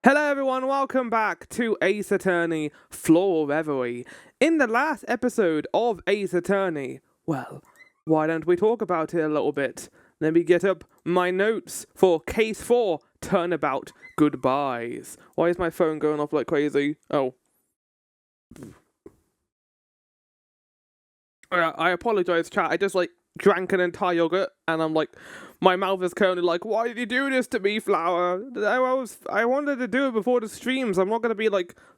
Hello everyone, welcome back to Ace Attorney Floral Reverie. In the last episode of Ace Attorney, well, why don't we talk about it a little bit? Let me get up my notes for Case 4, Turnabout Goodbyes. Why is my phone going off like crazy? Oh. I apologize, chat. I just, drank an entire yogurt, and I'm my mouth is currently why did you do this to me, Flower? I wanted to do it before the streams. I'm not going to be,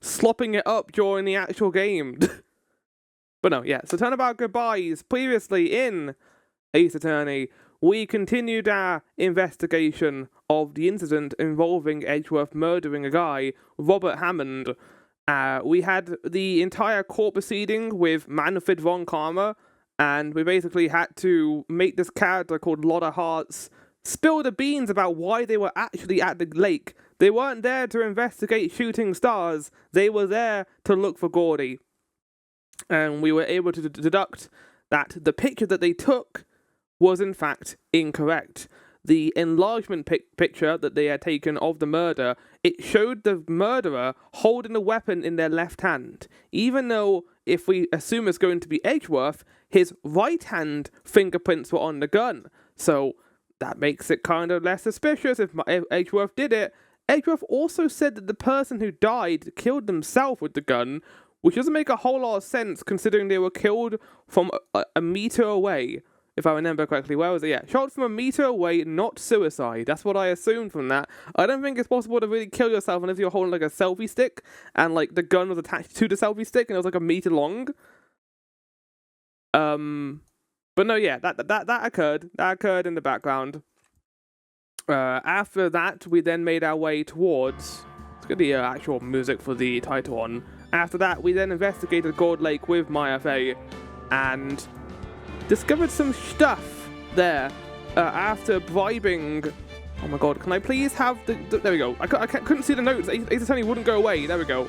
slopping it up during the actual game. But no, yeah, so Turnabout Goodbyes. Previously in Ace Attorney, we continued our investigation of the incident involving Edgeworth murdering a guy, Robert Hammond. We had the entire court proceeding with Manfred von Karma, and we basically had to make this character called Lotta Hearts spill the beans about why they were actually at the lake. They weren't there to investigate shooting stars. They were there to look for Gordy. And we were able to deduct that the picture that they took was in fact incorrect. The enlargement picture that they had taken of the murder, it showed the murderer holding a weapon in their left hand, even though, if we assume it's going to be Edgeworth, his right hand fingerprints were on the gun. So that makes it kind of less suspicious if Edgeworth did it. Edgeworth also said that the person who died killed themselves with the gun, which doesn't make a whole lot of sense considering they were killed from a meter away. If I remember correctly, where was it? Yeah, shot from a meter away, not suicide. That's what I assumed from that. I don't think it's possible to really kill yourself unless you're holding a selfie stick and the gun was attached to the selfie stick and it was a meter long. But no, yeah, that occurred. That occurred in the background. After that, we then made our way towards. Let's get the actual music for the title on. After that, we then investigated Gourd Lake with Maya Fey and discovered some stuff there after bribing. Oh my god, can I please have the there we go. I couldn't see the notes. Ace Attorney wouldn't go away. There we go.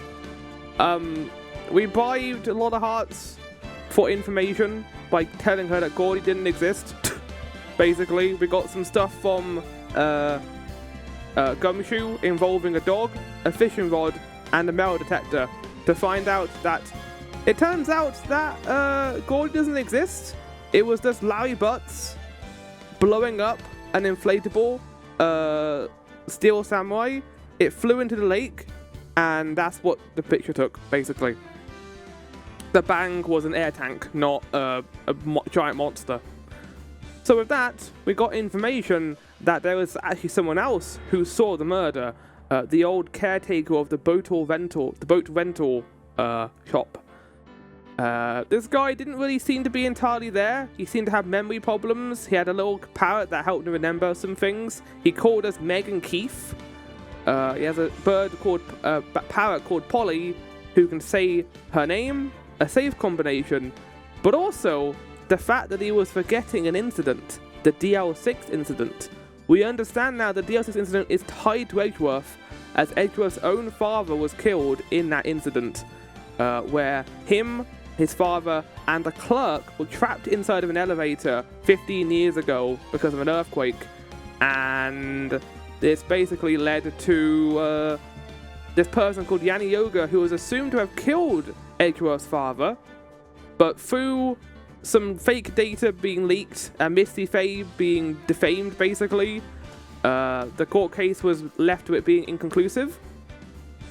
We bribed a lot of hearts for information by telling her that Gordy didn't exist. Basically, we got some stuff from Gumshoe involving a dog, a fishing rod, and a metal detector to find out that it turns out that Gordy doesn't exist. It was just Larry Butz blowing up an inflatable steel samurai. It flew into the lake, and that's what the picture took, basically. The bang was an air tank, not a giant monster. So with that, we got information that there was actually someone else who saw the murder, the old caretaker of the boat rental shop. This guy didn't really seem to be entirely there. He seemed to have memory problems. He had a little parrot that helped him remember some things. He called us Meg and Keith. He has a parrot called Polly, who can say her name, a safe combination, but also the fact that he was forgetting an incident, the DL6 incident. We understand now the DL6 incident is tied to Edgeworth, as Edgeworth's own father was killed in that incident, where him, his father, and the clerk were trapped inside of an elevator 15 years ago because of an earthquake. And this basically led to this person called Yanni Yoga, who was assumed to have killed Edgeworth's father, but through some fake data being leaked and Misty Faye being defamed, basically, the court case was left to it being inconclusive.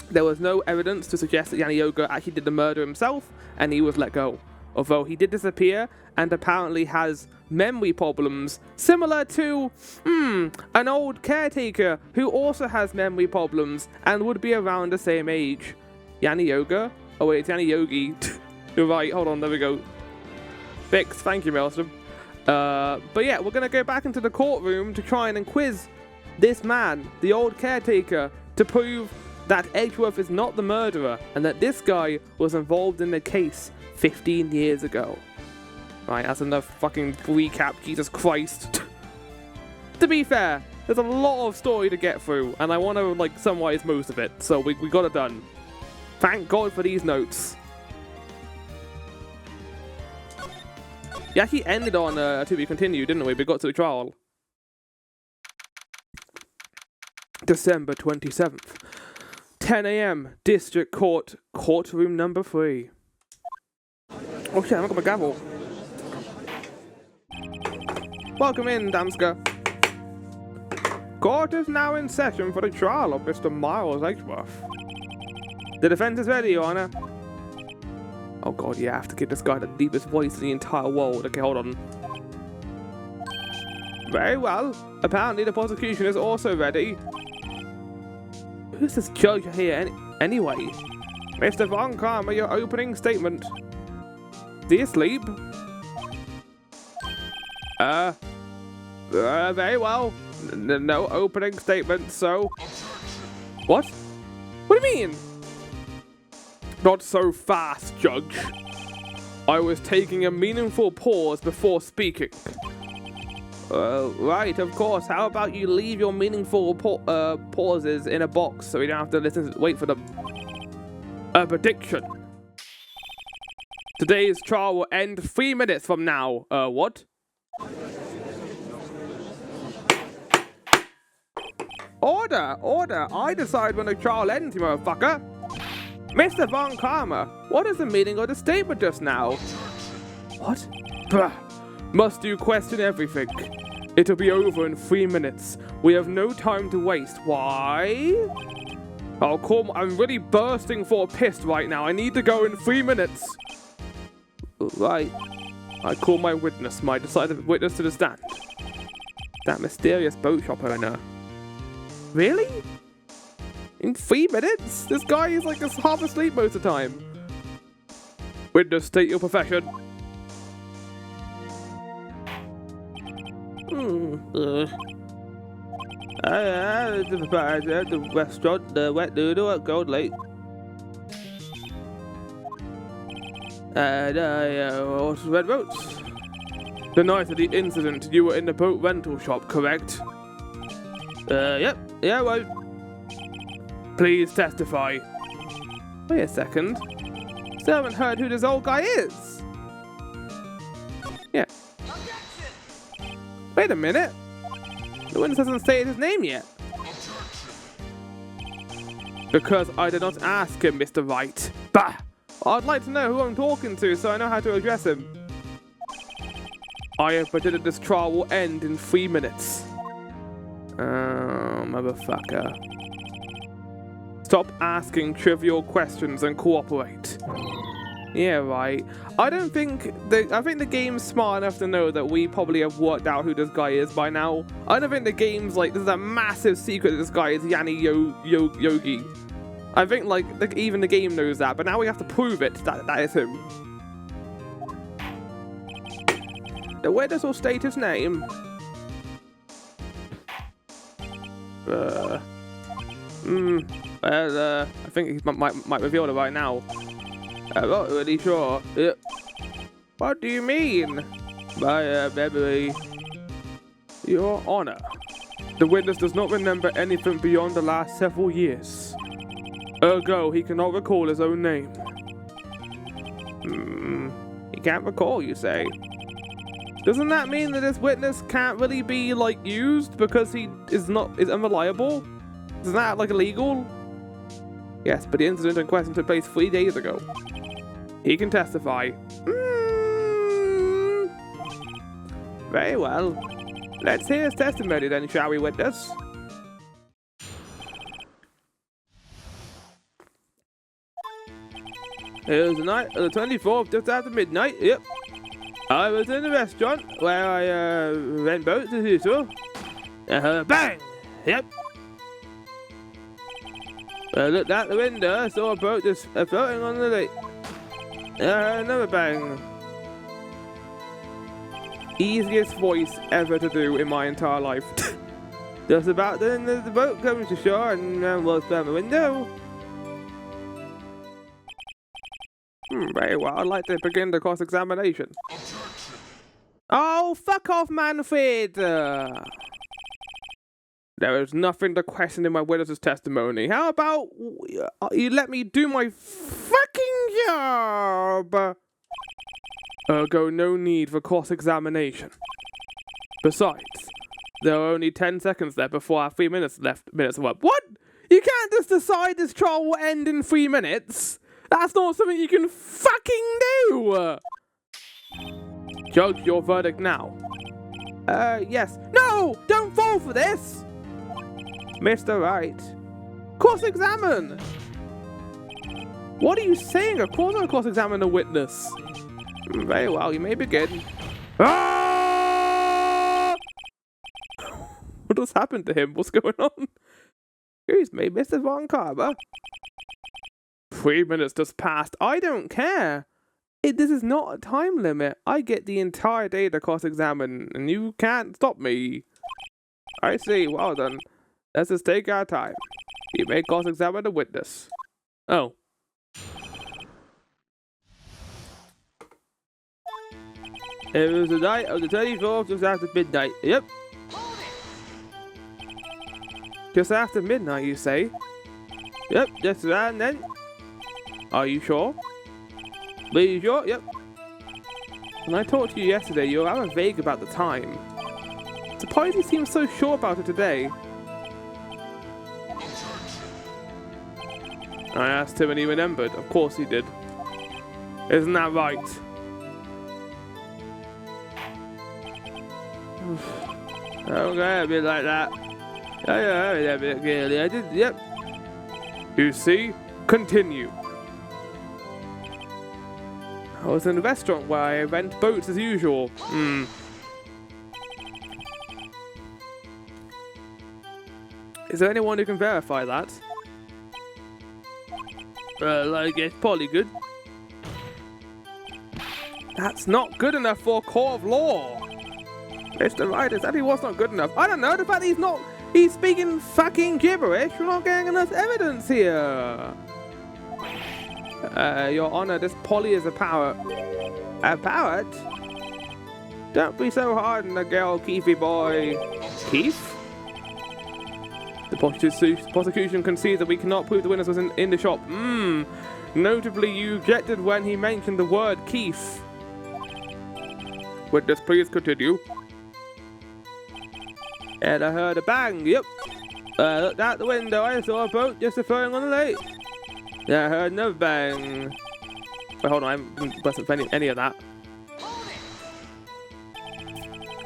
There was no evidence to suggest that Yanni Yoga actually did the murder himself, and he was let go. Although he did disappear and apparently has memory problems similar to, an old caretaker who also has memory problems and would be around the same age. Yanni Yoga? Oh wait, it's Yanni Yogi. You're right, hold on, there we go. Fixed, thank you, Maelstrom. But yeah, we're gonna go back into the courtroom to try and quiz this man, the old caretaker, to prove that Edgeworth is not the murderer, and that this guy was involved in the case 15 years ago. Right, that's enough fucking recap, Jesus Christ. To be fair, there's a lot of story to get through, and I want to, summarize most of it, so we got it done. Thank God for these notes. Yeah, actually ended on to be continued, didn't we? We got to the trial. December 27th. 10 a.m. District Court, Courtroom number 3. Oh shit, I haven't got my gavel. Welcome in, Danska. Court is now in session for the trial of Mr. Miles Edgeworth. The defense is ready, Your Honor. Oh god, yeah, I have to give this guy the deepest voice in the entire world. Okay, hold on. Very well. Apparently the prosecution is also ready. Who's this judge here anyway? Mr. Von Karma, your opening statement. Do you asleep? Very well. No opening statement, so... What? What do you mean? Not so fast, Judge. I was taking a meaningful pause before speaking. Right, of course. How about you leave your meaningful pauses in a box so we don't have to wait for them? A prediction. Today's trial will end 3 minutes from now. What? Order! Order! I decide when the trial ends, you motherfucker! Mr. Von Karma, what is the meaning of the statement just now? What? Bah! Must you question everything? It'll be over in 3 minutes. We have no time to waste. Why? Oh, come! I'm really bursting for a piss right now. I need to go in 3 minutes. Right. I call my witness, my decided witness to the stand. That mysterious boat shop owner. Really? In 3 minutes? This guy is like half asleep most of the time. Witness, state your profession. The proprietor of the restaurant, the Wet Noodle at Gold Lake. And I also read boats. The night of the incident, you were in the boat rental shop, correct? Yep. Yeah, right. Please testify. Wait a second. Still haven't heard who this old guy is. Yeah. Wait a minute. The witness hasn't stated his name yet. Because I did not ask him, Mr. Wright. Bah! I'd like to know who I'm talking to so I know how to address him. I have predicted this trial will end in 3 minutes. Motherfucker. Stop asking trivial questions and cooperate. Yeah, right. I think the game's smart enough to know that we probably have worked out who this guy is by now. I don't think the game's like, there's a massive secret that this guy is Yanni Yogi. I think even the game knows that, but now we have to prove it that is him. The witness will state his name. I think he might reveal it right now. I'm not really sure. What do you mean? By memory. Your Honor, the witness does not remember anything beyond the last several years. Ergo, he cannot recall his own name. He can't recall, you say? Doesn't that mean that this witness can't really be, used because he is unreliable? Isn't that, illegal? Yes, but the incident in question took place 3 days ago. He can testify. Very well. Let's hear his testimony then, shall we, witness? It was the night of the 24th, just after midnight. Yep. I was in the restaurant where I rent boats as usual. Bang! Yep. I looked out the window, saw a boat just floating on the lake. Another bang. Easiest voice ever to do in my entire life. Just about then the boat comes to shore and was down the window. Very well, I'd like to begin the cross-examination. Oh, fuck off, Manfred! There is nothing to question in my witness's testimony. How about you let me do my fucking job? Ergo, no need for cross-examination. Besides, there are only 10 seconds left before our 3 minutes left. Minutes are up. What? You can't just decide this trial will end in 3 minutes. That's not something you can fucking do. Judge your verdict now. Yes. No! Don't fall for this! Mr. Wright. Cross-examine! What are you saying? Of course I cross-examine a witness. Very well, you may begin. Ah! What has happened to him? What's going on? Excuse me, Mr. Von Carver. 3 minutes just passed. I don't care. This is not a time limit. I get the entire day to cross-examine, and you can't stop me. I see. Well done. Let's just take our time. You may cross-examine a witness. Oh. It was the night of the 24th, just after midnight. Yep. Just after midnight, you say? Yep, just around then. Are you sure? Are you sure? Yep. When I talked to you yesterday, you were rather vague about the time. Surprised you seem so sure about it today. I asked him and he remembered. Of course he did. Isn't that right? Okay, a bit like that. A bit really. I did, yep. You see? Continue. I was in a restaurant where I rent boats as usual. Is there anyone who can verify that? Well, I guess probably good. That's not good enough for a court of law. Mr. Wright, is that he was not good enough? I don't know, the fact that he's speaking fucking gibberish, we're not getting enough evidence here. Your Honor, this Polly is a parrot. A parrot? Don't be so hard on the girl, Keefy boy. Keith? The prosecution concedes that we cannot prove the witness was in the shop. Notably, you objected when he mentioned the word Keith. Witness, please continue. And I heard a bang, yep. Looked out the window, I saw a boat just referring on the lake. Yeah, I heard another bang. Wait, hold on, I wasn't any of that.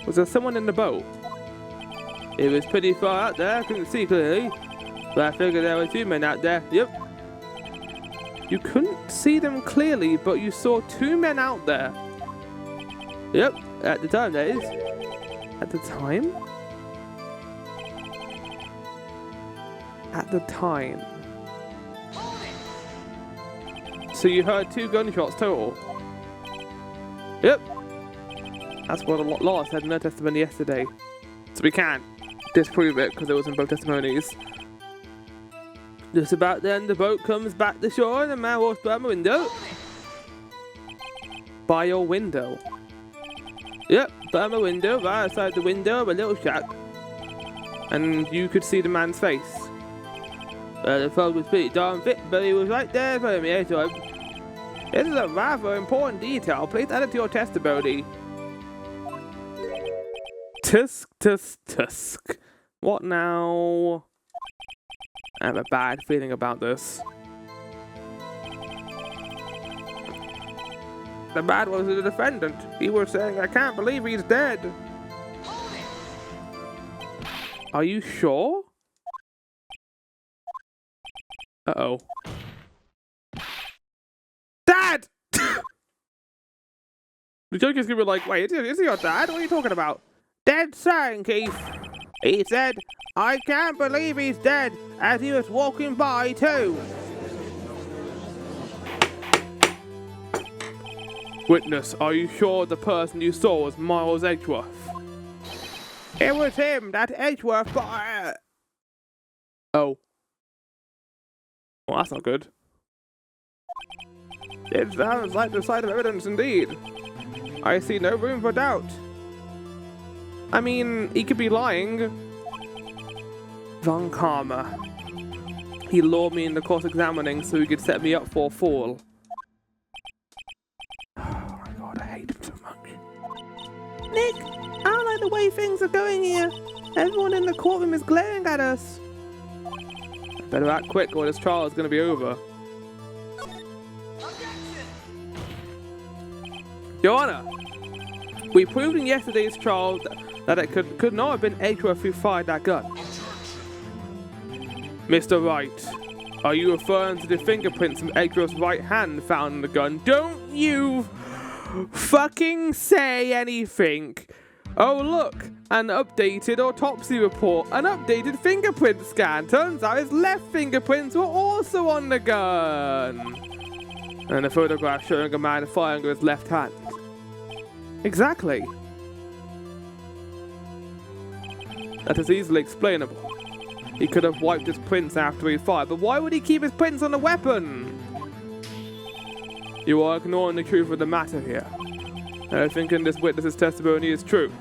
Was there someone in the boat? It was pretty far out there, I couldn't see clearly. But I figured there were 2 men out there, yep. You couldn't see them clearly, but you saw 2 men out there. Yep, at the time that is. At the time? At the time. So you heard 2 gunshots total? Yep. That's what a law said in their testimony yesterday. So we can't disprove it because it was in both testimonies. Just about then, the boat comes back to shore and a man walks by my window. By your window? Yep, by my window, right outside the window of a little shack. And you could see the man's face. The fog was pretty darn thick, but he was right there in front of me, so this is a rather important detail. Please add it to your testimony. Tusk. What now? I have a bad feeling about this. The man was the defendant. He was saying, I can't believe he's dead. Are you sure? Uh-oh. Dad! The joker's gonna be like, wait, is he your dad? What are you talking about? Dead saying, Keith. He said, I can't believe he's dead, as he was walking by too. Witness, are you sure the person you saw was Miles Edgeworth? It was him, that Edgeworth, but oh. Well, that's not good. It sounds like the side of evidence indeed. I see no room for doubt. I mean, he could be lying. Von Karma. He lured me into cross-examining so he could set me up for a fall. Oh my god, I hate him so much. Nick, I don't like the way things are going here. Everyone in the courtroom is glaring at us. Better act quick or this trial is going to be over. Your Honor, we proved in yesterday's trial that it could not have been Edgeworth who fired that gun. Mr. Wright, are you referring to the fingerprints from Edgeworth's right hand found in the gun? Don't you fucking say anything. Oh look, an updated autopsy report, an updated fingerprint scan. Turns out his left fingerprints were also on the gun. And a photograph showing a man firing with his left hand. Exactly. That is easily explainable. He could have wiped his prints after he fired, but why would he keep his prints on the weapon? You are ignoring the truth of the matter here. I think this witness's testimony is true.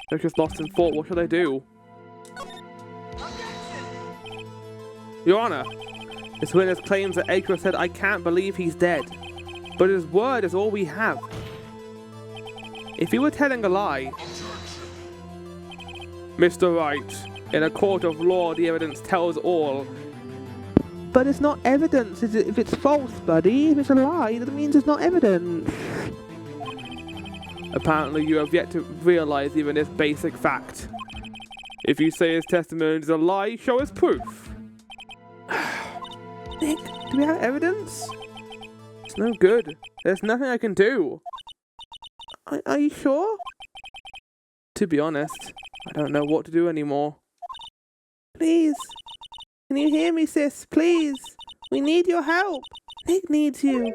They're just lost in thought. What should I do? Your Honor, this witness claims that Edgeworth said, "I can't believe he's dead." But his word is all we have. If he were telling a lie... Mr. Wright, in a court of law, the evidence tells all. But it's not evidence if it's false, buddy. If it's a lie, that means it's not evidence. Apparently you have yet to realize even this basic fact. If you say his testimony is a lie, show us proof. Nick, do we have evidence? It's no good. There's nothing I can do. Are you sure? To be honest, I don't know what to do anymore. Please. Can you hear me, sis? Please. We need your help. Nick needs you.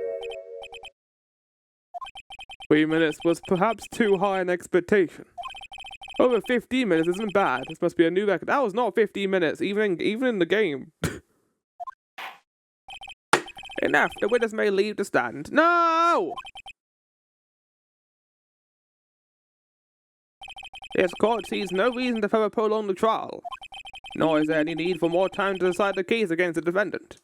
3 minutes was perhaps too high an expectation. Over 15 minutes isn't bad. This must be a new record. That was not 15 minutes, even in the game. Enough. The witness may leave the stand. No! This court sees no reason to further prolong the trial. Nor is there any need for more time to decide the case against the defendant.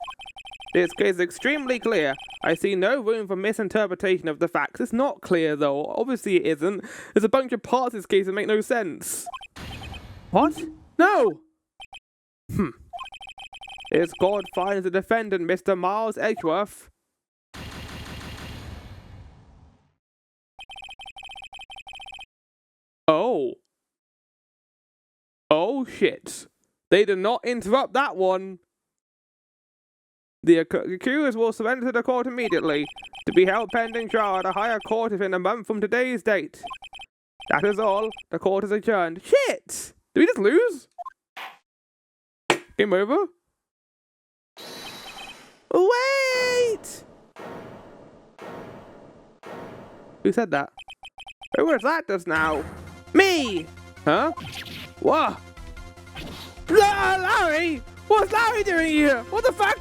This case is extremely clear. I see no room for misinterpretation of the facts. It's not clear, though. Obviously it isn't. There's a bunch of parts of this case that make no sense. What? No! This court finds the defendant, Mr. Miles Edgeworth. Oh. Oh, shit. They did not interrupt that one. The accused will surrender to the court immediately, to be held pending trial at a higher court within a month from today's date. That is all. The court is adjourned. Shit! Did we just lose? Game over? Wait! Who said that? Who was that just now? Me! Huh? What? Larry! What's Larry doing here? What the fuck?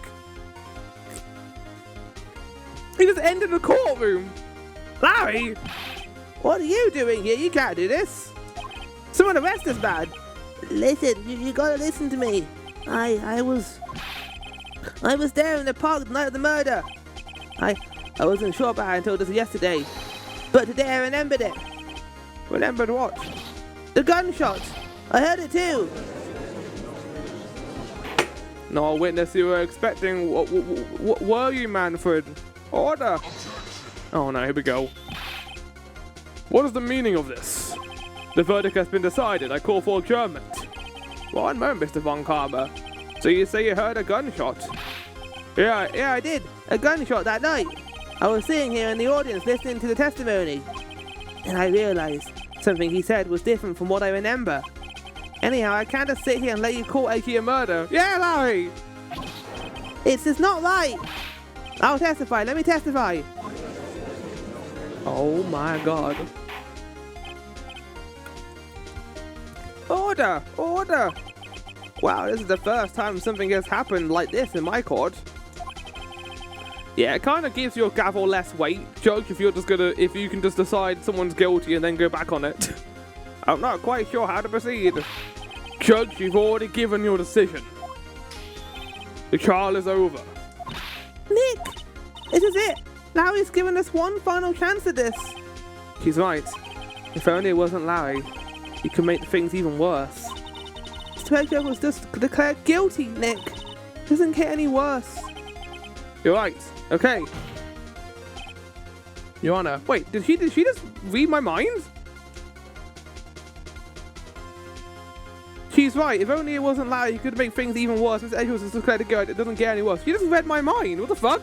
He just entered the courtroom. Larry! What are you doing here? You can't do this. Someone arrest this man. Listen, you gotta listen to me. I was there in the park the night of the murder. I wasn't sure about it until just yesterday. But today I remembered it. Remembered what? The gunshot. I heard it too. No witness you were expecting. What were you, Manfred? Order. Oh no, here we go. What is the meaning of this? The verdict has been decided. I call for adjournment. One moment, Mr. Von Karma. So you say you heard a gunshot? Yeah, I did. A gunshot that night. I was sitting here in the audience listening to the testimony. And I realized something he said was different from what I remember. Anyhow, I can't just sit here and let you call Aki a murder. Yeah, Larry! It's just not right. I'll testify. Let me testify. Oh my god. Order! Order! Wow, this is the first time something has happened like this in my court. Yeah, it kind of gives your gavel less weight, Judge, if you can just decide someone's guilty and then go back on it. I'm not quite sure how to proceed. Judge, you've already given your decision. The trial is over. Nick! This is it! Larry's given us one final chance at this. She's right. If only it wasn't Larry, he could make things even worse. Mr. Edgeworth was just declared guilty, Nick. Doesn't get any worse. You're right. Okay. Your Honor. Wait, did she just read my mind? She's right. If only it wasn't Larry, you could make things even worse. Mr. Edgeworth was declared guilty. It doesn't get any worse. She just read my mind. What the fuck?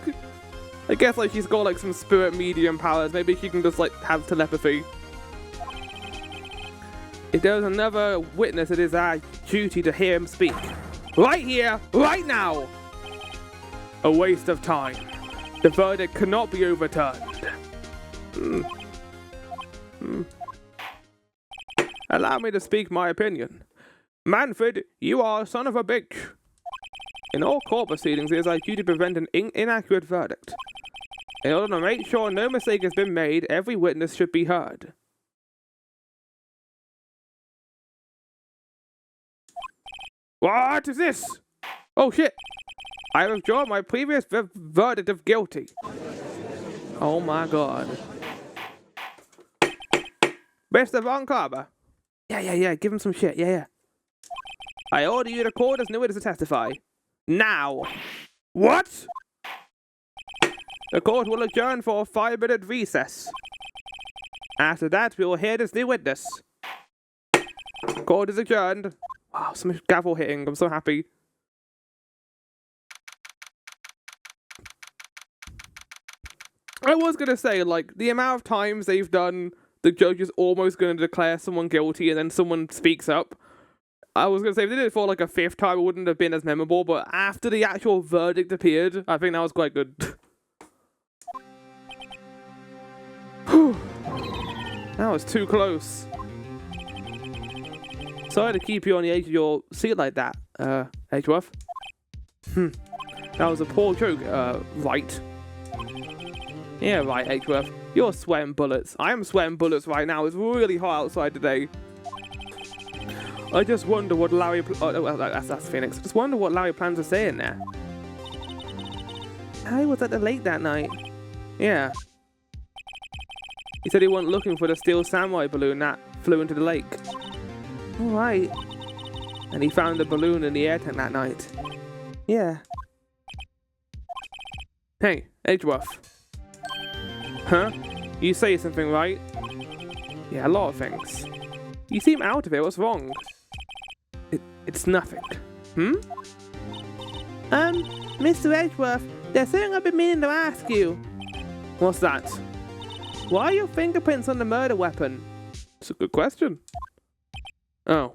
I guess like she's got like some spirit medium powers. Maybe she can just like have telepathy. If there's another witness, it is our duty to hear him speak. Right here, right now! A waste of time. The verdict cannot be overturned. Allow me to speak my opinion. Manfred, you are a son of a bitch. In all court proceedings, it is our duty to prevent an inaccurate verdict. In order to make sure no mistake has been made, every witness should be heard. What is this? Oh shit! I withdraw my previous verdict of guilty. Oh my god. Mr. Von Carver. Yeah, give him some shit, yeah. I order you to court as new witness to testify. Now! What? The court will adjourn for a 5-minute recess. After that, we will hear this new witness. Court is adjourned. Wow, some gavel hitting. I'm so happy. I was going to say, like, the amount of times they've done the judge is almost going to declare someone guilty and then someone speaks up. I was going to say, if they did it for, like, a 5th time, it wouldn't have been as memorable, but after the actual verdict appeared, I think that was quite good. That was too close. Sorry to keep you on the edge of your seat like that, Edgeworth. That was a poor joke, Wright. Yeah, right, Edgeworth. You're sweating bullets. I am sweating bullets right now. It's really hot outside today. I just wonder what Larry... that's Phoenix. I just wonder what Larry plans to say in there. Harry was at the lake that night. Yeah. He said he wasn't looking for the steel samurai balloon that flew into the lake. Alright. And he found the balloon in the air tank that night. Yeah. Hey, Edgeworth. Huh? You say something, right? Yeah, a lot of things. You seem out of it. What's wrong? It's nothing. Mr. Edgeworth, there's something I've been meaning to ask you. What's that? Why are your fingerprints on the murder weapon? It's a good question. Oh.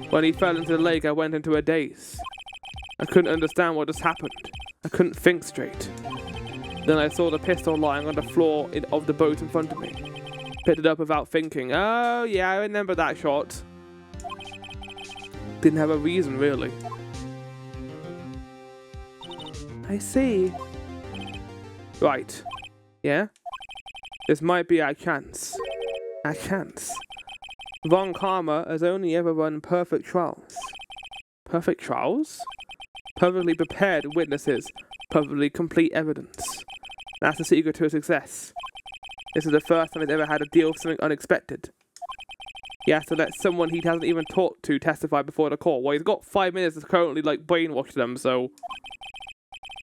When he fell into the lake, I went into a daze. I couldn't understand what just happened. I couldn't think straight. Then I saw the pistol lying on the floor of the boat in front of me. Picked it up without thinking. Oh, yeah, I remember that shot. Didn't have a reason, really. I see. Right. Yeah? This might be our chance. Our chance. Von Karma has only ever run perfect trials. Perfect trials? Perfectly prepared witnesses. Perfectly complete evidence. That's the secret to success. This is the first time he's ever had to deal with something unexpected. He has to let someone he hasn't even talked to testify before the court. Well, he's got 5 minutes to currently, like, brainwash them, so...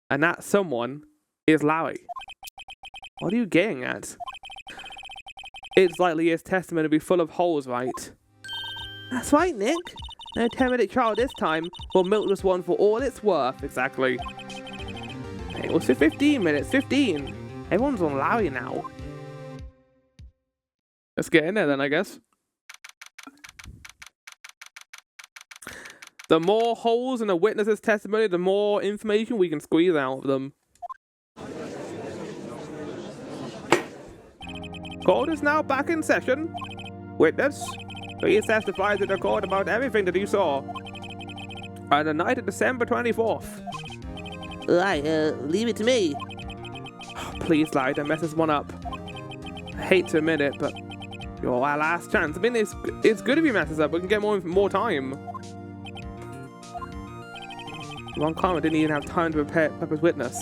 And that someone is Larry. What are you getting at? It's likely his testimony will be full of holes, right? That's right, Nick. No 10-minute trial this time. We'll milk this one for all it's worth. Exactly. Hey, what's it? 15 minutes? 15. Everyone's on Larry now. Let's get in there then, I guess. The more holes in a witness's testimony, the more information we can squeeze out of them. Court is now back in session. Witness, please testify to the court about everything that you saw on the night of December 24th. Right, leave it to me. Please, Larry, don't mess this one up. I hate to admit it, but you're our last chance. I mean, it's good if he messes up. We can get more time. Ron Karma didn't even have time to prep his witness.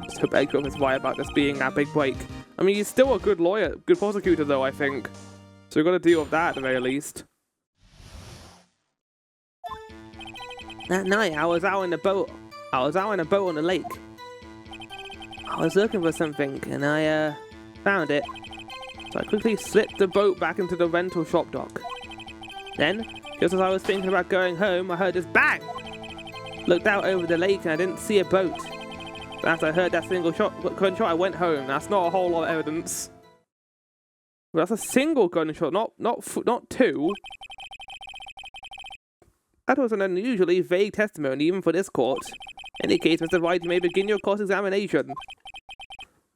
Just hope Edgeworth is right about this being our big break. I mean, he's still a good lawyer, good prosecutor, though, I think. So we've got to deal with that at the very least. That night, I was out in a boat. I was out in a boat on the lake. I was looking for something, and I found it. So I quickly slipped the boat back into the rental shop dock. Then, Just as I was thinking about going home, I heard this bang! Looked out over the lake and I didn't see a boat. But after I heard that gunshot, I went home. That's not a whole lot of evidence. But that's a single gunshot, not two. That was an unusually vague testimony, even for this court. In any case, Mr. Wright, you may begin your cross-examination.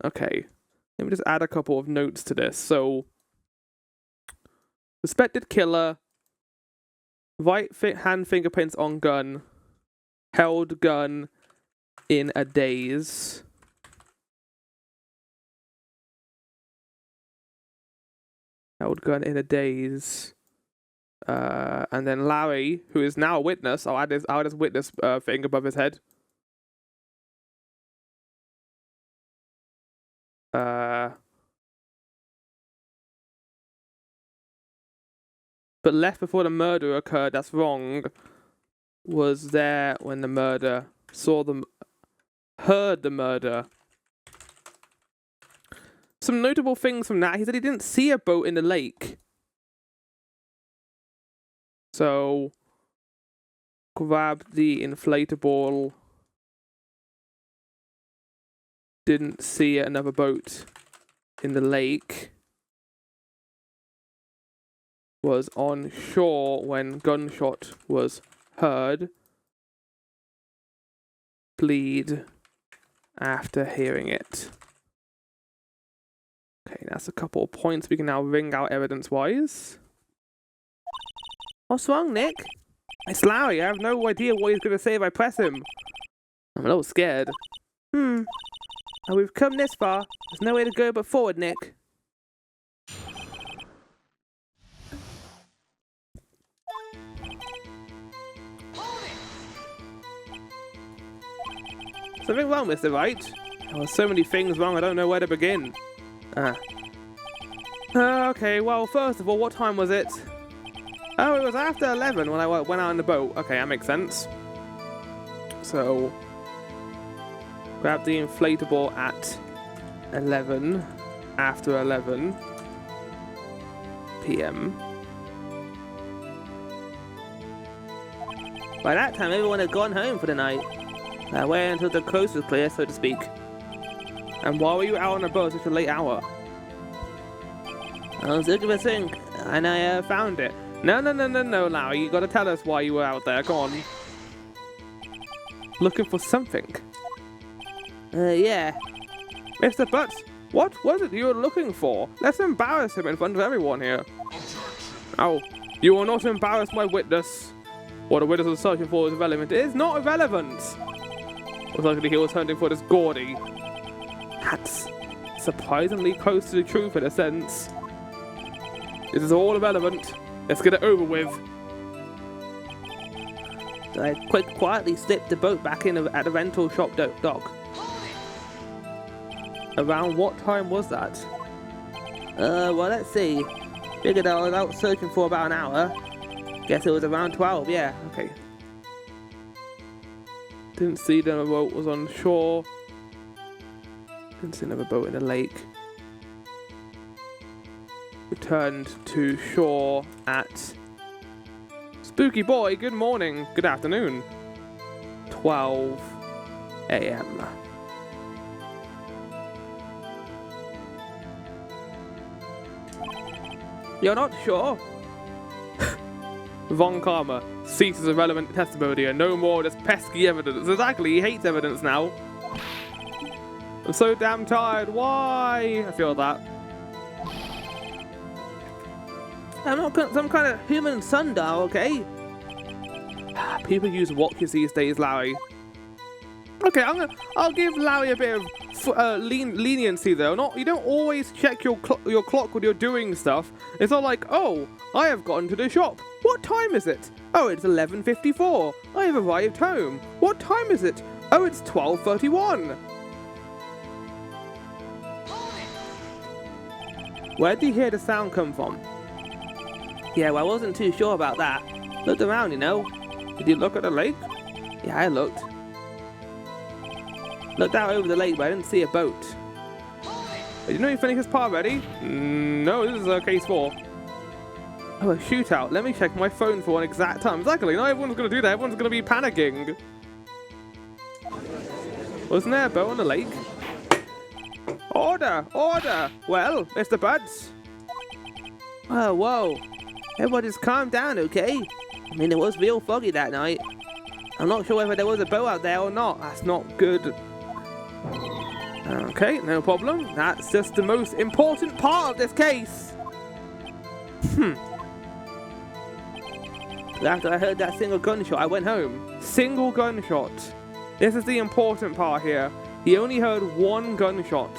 Okay. Let me just add a couple of notes to this. So, suspected killer, right hand fingerprints on gun, held gun in a daze. Held gun in a daze. And then Larry, who is now a witness, I'll add his witness thing above his head. But left before the murder occurred, that's wrong. Was there when the murder, heard the murder. Some notable things from that. He said he didn't see a boat in the lake. So, grab the inflatable. Didn't see another boat in the lake. Was on shore when gunshot was heard. Bleed after hearing it. Okay, that's a couple of points we can now ring out evidence-wise. What's wrong, Nick? It's Larry. I have no idea what he's going to say if I press him. I'm a little scared. Oh, we've come this far. There's no way to go but forward, Nick. Something wrong, Mr. Wright? Oh, so many things wrong, I don't know where to begin. Okay, well, first of all, what time was it? Oh, it was after 11 when I went out in the boat. Okay, that makes sense. So, grab the inflatable at 11, after 11 p.m. By that time, everyone had gone home for the night. I waited until the coast was clear, so to speak. And why were you out on the boat at such a late hour? I was looking for something, and I found it. No, Larry. You gotta tell us why you were out there. Go on. Looking for something? Yeah. Mr. Butz, what was it you were looking for? Let's embarrass him in front of everyone here. Oh, you will not embarrass my witness. What the witness was searching for is irrelevant. It is not irrelevant. Most likely he was hunting for this Gourdy. That's surprisingly close to the truth in a sense. This is all irrelevant. Let's get it over with. So I quietly slipped the boat back in at the rental shop dock. Around what time was that? Well, let's see. Figured I was out searching for about an hour. Guess it was around 12, yeah. Okay. Didn't see the boat was on shore. Didn't see another boat in the lake. Returned to shore at... Spooky boy, good morning. Good afternoon. 12 a.m. You're not sure? Von Karma ceases irrelevant testimony and no more of this pesky evidence. Exactly, he hates evidence now. I'm so damn tired. Why? I feel that. I'm not some kind of human sundial, okay? People use watches these days, Larry. Okay, I'll give Larry a bit of leniency though. You don't always check your clock when you're doing stuff. It's not like, oh, I have gotten to the shop. What time is it? Oh, it's 11:54. I have arrived home. What time is it? Oh, it's 12:31. Where did you hear the sound come from? Yeah, well, I wasn't too sure about that. Looked around, you know. Did you look at the lake? Yeah, I looked. Looked out over the lake, but I didn't see a boat. Did you know you finished this part already? No, this is case 4. Oh, a shootout. Let me check my phone for an exact time. Exactly, not everyone's going to do that. Everyone's going to be panicking. Wasn't there a boat on the lake? Order! Order! Well, Mr. Butz? Oh, whoa. Everybody just calm down, okay? I mean, it was real foggy that night. I'm not sure whether there was a boat out there or not. That's not good. Okay, no problem. That's just the most important part of this case. After I heard that single gunshot, I went home. Single gunshot. This is the important part here. He only heard one gunshot.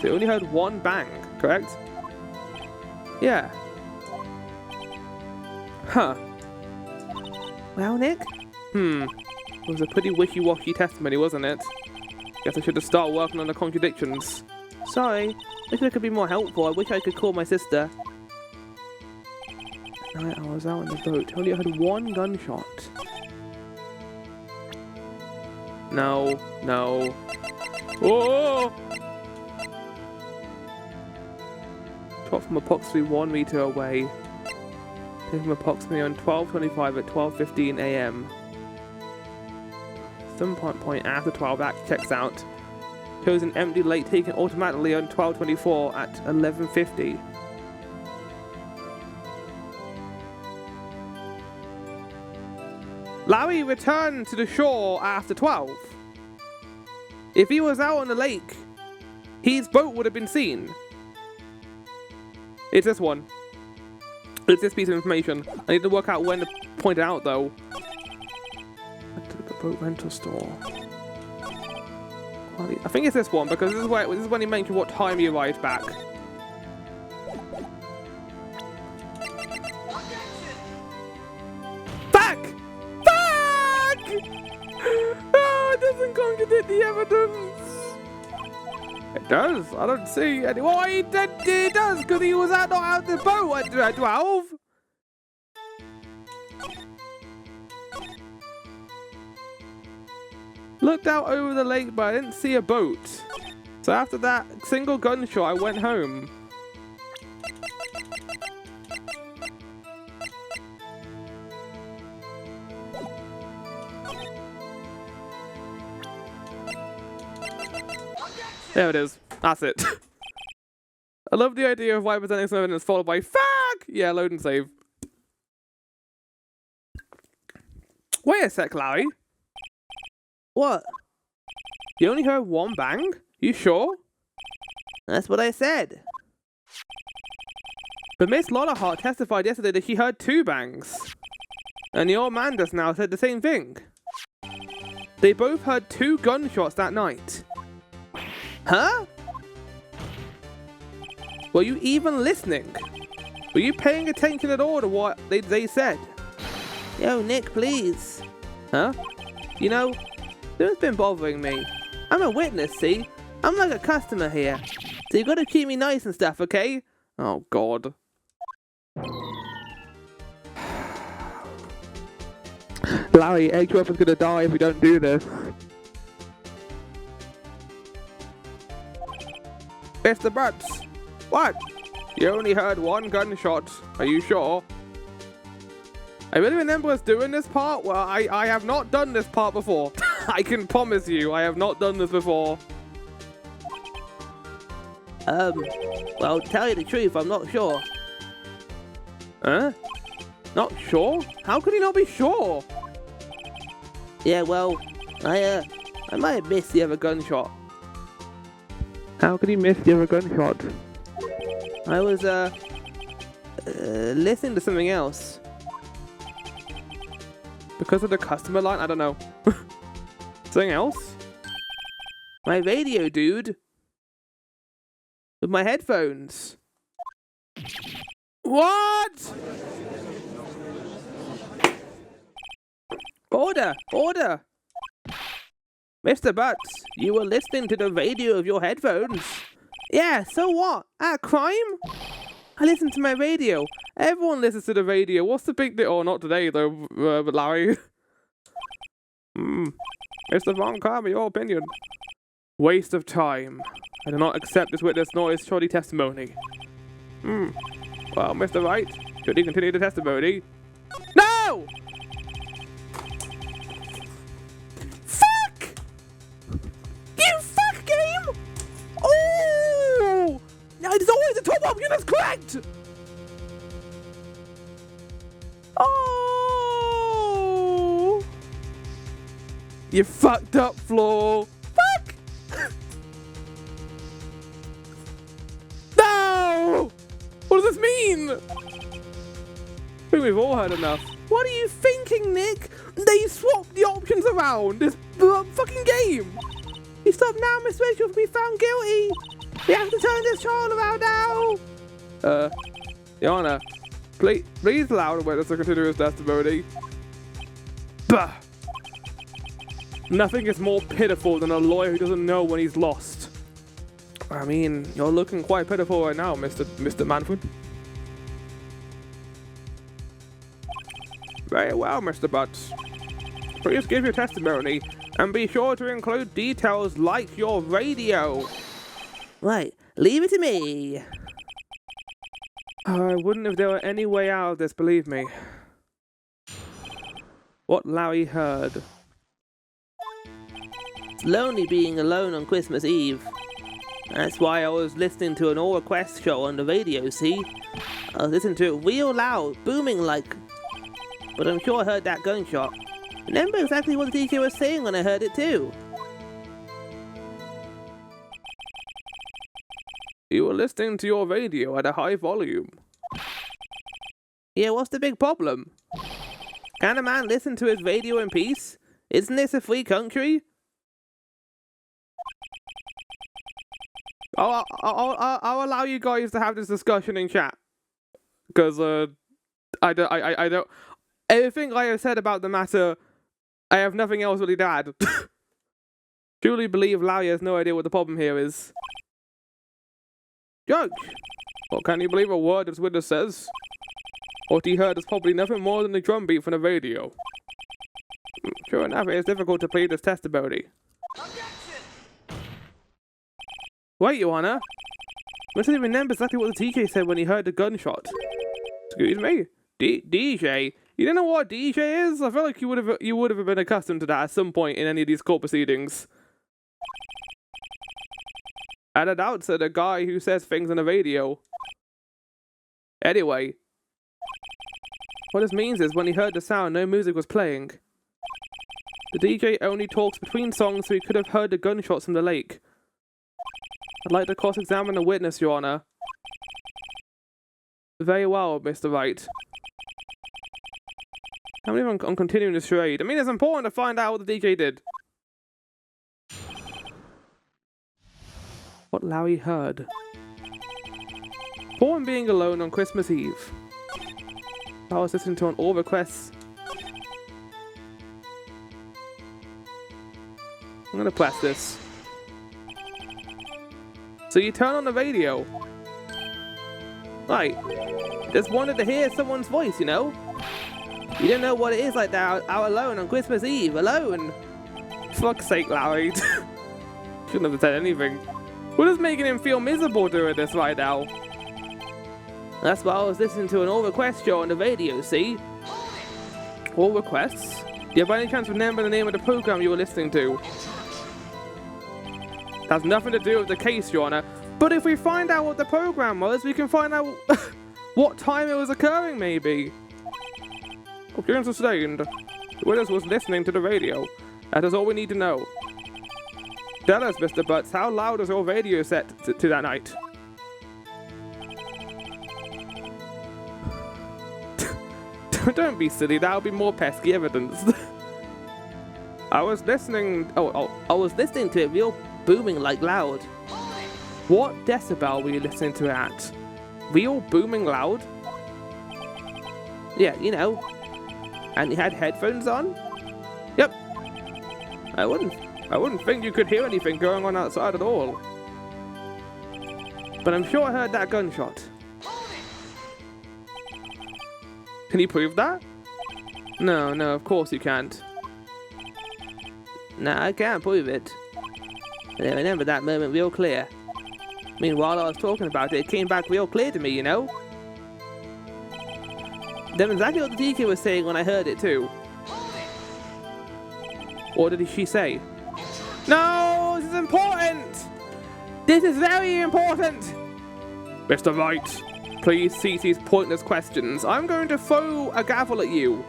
So he only heard one bang, correct? Yeah. Huh. Well, Nick? It was a pretty wishy-washy testimony, wasn't it? Guess I should have started working on the contradictions. Sorry. Wish I could be more helpful. I wish I could call my sister. Night I was out on the boat. Only heard one gunshot. No. No. Oh! Dropped from approximately 1 meter away. Hit from approximately on 12:25 at 12:15 a.m. Some point after 12 that checks out. Shows an empty lake taken automatically on 12:24 at 11:50. Larry returned to the shore after 12. If he was out on the lake, his boat would have been seen. It's this one. It's this piece of information. I need to work out when to point it out, though. To the boat rental store. I think it's this one because this is when he mentioned what time he arrived back. Back! Back! Oh, it doesn't contradict the evidence. It does. I don't see any. Well, it does because he was not out the boat at 12. Looked out over the lake, but I didn't see a boat. So after that single gunshot, I went home. There it is. That's it. I love the idea of why presenting some evidence followed by fuck! Yeah, load and save. Wait a sec, Larry. What? You only heard one bang? You sure? That's what I said. But Miss Lollahart testified yesterday that she heard 2 bangs. And your man just now said the same thing. They both heard 2 gunshots that night. Huh? Were you even listening? Were you paying attention at all to what they said? Yo, Nick, please. Huh? You know, this has been bothering me. I'm a witness, see? I'm like a customer here. So you gotta keep me nice and stuff, okay? Oh, God. Larry, Edgeworth is gonna die if we don't do this. Mr. Butz! What? You only heard 1 gunshot. Are you sure? I really remember us doing this part. Well, I have not done this part before. I can promise you, I have not done this before. Well, to tell you the truth, I'm not sure. Huh? Not sure? How could he not be sure? Yeah, well, I might have missed the other gunshot. How could he miss the other gunshot? I was, listening to something else. Because of the customer line? I don't know. Something else? My radio, dude. With my headphones. What? Order! Order! Mr. Butz, you were listening to the radio of your headphones. Yeah, so what? A crime? I listen to my radio. Everyone listens to the radio. What's the big deal? Oh, not today, though, but Larry. Mr. Von Carver, your opinion. Waste of time. I do not accept this witness nor his shoddy testimony. Well, Mr. Wright, should he continue the testimony? No! Fuck! You fuck game! Oh! There's always the top option that's correct! Oh! You fucked up, Flo. Fuck! No! What does this mean? I think we've all had enough. What are you thinking, Nick? They swapped the options around. This fucking game. You stop now, Miss Rachel, for being found guilty. We have to turn this trial around now. Your Honor, please allow the witness to continue his testimony. Bah! Nothing is more pitiful than a lawyer who doesn't know when he's lost. I mean, you're looking quite pitiful right now, Mr. Manfred. Very well, Mr. Butz. Please give your testimony, and be sure to include details like your radio. Right, leave it to me. I wouldn't if there were any way out of this, believe me. What Larry heard. It's lonely being alone on Christmas Eve. That's why I was listening to an all-request show on the radio, see? I was listening to it real loud, booming like... But I'm sure I heard that gunshot. Remember exactly what the DJ was saying when I heard it too. You were listening to your radio at a high volume. Yeah, what's the big problem? Can a man listen to his radio in peace? Isn't this a free country? I'll allow you guys to have this discussion in chat. Because, I don't... Everything I have said about the matter, I have nothing else really to add. Truly believe Larry has no idea what the problem here is. Judge! Well, can you believe a word this witness says? What he heard is probably nothing more than a drum beat from the radio. Sure enough, it is difficult to plead this testimony. Wait, Your Honor. I don't remember exactly what the DJ said when he heard the gunshot. Excuse me? DJ? You don't know what DJ is? I feel like you would have been accustomed to that at some point in any of these court proceedings. At an outset, a guy who says things on the radio. Anyway. What this means is when he heard the sound, no music was playing. The DJ only talks between songs, so he could have heard the gunshots from the lake. I'd like to cross-examine the witness, Your Honor. Very well, Mr. Wright. I believe I'm continuing this charade. I mean, it's important to find out what the DJ did. What Larry heard. Poor and being alone on Christmas Eve. I was listening to an all requests. I'm gonna press this. So you turn on the radio. Right. Just wanted to hear someone's voice, you know? You don't know what it is like that out alone on Christmas Eve, alone. Fuck's sake, Larry. Shouldn't have said anything. We're just making him feel miserable doing this right now. That's why I was listening to an all request show on the radio, see? All requests? Do you have any chance to remember the name of the program you were listening to? That's nothing to do with the case, Your Honor. But if we find out what the program was, we can find out what time it was occurring, maybe. Objection sustained. The witness was listening to the radio. That is all we need to know. Tell us, Mr. Butz, how loud was your radio set to that night? Don't be silly, that'll be more pesky evidence. I was listening... I was listening to it real booming like loud. What decibel were you listening to it at? Real booming loud? Yeah, you know. And you had headphones on? Yep. I wouldn't think you could hear anything going on outside at all. But I'm sure I heard that gunshot. Can you prove that? No, of course you can't. Nah, I can't prove it. But I remember that moment real clear. I mean, while I was talking about it, it came back real clear to me, you know? That's exactly what the teacher was saying when I heard it too. What did she say? No, this is important! This is very important! Mr. Wright, please cease these pointless questions. I'm going to throw a gavel at you.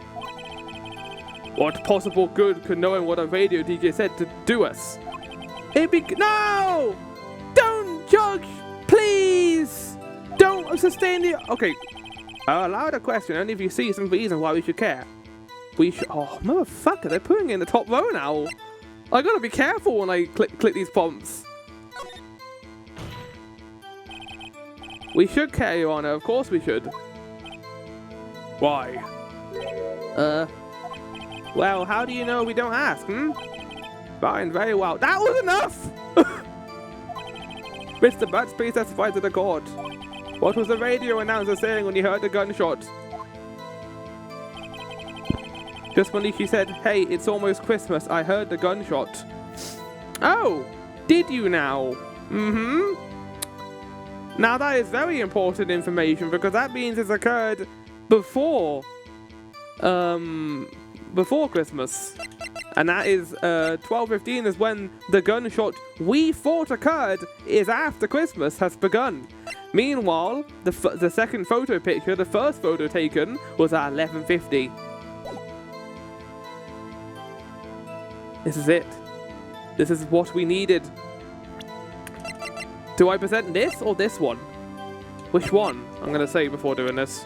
What possible good could knowing what a radio DJ said to do us? No! Don't judge! Please! Don't sustain the... Okay. I'll allow the question only if you see some reason why we should care. We should... Oh, motherfucker, they're putting in the top row now. I gotta be careful when I click these prompts. We should care, Your Honor. Of course we should. Why? Well, how do you know we don't ask, Fine, very well. That was enough! Mr. Butz, please testify to the court. What was the radio announcer saying when you heard the gunshot? Just when she said, hey, it's almost Christmas, I heard the gunshot. Oh, did you now? Now that is very important information because that means it's occurred before Christmas. And that is 12:15 is when the gunshot we thought occurred is after Christmas has begun. Meanwhile, the second photo picture, the first photo taken, was at 11:50. This is it. This is what we needed. Do I present this or this one? Which one? I'm going to say before doing this.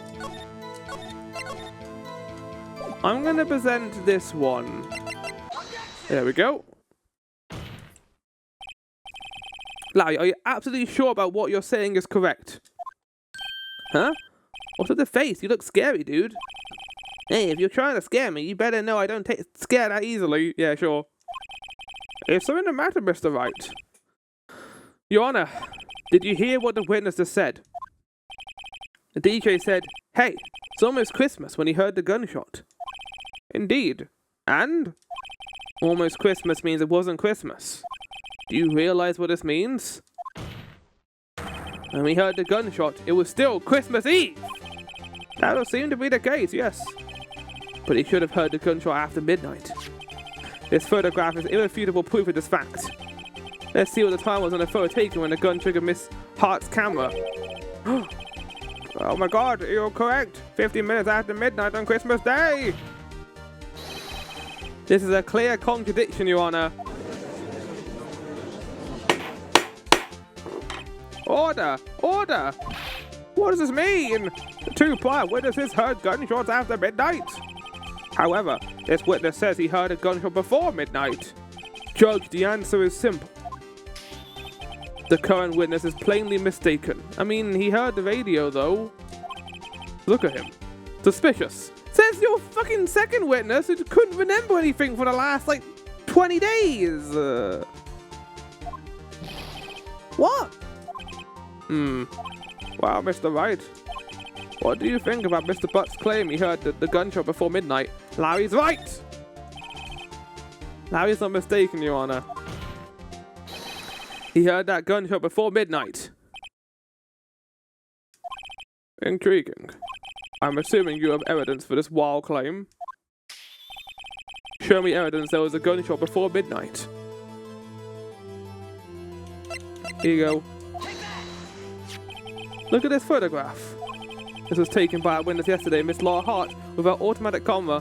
I'm going to present this one. There we go. Larry, are you absolutely sure about what you're saying is correct? Huh? What's with the face? You look scary, dude. Hey, if you're trying to scare me, you better know I don't take scare that easily. Yeah, sure. Is something the matter, Mr. Wright? Your Honor, did you hear what the witness just said? The DJ said, hey, it's almost Christmas when he heard the gunshot. Indeed. And? Almost Christmas means it wasn't Christmas. Do you realize what this means? When we heard the gunshot, it was still Christmas Eve! That would seem to be the case, yes. But he should have heard the gunshot after midnight. This photograph is irrefutable proof of this fact. Let's see what the time was on the photo taken when the gun triggered Miss Hart's camera. Oh my god, you're correct. 15 minutes after midnight on Christmas Day! This is a clear contradiction, Your Honor. Order! Order! What does this mean? The two prior witnesses heard gunshots after midnight. However, this witness says he heard a gunshot before midnight. Judge, the answer is simple. The current witness is plainly mistaken. I mean, he heard the radio, though. Look at him. Suspicious. Says your fucking second witness who couldn't remember anything for the last, 20 days. What? Wow, Mr. Wright. What do you think about Mr. Butz's claim he heard the gunshot before midnight? Larry's right! Larry's not mistaken, Your Honor. He heard that gunshot before midnight. Intriguing. I'm assuming you have evidence for this wild claim. Show me evidence there was a gunshot before midnight. Here you go. Look at this photograph. This was taken by a witness yesterday, Miss Laura Hart, with her automatic camera.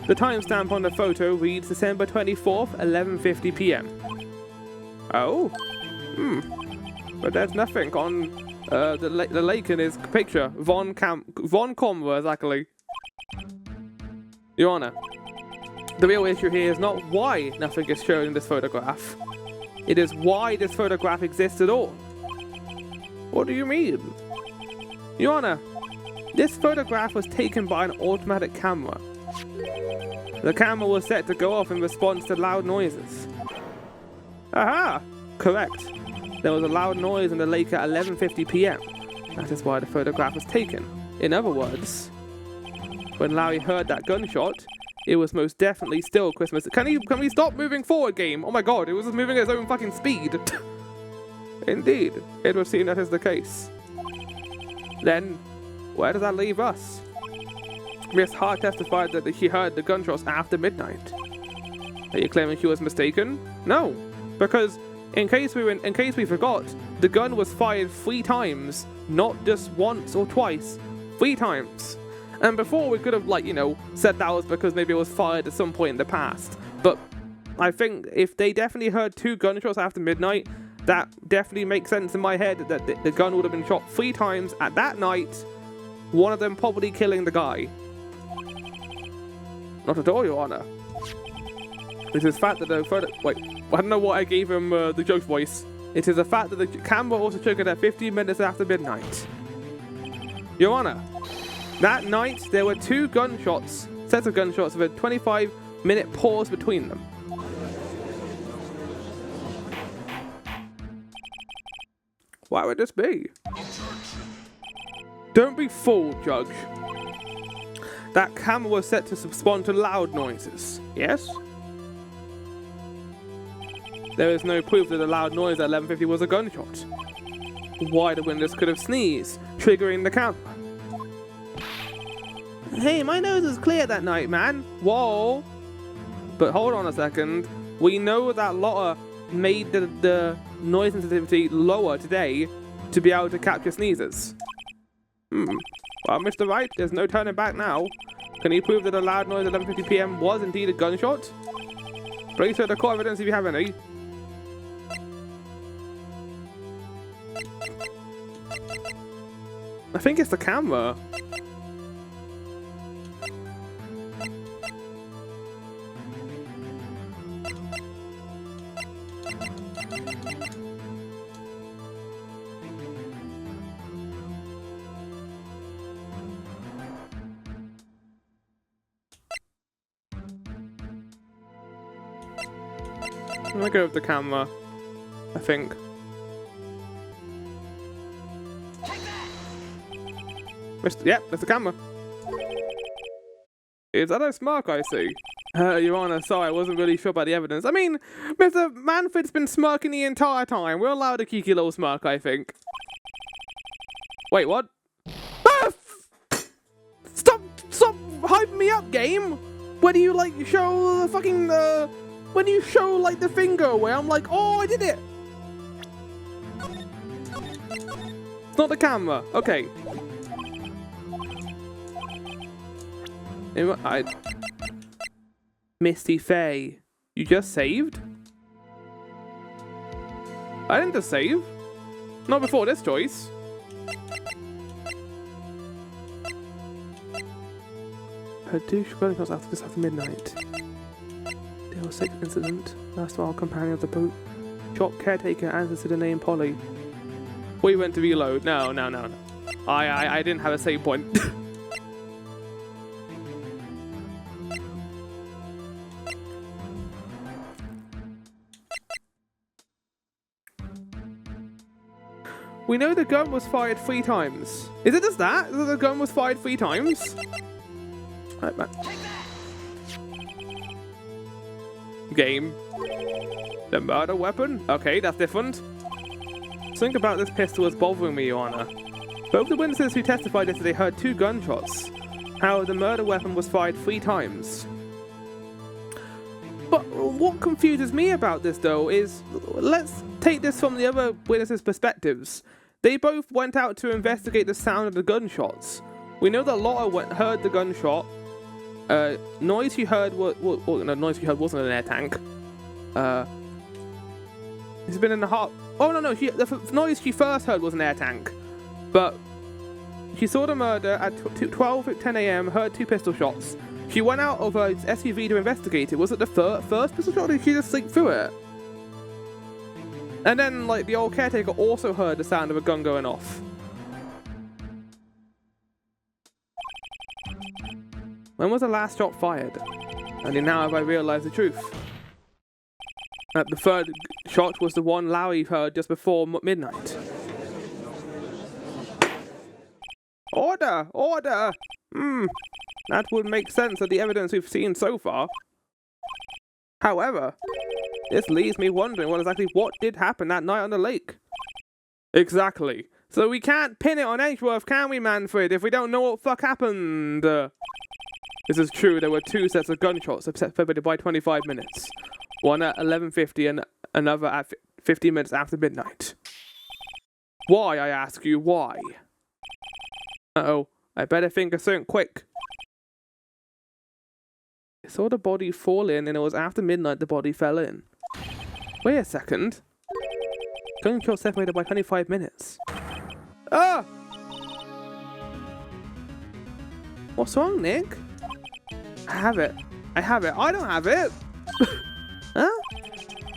The timestamp on the photo reads December 24th, 11:50 p.m. Oh? But there's nothing on the lake in his picture. Von Comra, exactly. Your Honor, the real issue here is not why nothing is shown in this photograph. It is why this photograph exists at all. What do you mean? Your Honor, this photograph was taken by an automatic camera. The camera was set to go off in response to loud noises. Aha! Correct. There was a loud noise in the lake at 11:50 p.m. That is why the photograph was taken. In other words, when Larry heard that gunshot, it was most definitely still Christmas. Can we stop moving forward, game? Oh my god, it was just moving at its own fucking speed. Indeed, it would seem that is the case. Then, where does that leave us? Miss Hart testified that she heard the gunshots after midnight. Are you claiming she was mistaken? No, because in case we forgot, the gun was fired 3 times, not just once or twice, 3 times. And before we could have, like, you know, said that was because maybe it was fired at some point in the past. But I think if they definitely heard 2 gunshots after midnight, that definitely makes sense in my head that the gun would have been shot 3 times at that night, one of them probably killing the guy. Not at all, Your Honor. It is fact that the photo... Wait, I don't know what I gave him the joke voice. It is a fact that the camera also triggered at 15 minutes after midnight. Your Honor, that night there were 2 gunshots, sets of gunshots with a 25-minute pause between them. Why would this be? Don't be fooled, Judge. That camera was set to respond to loud noises, yes? There is no proof that the loud noise at 11:50 was a gunshot. Why the witness could have sneezed, triggering the camera. Hey, my nose was clear that night, man. Whoa. But hold on a second. We know that Lotta made the noise sensitivity lower today to be able to capture sneezes. Well, Mr. Wright, there's no turning back now. Can you prove that a loud noise at 11:50 p.m. was indeed a gunshot? Please show the court evidence if you have any. I think it's the camera. I'm gonna go with the camera, I think. Yep, that's the camera. Is that a smirk I see? Your Honor, sorry, I wasn't really sure about the evidence. I mean, Mr. Manfred's been smirking the entire time. We're allowed a cheeky little smirk, I think. Wait, what? Ah! Stop hyping me up, game! When you, like, show the fucking, when you show, like, the finger away, I'm like, oh, I did it! It's not the camera. Okay. Misty Faye, you just saved? I didn't just save. Not before this choice. Heard 2 gunshots after midnight. There was a 6th incident. Last while companion of the boat shop caretaker answers to the name Polly. We went to reload. No. I didn't have a save point. We know the gun was fired 3 times. Is it just that? That the gun was fired 3 times? Right, man. Game. The murder weapon? Okay, that's different. Something about this pistol is bothering me, Your Honor. Both the witnesses who testified yesterday heard 2 gunshots. However, the murder weapon was fired 3 times. But what confuses me about this, though, is let's take this from the other witnesses' perspectives. They both went out to investigate the sound of the gunshots. We know that Lotta heard the gunshot. Noise she heard noise she heard wasn't an air tank. It's been in the heart. Oh no, the noise she first heard was an air tank. But she saw the murder at 12:10 a.m. Heard 2 pistol shots. She went out of her SUV to investigate it. Was it the first pistol shot, or did she just sleep through it? And then, like, the old caretaker also heard the sound of a gun going off. When was the last shot fired? Only now have I realized the truth. The third shot was the one Lowy heard just before midnight. Order! Order! That would make sense of the evidence we've seen so far. However, this leaves me wondering what did happen that night on the lake. Exactly. So we can't pin it on Edgeworth, can we, Manfred, if we don't know what fuck happened? This is true, there were 2 sets of gunshots separated by 25 minutes. One at 11:50 and another at 50 minutes after midnight. Why, I ask you, why? Uh-oh, I better think of something quick. I saw the body fall in and it was after midnight the body fell in. Wait a second. Gunshot separated by 25 minutes. Ah! What's wrong, Nick? I have it. I don't have it! Huh?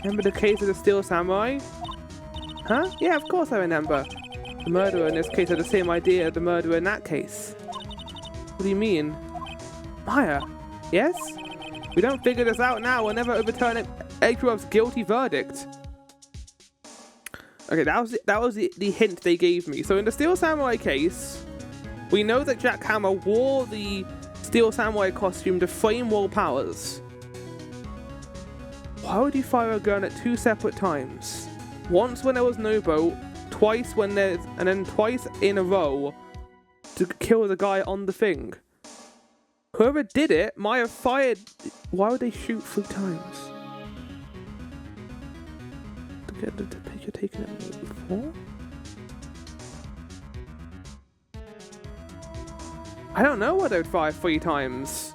Remember the case of the Steel Samurai? Huh? Yeah, of course I remember. The murderer in this case had the same idea as the murderer in that case. What do you mean? Maya? Yes? We don't figure this out now, we'll never overturn Edgeworth's guilty verdict. Okay, that was the hint they gave me. So in the Steel Samurai case, we know that Jack Hammer wore the Steel Samurai costume to frame World Powers. Why would he fire a gun at 2 separate times? Once when there was no boat, twice when there's, and then twice in a row to kill the guy on the thing. Whoever did it might have fired. Why would they shoot 3 times? To get the picture taken at me before? I don't know why they would fire 3 times.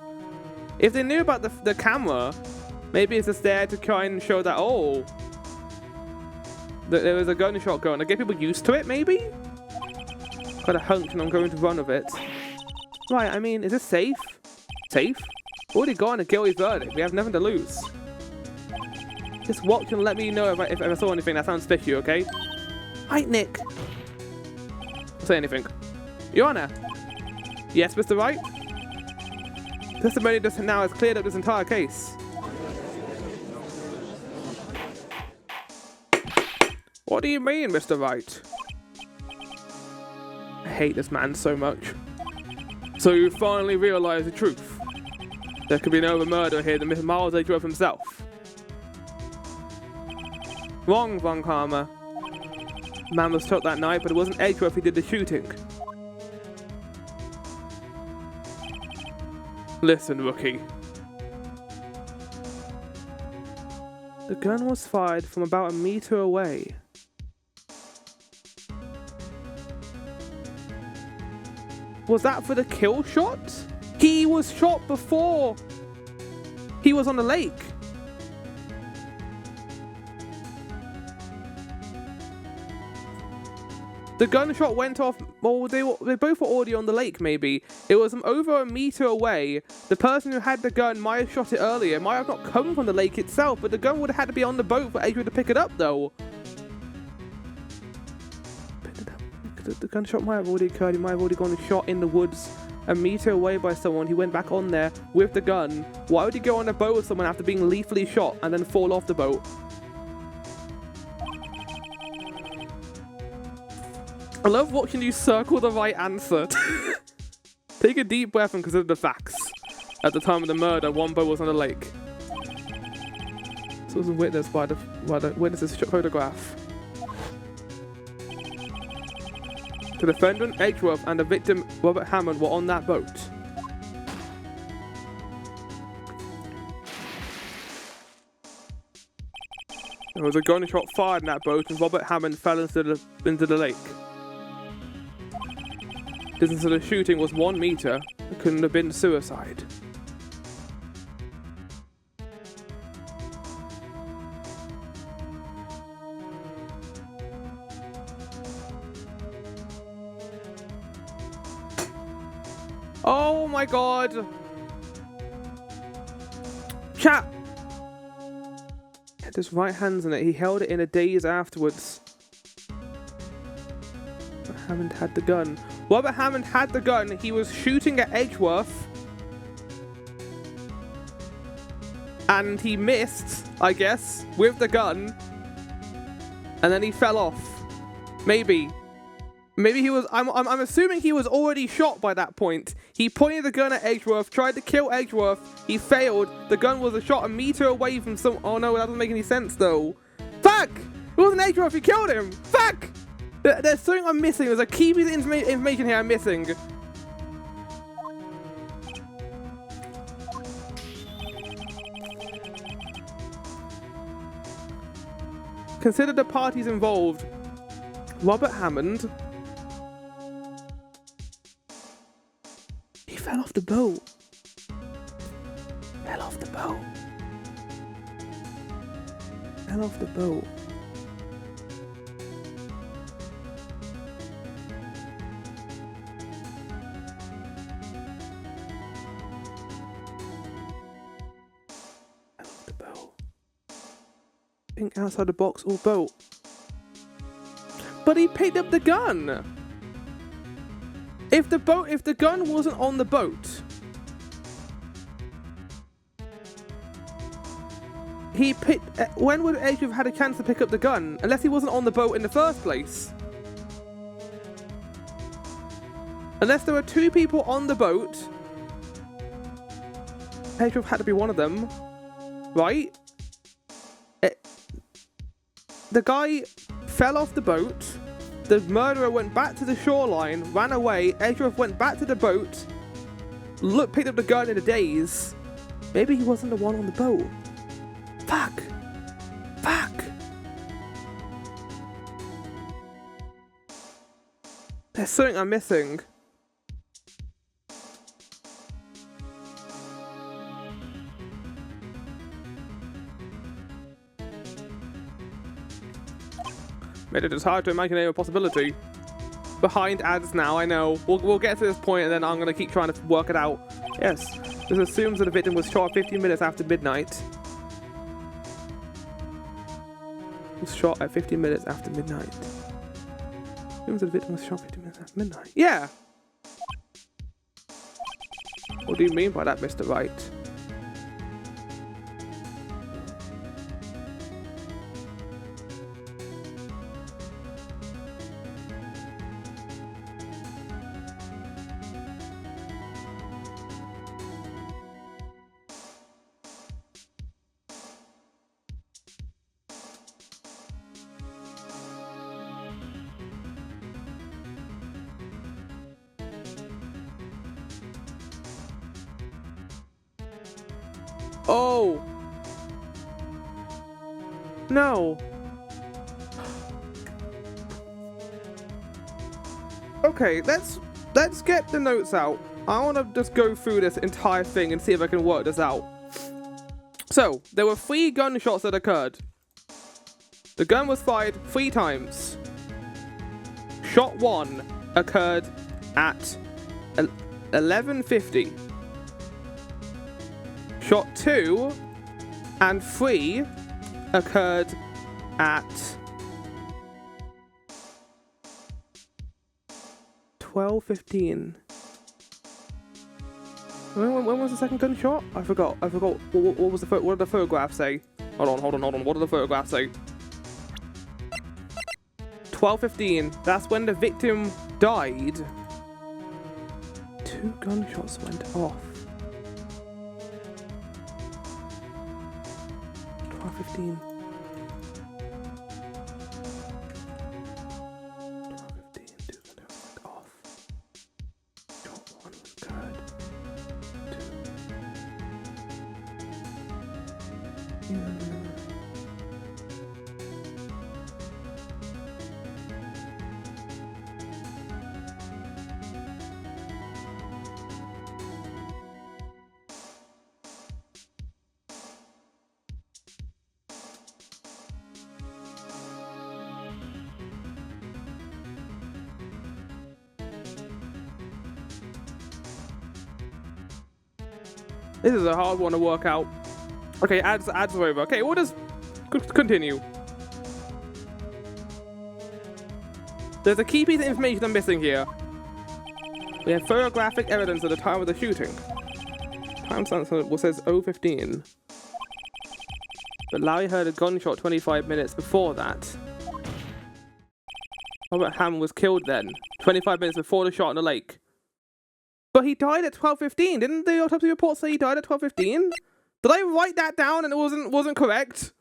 If they knew about the camera, maybe it's just there to try and show that, oh, that there was a gunshot going. To get people used to it, maybe? Got a hunch and I'm going to run with it. Right, I mean, is this safe? Safe? Already got a guilty verdict. We have nothing to lose. Just watch and let me know if I saw anything that sounds fishy, okay? Right, Nick. Don't say anything. Your Honor. Yes, Mr. Wright? Testimony just now has cleared up this entire case. What do you mean, Mr. Wright? I hate this man so much. So you finally realize the truth. There could be no other murderer here than Mr. Miles Edgeworth himself. Wrong, Von Karma. The man was shot that night, but it wasn't Edgeworth who did the shooting. Listen, rookie. The gun was fired from about a meter away. Was that for the kill shot? He was shot before he was on the lake. The gunshot went off, well, they both were already on the lake, maybe. It was over a meter away. The person who had the gun might have shot it earlier. It might have not come from the lake itself, but the gun would have had to be on the boat for Edgeworth to pick it up, though. The gunshot might have already occurred. He might have already gone and shot in the woods a meter away by someone. He went back on there with the gun. Why would he go on a boat with someone after being lethally shot and then fall off the boat? I love watching you circle the right answer. Take a deep breath and consider the facts. At the time of the murder, one boat was on the lake. This was witnessed by the witness's photograph. The defendant, Edgeworth, and the victim, Robert Hammond, were on that boat. There was a gunshot fired in that boat and Robert Hammond fell into the lake. The distance of the shooting was 1 meter. It couldn't have been suicide. Oh my god! Chat! He had his right hands in it. He held it in a daze afterwards. But Hammond had the gun. Robert Hammond had the gun. He was shooting at Edgeworth. And he missed, I guess, with the gun. and then he fell off. Maybe he was. I'm assuming he was already shot by that point. He pointed the gun at Edgeworth, tried to kill Edgeworth. He failed. The gun was a shot a meter away from some. Oh no, that doesn't make any sense though. Fuck! It wasn't Edgeworth who killed him. Fuck! There's something I'm missing. There's a key piece of information here I'm missing. Consider the parties involved. Robert Hammond. He fell off the boat. Fell off the boat. Fell off the boat. Fell off the boat. Think outside the box or boat. But he picked up the gun. If the gun wasn't on the boat, when would Edge have had a chance to pick up the gun? Unless he wasn't on the boat in the first place. Unless there were two people on the boat, Edge had to be one of them, right? The guy fell off the boat. The murderer went back to the shoreline, ran away. Edgeworth went back to the boat. Picked up the gun in a daze. Maybe he wasn't the one on the boat. Fuck. Fuck. There's something I'm missing. Made it as hard to imagine any possibility. Behind ads now, I know. We'll get to this point and then I'm going to keep trying to work it out. Yes, this assumes that the victim was shot 15 minutes after midnight. Was shot at 15 minutes after midnight. Assumes that the victim was shot 15 minutes after midnight. Yeah! What do you mean by that, Mr. Wright? Oh! No! Okay, let's get the notes out. I want to just go through this entire thing and see if I can work this out. So, there were 3 gunshots that occurred. The gun was fired 3 times. Shot 1 occurred at 11:50. Shot 2 and 3 occurred at 12:15. When was the second gunshot? I forgot. What was the what did the photograph say? Hold on. What did the photograph say? 12:15. That's when the victim died. 2 gunshots went off. 12:15. 12:15. 2 gunshots went off. Shot 1 was good. 2. This is a hard one to work out. Okay, ads are over. Okay, we'll just continue. There's a key piece of information I'm missing here. We have photographic evidence at the time of the shooting. Time says 0:15. But Larry heard a gunshot 25 minutes before that. Robert Hammond was killed then, 25 minutes before the shot in the lake. But he died at 12:15. Didn't the autopsy report say he died at 12:15? Did I write that down and it wasn't correct?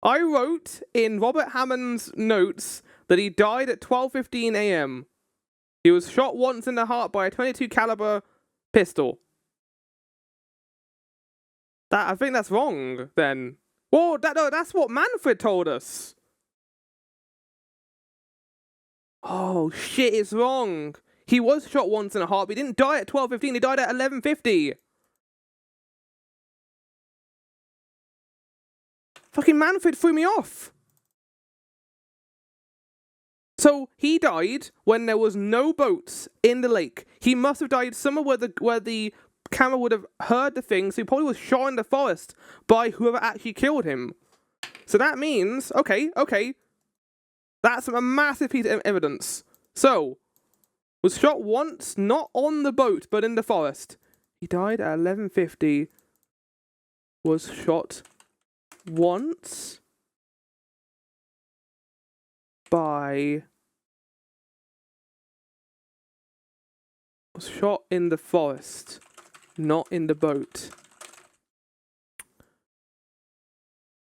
I wrote in Robert Hammond's notes that he died at 12:15 a.m. He was shot once in the heart by a .22 caliber pistol. I think that's wrong then. Well, that's what Manfred told us. Oh shit, it's wrong. He was shot once in the heart, but he didn't die at 12:15. He died at 11:50. Fucking Manfred threw me off. So he died when there was no boats in the lake. He must have died somewhere where the camera would have heard the thing, so he probably was shot in the forest by whoever actually killed him. So that means, okay, that's a massive piece of evidence. So, was shot once, not on the boat, but in the forest. He died at 11:50. Was shot once by... Was shot in the forest, not in the boat.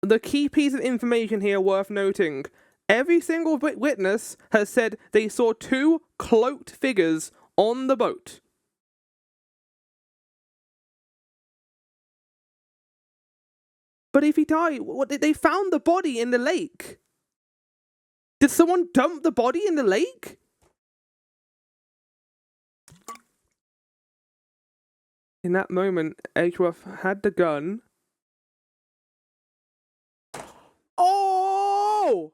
The key piece of information here worth noting. Every single witness has said they saw two cloaked figures on the boat. But if he died, they found the body in the lake. Did someone dump the body in the lake? In that moment, Edgeworth had the gun. Oh!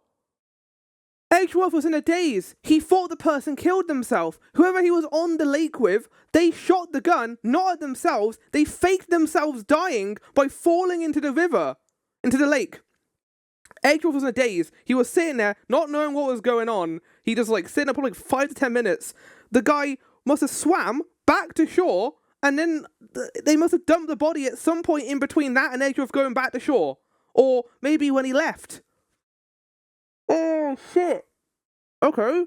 Edgeworth was in a daze. He thought the person killed themselves. Whoever he was on the lake with, they shot the gun, not at themselves. They faked themselves dying by falling into the river, into the lake. Edgeworth was in a daze. He was sitting there, not knowing what was going on. He just sitting there for 5 to 10 minutes. The guy must have swam back to shore, and then they must have dumped the body at some point in between that and Edgeworth going back to shore. Or maybe when he left. Oh, shit. Okay.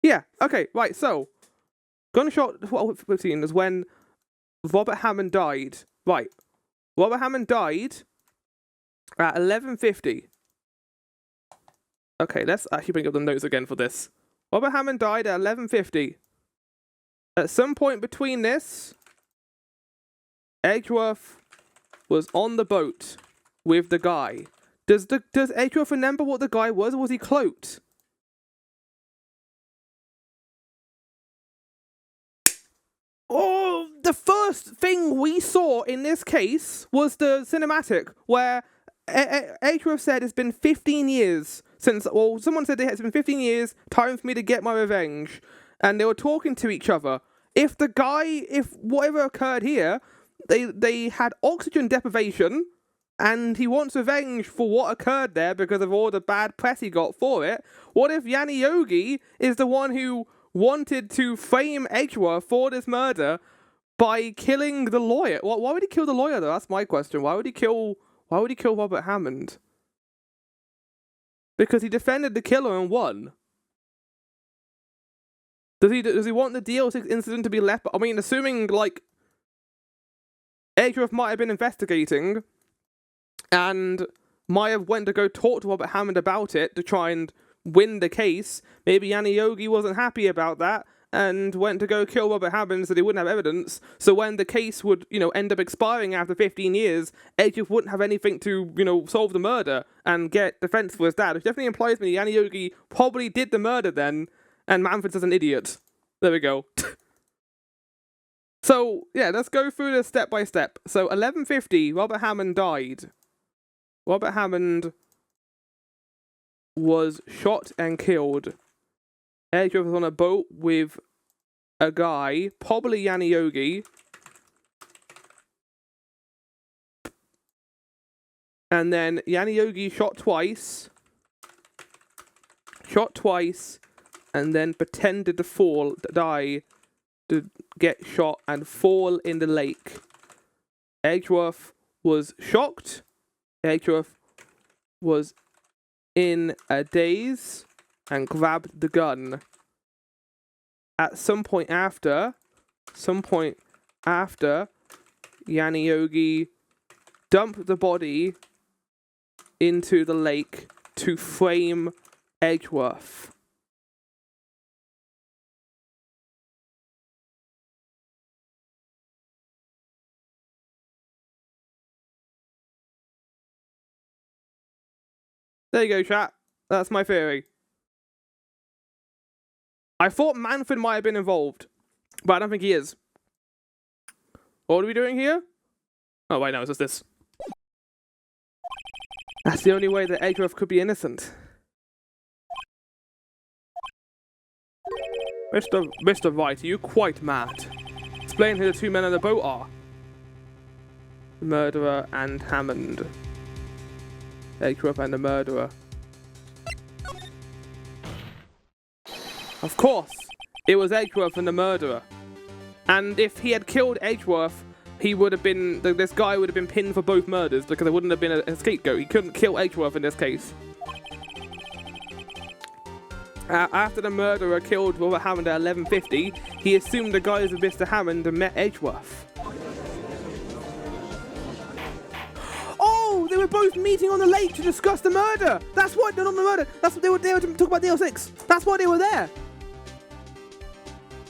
Yeah, okay, right, so. Gunshot 12:15 is when Robert Hammond died. Right. Robert Hammond died at 11:50. Okay, let's actually bring up the notes again for this. Robert Hammond died at 11:50. At some point between this, Edgeworth was on the boat with the guy. Does Edgeworth remember what the guy was, or was he cloaked? Oh, the first thing we saw in this case was the cinematic, where Edgeworth said it's been 15 years since, well, someone said it's been 15 years, time for me to get my revenge. And they were talking to each other. If whatever occurred here, they had oxygen deprivation, and he wants revenge for what occurred there because of all the bad press he got for it. What if Yanni Yogi is the one who wanted to frame Edgeworth for this murder by killing the lawyer? Why would he kill the lawyer, though? That's my question. Why would he kill Robert Hammond? Because he defended the killer and won. Does he want the DL6 incident to be left? I mean, assuming Edgeworth might have been investigating and might have went to go talk to Robert Hammond about it to try and win the case. Maybe Yanni Yogi wasn't happy about that and went to go kill Robert Hammond so they wouldn't have evidence. So when the case would, end up expiring after 15 years, Edgeworth wouldn't have anything to, solve the murder and get defense for his dad. Which definitely implies to me Yanni Yogi probably did the murder then, and Manfred's as an idiot. There we go. So, yeah, let's go through this step by step. So, 11:50, Robert Hammond died. Robert Hammond was shot and killed. Edgeworth was on a boat with a guy, probably Yanni Yogi. And then Yanni Yogi shot twice, and then pretended to die, to get shot and fall in the lake. Edgeworth was shocked. Edgeworth was in a daze and grabbed the gun. At some point after, Yanni Yogi dumped the body into the lake to frame Edgeworth. There you go, chat. That's my theory. I thought Manfred might have been involved, but I don't think he is. What are we doing here? Oh, wait, no, it's just this. That's the only way that Edgeworth could be innocent. Mr. Wright, are you quite mad? Explain who the two men on the boat are. The murderer and Hammond. Edgeworth and the murderer. Of course, it was Edgeworth and the murderer. And if he had killed Edgeworth, he would have been, this guy would have been pinned for both murders because there wouldn't have been a scapegoat. He couldn't kill Edgeworth in this case. After the murderer killed Robert Hammond at 11:50, he assumed the guise of Mr. Hammond and met Edgeworth. Oh, they were both meeting on the lake to discuss the murder. That's what, not the murder. That's what they were there to talk about DL6. That's why they were there.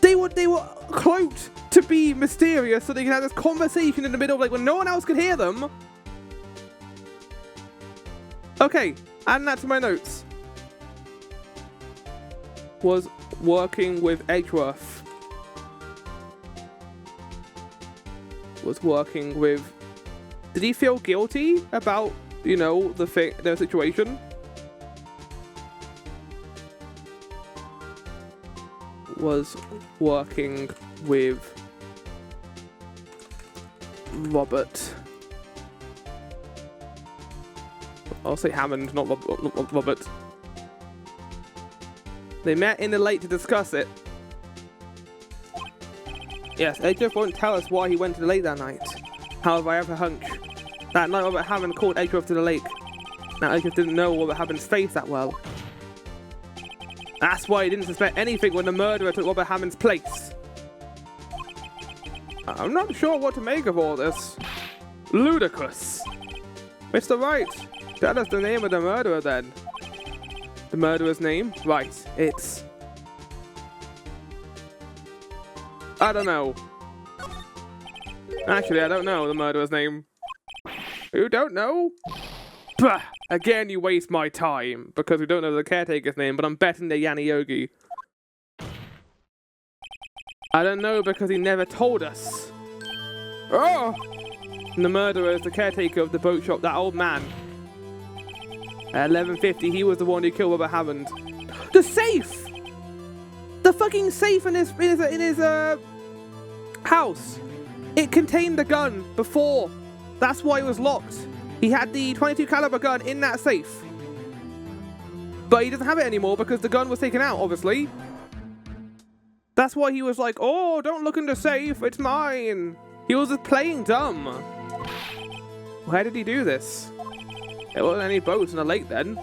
They were cloaked to be mysterious so they could have this conversation in the middle of like when no one else could hear them. Okay, adding that to my notes. Was working with Edgeworth. Was working with... Did he feel guilty about, you know, the situation? Was working with Robert. I'll say Hammond, not Robert. They met in the lake to discuss it. Yes, Edgeworth won't tell us why he went to the lake that night. However, I have a hunch. That night Robert Hammond called Edgeworth to the lake. Now Edgeworth didn't know Robert Hammond's face that well. That's why he didn't suspect anything when the murderer took Robert Hammond's place. I'm not sure what to make of all this. Ludicrous. Mr. Wright, tell us the name of the murderer then. The murderer's name? Right, it's... I don't know. Actually, I don't know the murderer's name. You don't know? Bah! Again, you waste my time, because we don't know the caretaker's name, but I'm betting they're Yanni Yogi. I don't know because he never told us. Oh! And the murderer is the caretaker of the boat shop, that old man. At 11:50, he was the one who killed Robert Hammond. The safe! The fucking safe in his house. It contained the gun before. That's why it was locked. He had the .22 caliber gun in that safe. But he doesn't have it anymore because the gun was taken out, obviously. That's why he was like, oh, don't look in the safe, it's mine. He was just playing dumb. Where did he do this? There wasn't any boats in the lake then.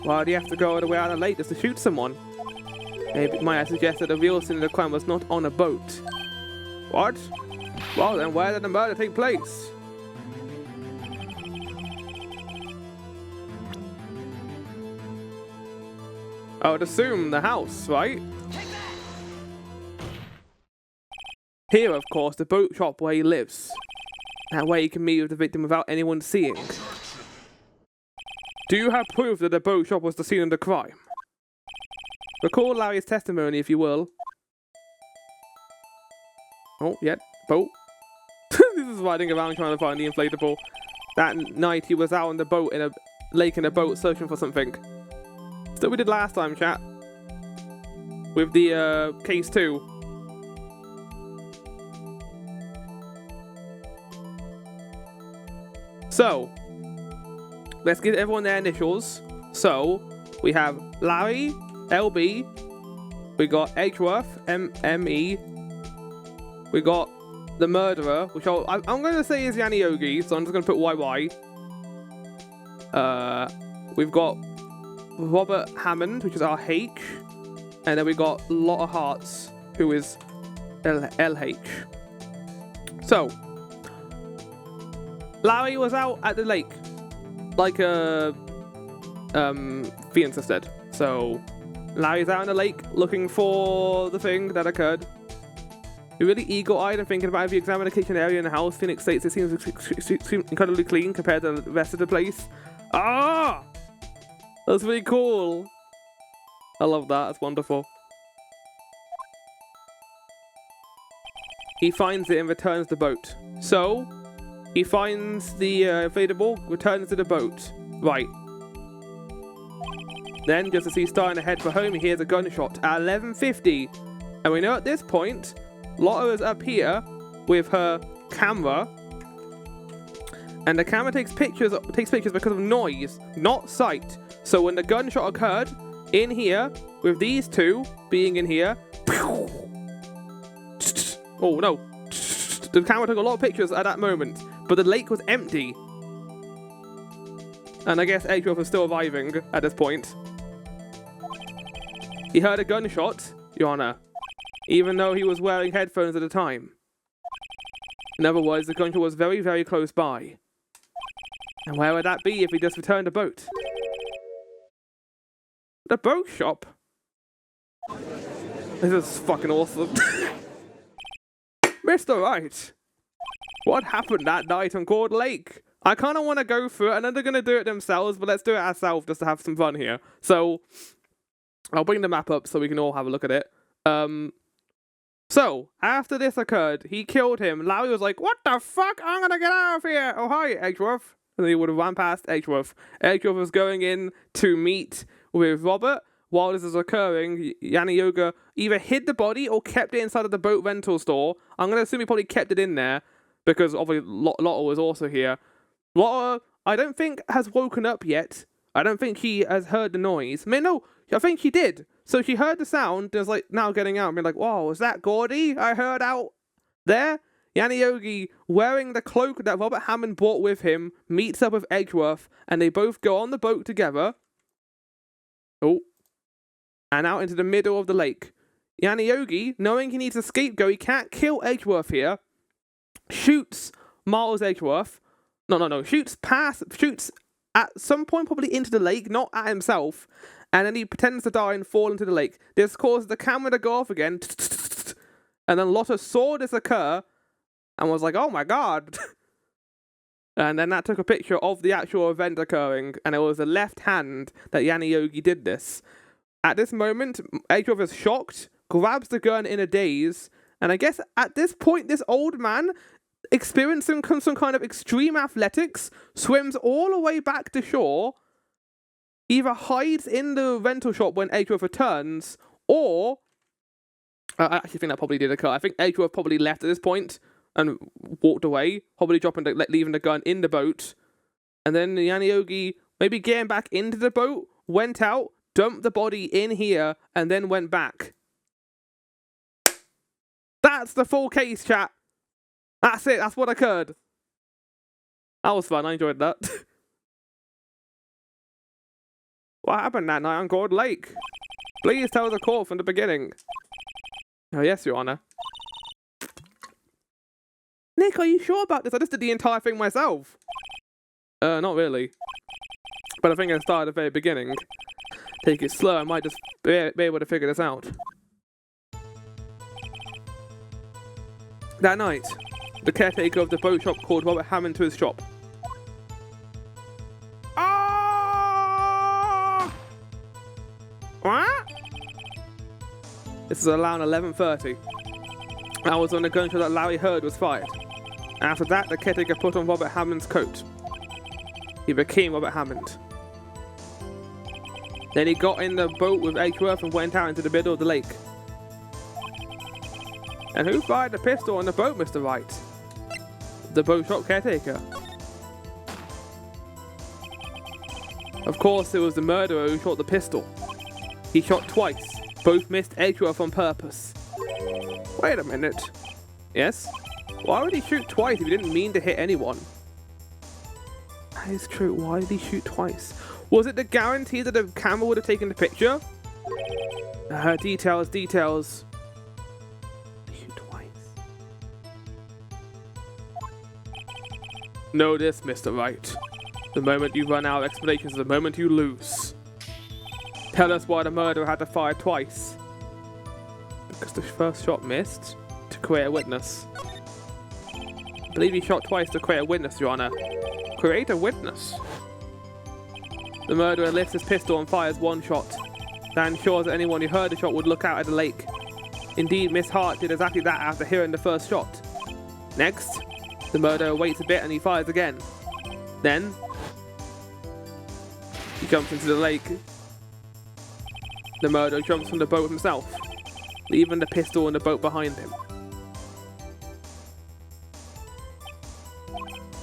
Why did he have to go all the way out of the lake just to shoot someone? Maybe might I suggest that the real scene of the crime was not on a boat. What? Well then, where did the murder take place? I would assume the house, right? Here, of course, the boat shop where he lives. That way he can meet with the victim without anyone seeing. Do you have proof that the boat shop was the scene of the crime? Recall Larry's testimony, if you will. Oh, yeah, boat. This is riding around trying to find the inflatable. That night he was out on the boat in a lake in a boat searching for something. That's what we did last time, chat. With the case 2. So, let's give everyone their initials. So, we have Larry, LB. We got Edgeworth, ME. We got the murderer, which I'm going to say is Yanni Yogi, so I'm just going to put YY. we've got Robert Hammond, which is RH, and then we got Lotta Hearts, who is LH. So, Larry was out at the lake, like Fianza said. So, Larry's out in the lake looking for the thing that occurred. You're really eagle-eyed and thinking about if you examine the kitchen area in the house, Phoenix states it seems incredibly clean compared to the rest of the place. Ah! That's really cool. I love that. That's wonderful. He finds it and returns the boat. So, he finds the inflatable, returns to the boat. Right. Then, just as he's starting to head for home, he hears a gunshot at 11:50. And we know at this point, Lotta is up here with her camera. And the camera takes pictures because of noise, not sight. So when the gunshot occurred, in here, with these two being in here, oh no, the camera took a lot of pictures at that moment, but the lake was empty. And I guess Edgeworth was still arriving at this point. He heard a gunshot, Your Honor, even though he was wearing headphones at the time. In other words, the gunshot was very, very close by. And where would that be if he just returned a boat? The boat shop? This is fucking awesome. Mr. Wright, what happened that night on Gourd Lake? I kind of want to go through it. I know they're going to do it themselves, but let's do it ourselves just to have some fun here. So, I'll bring the map up so we can all have a look at it. So, after this occurred, he killed him. Larry was like, what the fuck? I'm going to get out of here. Oh, hi, Edgeworth. And then he would have run past Edgeworth. Edgeworth was going in to meet with Robert. While this is occurring, Yanni Yoga either hid the body or kept it inside of the boat rental store. I'm going to assume he probably kept it in there because obviously Lotta was also here. Lotta, I don't think, has woken up yet. I don't think he has heard the noise. I mean, no, I think she did. So she heard the sound, and was like, now getting out and being like, whoa, was that Gordy I heard out there? Yanni Yogi, wearing the cloak that Robert Hammond brought with him, meets up with Edgeworth, and they both go on the boat together. Oh. And out into the middle of the lake. Yanni Yogi, knowing he needs a scapegoat, he can't kill Edgeworth here, shoots Miles Edgeworth. No. Shoots at some point probably into the lake, not at himself. And then he pretends to die and fall into the lake. This causes the camera to go off again. And then Lotta saw this occur and was like, oh my god. And then that took a picture of the actual event occurring. And it was the left hand that Yanni Yogi did this. At this moment, Edgeworth is shocked, grabs the gun in a daze. And I guess at this point, this old man, experiencing some kind of extreme athletics, swims all the way back to shore, either hides in the rental shop when Edgeworth returns, or I actually think that probably did occur. I think Edgeworth probably left at this point and walked away, probably leaving the gun in the boat. And then Yanni Yogi, maybe getting back into the boat, went out, dumped the body in here, and then went back. That's the full case, chat. That's it. That's what occurred. That was fun. I enjoyed that. What happened that night on Gourd Lake? Please tell the court from the beginning. Oh, yes, Your Honor. Nick, are you sure about this? I just did the entire thing myself. Not really. But I think I started at the very beginning. Take it slow, I might just be able to figure this out. That night, the caretaker of the boat shop called Robert Hammond to his shop. Ah! What? This is around 11:30. That was when the gunshot that Larry heard was fired. After that, the caretaker put on Robert Hammond's coat. He became Robert Hammond. Then he got in the boat with Edgeworth and went out into the middle of the lake. And who fired the pistol on the boat, Mr. Wright? The boat shop caretaker. Of course, it was the murderer who shot the pistol. He shot twice. Both missed Edgeworth on purpose. Wait a minute. Yes? Why would he shoot twice if he didn't mean to hit anyone? That is true. Why did he shoot twice? Was it the guarantee that the camera would have taken the picture? Details, details. Shoot twice. Know this, Mr. Wright. The moment you run out of explanations is the moment you lose. Tell us why the murderer had to fire twice. Because the first shot missed to create a witness. I believe he shot twice to create a witness, Your Honor. Create a witness? The murderer lifts his pistol and fires one shot. That ensures that anyone who heard the shot would look out at the lake. Indeed, Miss Hart did exactly that after hearing the first shot. Next, the murderer waits a bit and he fires again. Then, he jumps into the lake. The murderer jumps from the boat himself, leaving the pistol in the boat behind him.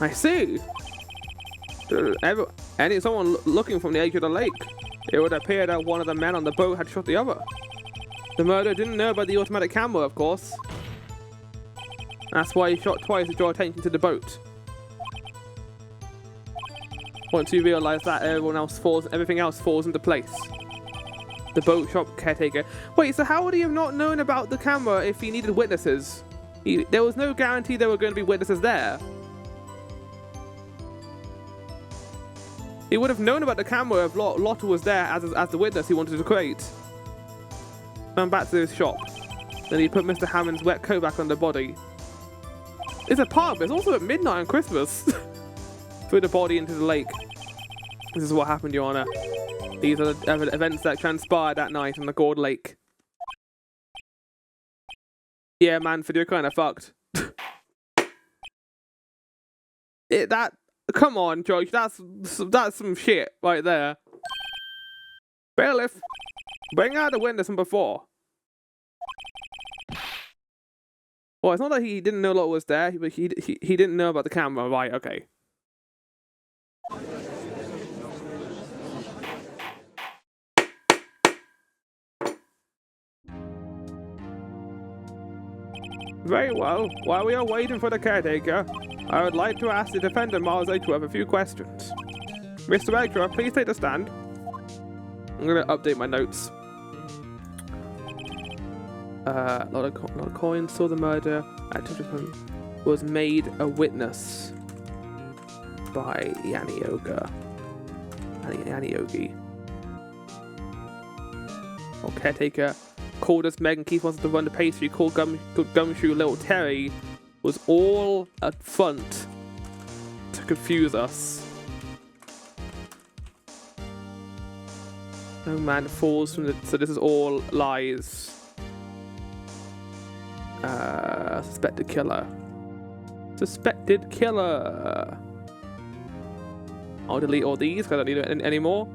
I see. Someone looking from the edge of the lake, it would appear that one of the men on the boat had shot the other. The murderer didn't know about the automatic camera, of course. That's why he shot twice to draw attention to the boat. Once you realize that, everything else falls into place. The boat shop caretaker. Wait, so how would he have not known about the camera if he needed witnesses? There was no guarantee there were going to be witnesses there. He would have known about the camera if Lotta was there as the witness he wanted to create. Went back to his shop. Then he put Mr. Hammond's wet coat back on the body. It's a pub. It's also at midnight on Christmas. Threw the body into the lake. This is what happened, Your Honor. These are the events that transpired that night on the Gourd Lake. Yeah, Manford, you're kind of fucked. Come on, George, that's some shit right there. Bailiff, bring out the witness from before. Well, it's not that he didn't know Lot was there, but he didn't know about the camera, right? Okay. Very well. While we are waiting for the caretaker, I would like to ask the defendant, Miles Edgeworth, a few questions. Mr. Edgeworth, please take the stand. I'm going to update my notes. A lot of coins saw the murder. Was made a witness by Yanni Yogi. Or caretaker called us Meg and Keith wanted to run the pastry. Called Gumshoe Little Terry was all a front to confuse us. No man falls from the... So this is all lies. Suspected killer. I'll delete all these because I don't need it anymore.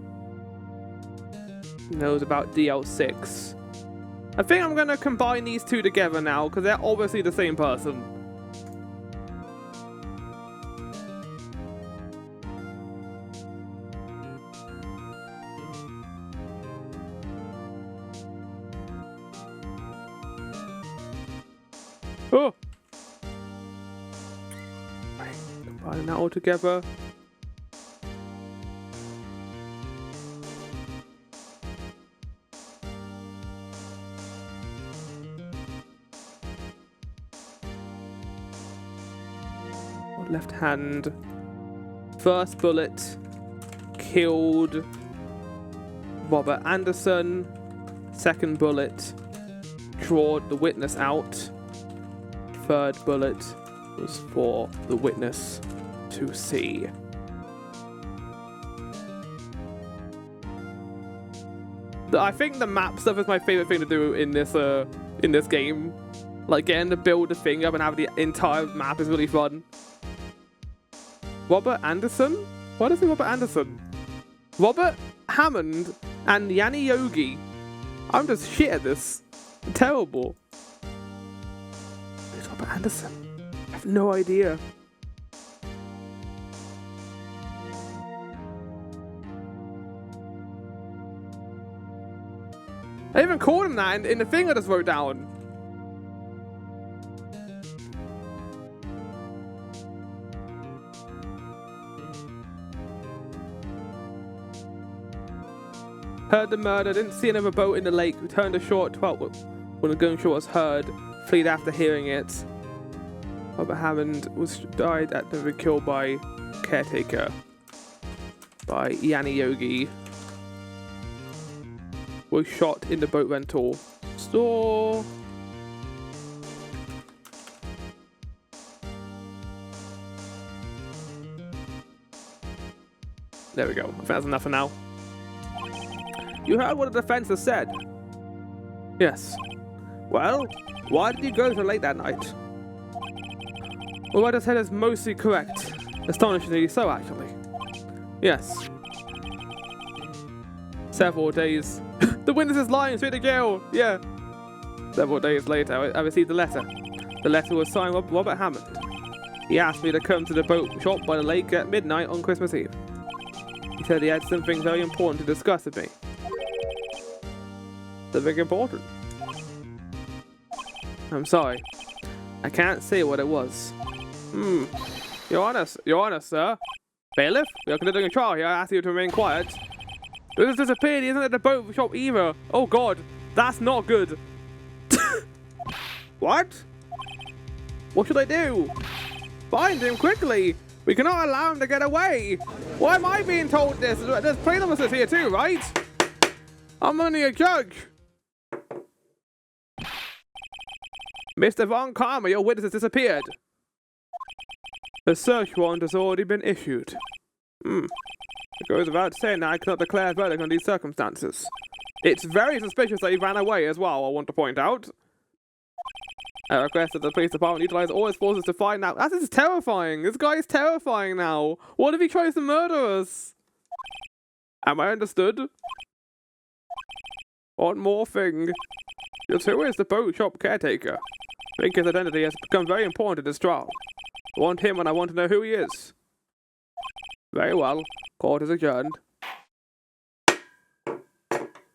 Knows about DL6. I think I'm going to combine these two together now because they're obviously the same person. Oh! Combining that all together. Left hand. First bullet killed Robert Anderson. Second bullet drawed the witness out. Third bullet was for the witness to see. I think the map stuff is my favorite thing to do in this game. Like getting to build the thing up and have the entire map is really fun. Robert Anderson? Why does he Robert Anderson? Robert Hammond and Yanni Yogi. I'm just shit at this. Terrible. Who's Robert Anderson? I have no idea. I even called him that in the thing I just wrote down. Heard the murder, didn't see another boat in the lake, returned ashore at 12 when the gunshot was heard, fled after hearing it. Robert Hammond died at the killed by Caretaker. By Yanni Yogi. Was shot in the boat rental store. There we go. I think that's enough for now. You heard what the defense has said? Yes. Well, why did you go so late that night? Well, what I said is mostly correct. Astonishingly so, actually. Yes. Several days. The witness is lying, straight to jail. Yeah. Several days later, I received a letter. The letter was signed Robert Hammond. He asked me to come to the boat shop by the lake at midnight on Christmas Eve. He said he had something very important to discuss with me. Something important? I'm sorry. I can't say what it was. Your Honor, sir. Bailiff, we are conducting a trial here. I ask you to remain quiet. He has disappeared. He isn't at the boat shop either. Oh God, that's not good. What? What should I do? Find him quickly. We cannot allow him to get away. Why am I being told this? There's plain officers here too, right? I'm only a judge. Mr. Von Karma, your witness has disappeared. The search warrant has already been issued. It goes without saying that I cannot declare a verdict on these circumstances. It's very suspicious that he ran away as well, I want to point out. I request that the police department utilize all its forces to find out. That is terrifying. This guy is terrifying now. What if he tries to murder us? Am I understood? One more thing. Just who is the boat shop caretaker? I think his identity has become very important in this trial. I want him and I want to know who he is. Very well. Court is adjourned.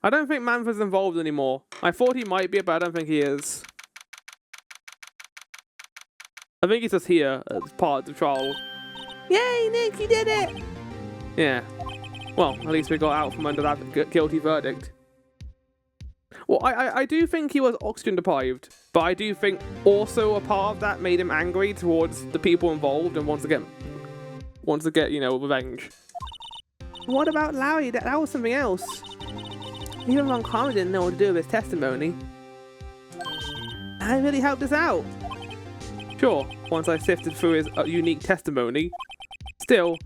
I don't think Manfred's involved anymore. I thought he might be, but I don't think he is. I think he's just here as part of the trial. Yay, Nick, you did it! Yeah. Well, at least we got out from under that guilty verdict. Well, I do think he was oxygen deprived, but I do think also a part of that made him angry towards the people involved and wants to get, you know, revenge. What about Larry? That was something else. Even Von Karma didn't know what to do with his testimony. I really helped us out. Sure, once I sifted through his unique testimony. Still,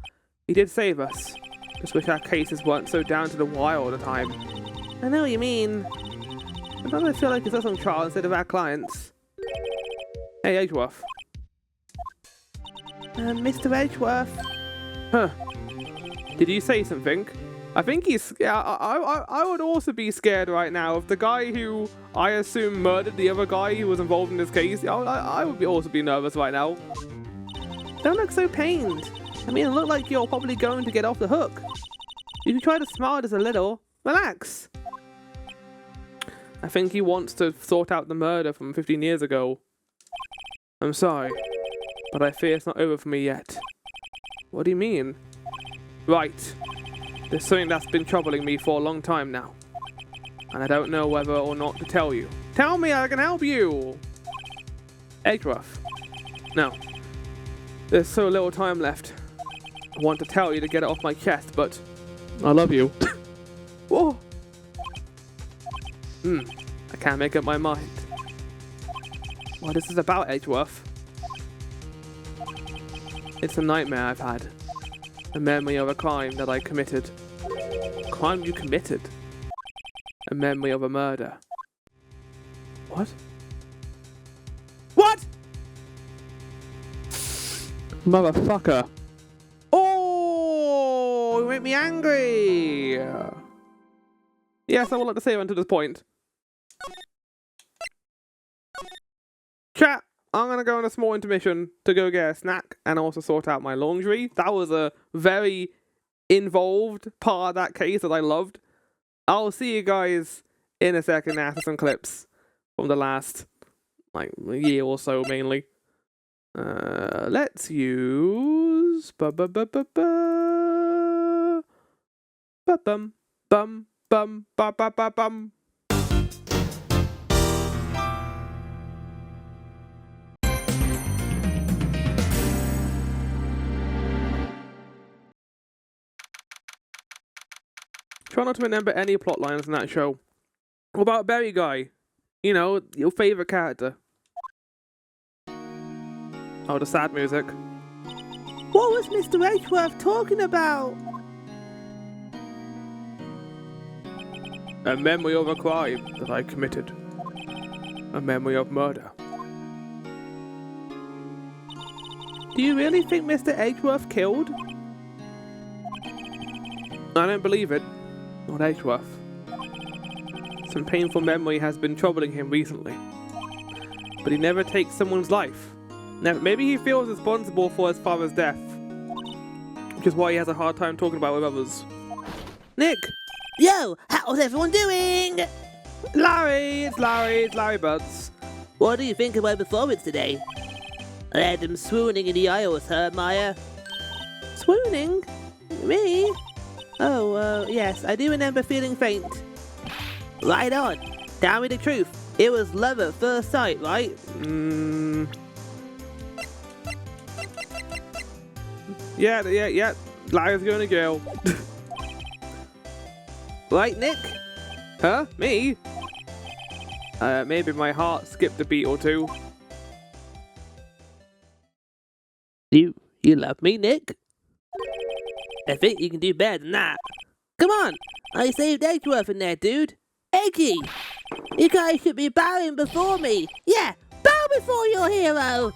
he did save us. Just wish our cases weren't so down to the wire all the time. I know what you mean. Sometimes I feel like it's us on trial instead of our clients. Hey, Edgeworth. Mr. Edgeworth. Huh. Did you say something? I think he's... Yeah, I would also be scared right now if the guy who I assume murdered the other guy who was involved in this case. I would also be nervous right now. Don't look so pained. I mean, it looked like you're probably going to get off the hook. You can try to smile just a little. Relax. I think he wants to sort out the murder from 15 years ago. I'm sorry, but I fear it's not over for me yet. What do you mean? Right. There's something that's been troubling me for a long time now. And I don't know whether or not to tell you. Tell me, I can help you! Edgeworth. No. There's so little time left. I want to tell you to get it off my chest, but... I love you. Whoa! I can't make up my mind. What is this about, Edgeworth? It's a nightmare I've had. A memory of a crime that I committed. A crime you committed? A memory of a murder. What? What? Motherfucker. Oh, you make me angry. Yes, I would like to say until this point. Chat, I'm going to go on a small intermission to go get a snack and also sort out my laundry. That was a very involved part of that case that I loved. I'll see you guys in a second after some clips from the last, like, year or so mainly. Let's use... Bum. Bum, ba, ba, ba, bum. Try not to remember any plot lines in that show. What about Berry Guy? You know, your favourite character. Oh, the sad music. What was Mr. Edgeworth talking about? A memory of a crime that I committed. A memory of murder. Do you really think Mr. Edgeworth killed? I don't believe it. Not Edgeworth. Some painful memory has been troubling him recently. But he never takes someone's life. Maybe he feels responsible for his father's death. Which is why he has a hard time talking about it with others. Nick! Yo, how's everyone doing? Larry! It's Larry Butz. What do you think of my performance today? I had them swooning in the aisles, huh, Maya? Swooning? Me? Oh, yes, I do remember feeling faint. Right on. Tell me the truth. It was love at first sight, right? Yeah. Larry's going to jail. Right, Nick? Huh? Me? Maybe my heart skipped a beat or two. You love me, Nick? I think you can do better than that. Come on! I saved Edgeworth in there, dude. Eggy! You guys should be bowing before me. Yeah, bow before your hero!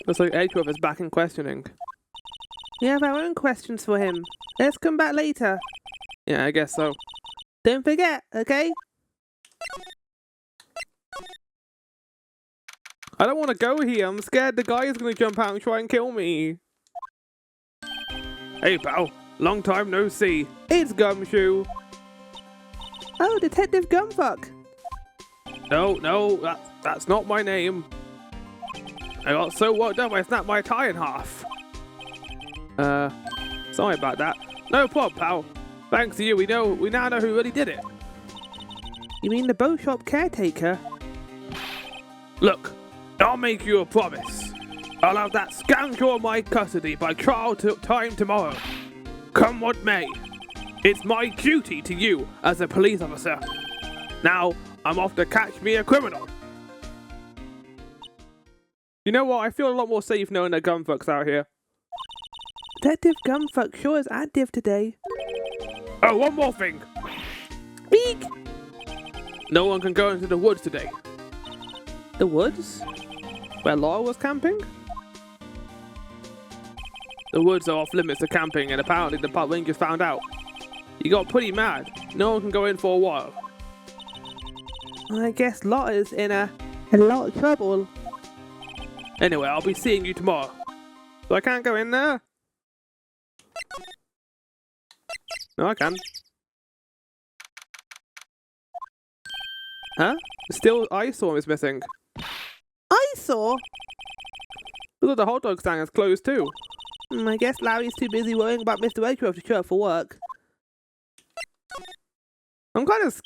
Looks like Edgeworth is back in questioning. We have our own questions for him. Let's come back later. Yeah, I guess so. Don't forget, okay? I don't want to go here. I'm scared the guy is going to jump out and try and kill me. Hey, pal. Long time no see. It's Gumshoe. Oh, Detective Gumfuck. No, that's not my name. I got so worked up I snapped my tie in half. Sorry about that. No problem, pal. Thanks to you, we now know who really did it. You mean the bow shop caretaker? Look, I'll make you a promise. I'll have that scoundrel in my custody by trial time tomorrow. Come what may. It's my duty to you as a police officer. Now, I'm off to catch me a criminal. You know what? I feel a lot more safe knowing that Gumfuck's out here. Detective Gumfuck sure is active today. Oh, one more thing. Eek! No one can go into the woods today. The woods? Where Laura was camping? The woods are off limits to camping, and apparently the park rangers found out. He got pretty mad. No one can go in for a while. I guess Lotta's in a lot of trouble. Anyway, I'll be seeing you tomorrow. So I can't go in there? No, I can. Huh? Still, eyesore is missing. Eyesore? Look, the hot dog stand is closed too. I guess Larry's too busy worrying about Mr. Edgeworth to show up for work. I'm kind of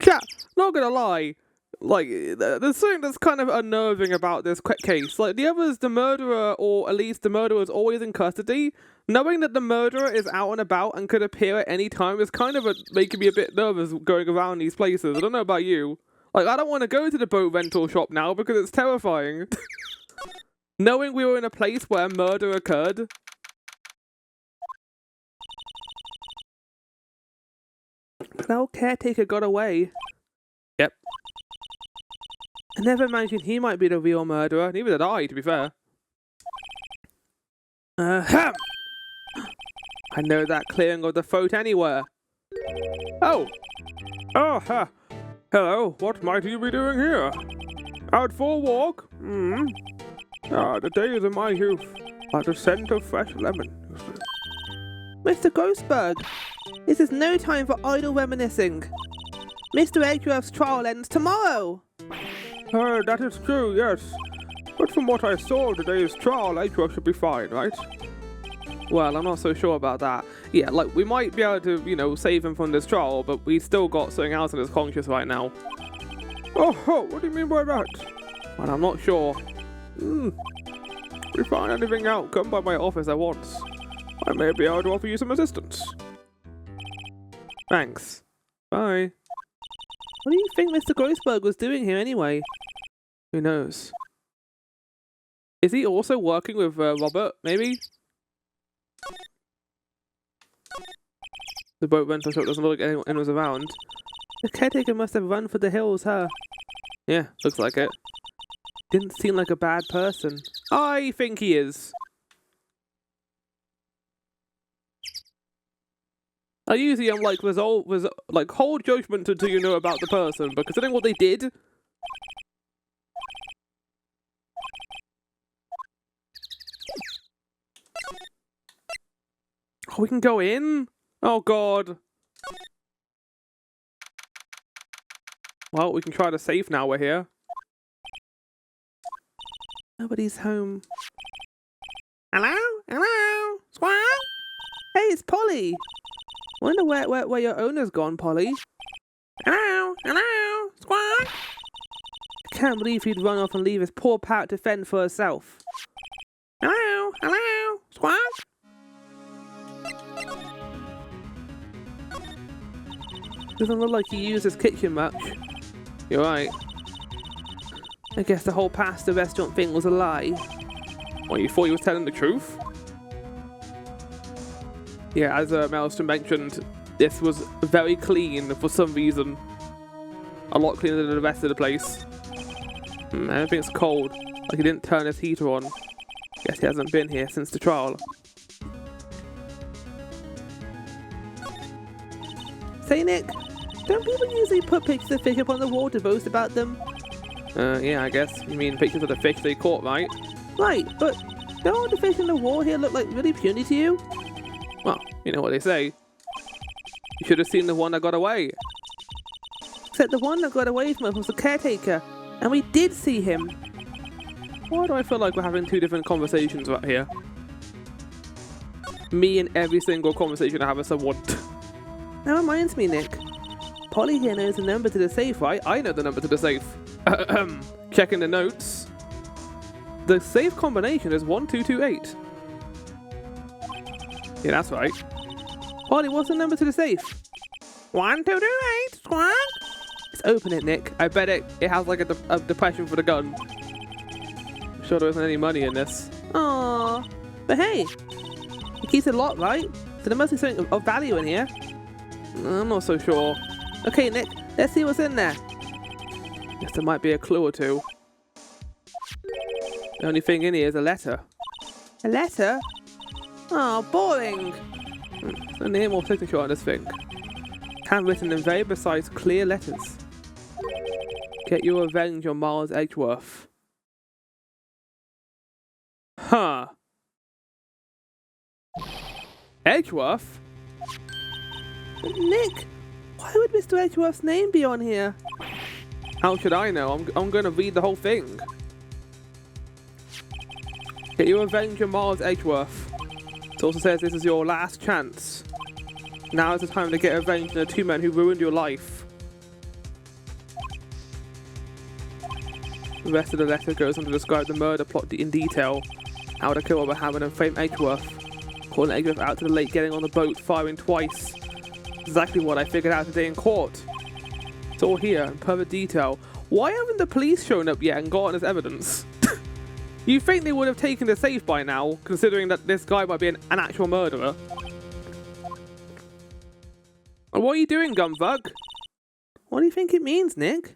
Chat, not gonna lie. Like, there's something that's kind of unnerving about this case. Like, the others, the murderer, or at least the murderer is always in custody. Knowing that the murderer is out and about and could appear at any time is kind of making me a bit nervous going around these places. I don't know about you. Like, I don't want to go to the boat rental shop now because it's terrifying. Knowing we were in a place where a murder occurred. But our caretaker got away. Yep. I never imagined he might be the real murderer. Neither did I, to be fair. Ahem! I know that clearing of the throat anywhere. Oh! Oh, ha! Hello, what might you be doing here? Out for a walk? Ah, the days of my youth are the scent of fresh lemon. Mr. Grossberg, this is no time for idle reminiscing. Mr. Edgeworth's trial ends tomorrow. That is true, yes. But from what I saw of today's trial, Edgeworth should be fine, right? Well, I'm not so sure about that. Yeah, like, we might be able to, you know, save him from this trial, but we still got something else in his conscience right now. Oh, what do you mean by that? Well, I'm not sure. If you find anything out, come by my office at once. I may be able to offer you some assistance. Thanks. Bye. What do you think Mr. Grossberg was doing here anyway? Who knows? Is he also working with Robert, maybe? The boat rental shop doesn't look like anyone was around. The caretaker must have run for the hills, huh? Yeah, looks like it. Didn't seem like a bad person. I think he is. I usually am like hold judgment until you know about the person, but considering what they did. Oh, we can go in? Oh god. Well, we can try the safe now we're here. Nobody's home. Hello? Hello? Squad? Hey, it's Polly. Wonder where your owner's gone, Polly. Hello? Hello? Squad? I can't believe he'd run off and leave his poor pal to fend for herself. Hello? Hello? Squad? Doesn't look like he used his kitchen much. You're right. I guess the whole pasta restaurant thing was a lie. Well, you thought he was telling the truth? Yeah, as Maelstrom mentioned, this was very clean for some reason. A lot cleaner than the rest of the place. Everything's cold, like he didn't turn his heater on. Guess he hasn't been here since the trial. Say, Nick, don't people usually put pictures of fish up on the wall to boast about them? Yeah, I guess. You mean pictures of the fish they caught, right? Right, but don't all the fish on the wall here look like really puny to you? Well, you know what they say. You should have seen the one that got away. Except the one that got away from us was the caretaker, and we did see him. Why do I feel like we're having two different conversations right here? Me and every single conversation I have with someone. That reminds me, Nick. Polly here knows the number to the safe, right? I know the number to the safe. Checking the notes. The safe combination is 1228. Yeah, that's right. Polly, what's the number to the safe? 1228, squad. Let's open it, Nick. I bet it has like a depression for the gun. I'm sure there isn't any money in this. Aww. But hey, it keeps it locked, right? So there must be something of value in here. I'm not so sure. Okay, Nick, let's see what's in there. Guess there might be a clue or two. The only thing in here is a letter. A letter? Oh, boring. No name or signature on this thing. Handwritten in very precise, clear letters. Get your revenge on Miles Edgeworth. Huh. Edgeworth? Nick, why would Mr. Edgeworth's name be on here? How should I know? I'm going to read the whole thing. Get your revenge on Miles Edgeworth. It also says this is your last chance. Now is the time to get revenge on the two men who ruined your life. The rest of the letter goes on to describe the murder plot in detail. How to kill Robert Hammond and frame Edgeworth. Calling Edgeworth out to the lake, getting on the boat, firing twice. Exactly what I figured out today in court. It's all here in perfect detail. Why haven't the police shown up yet and gotten as evidence? You think they would have taken the safe by now, considering that this guy might be an actual murderer? And what are you doing, Gumthug? What do you think it means, Nick?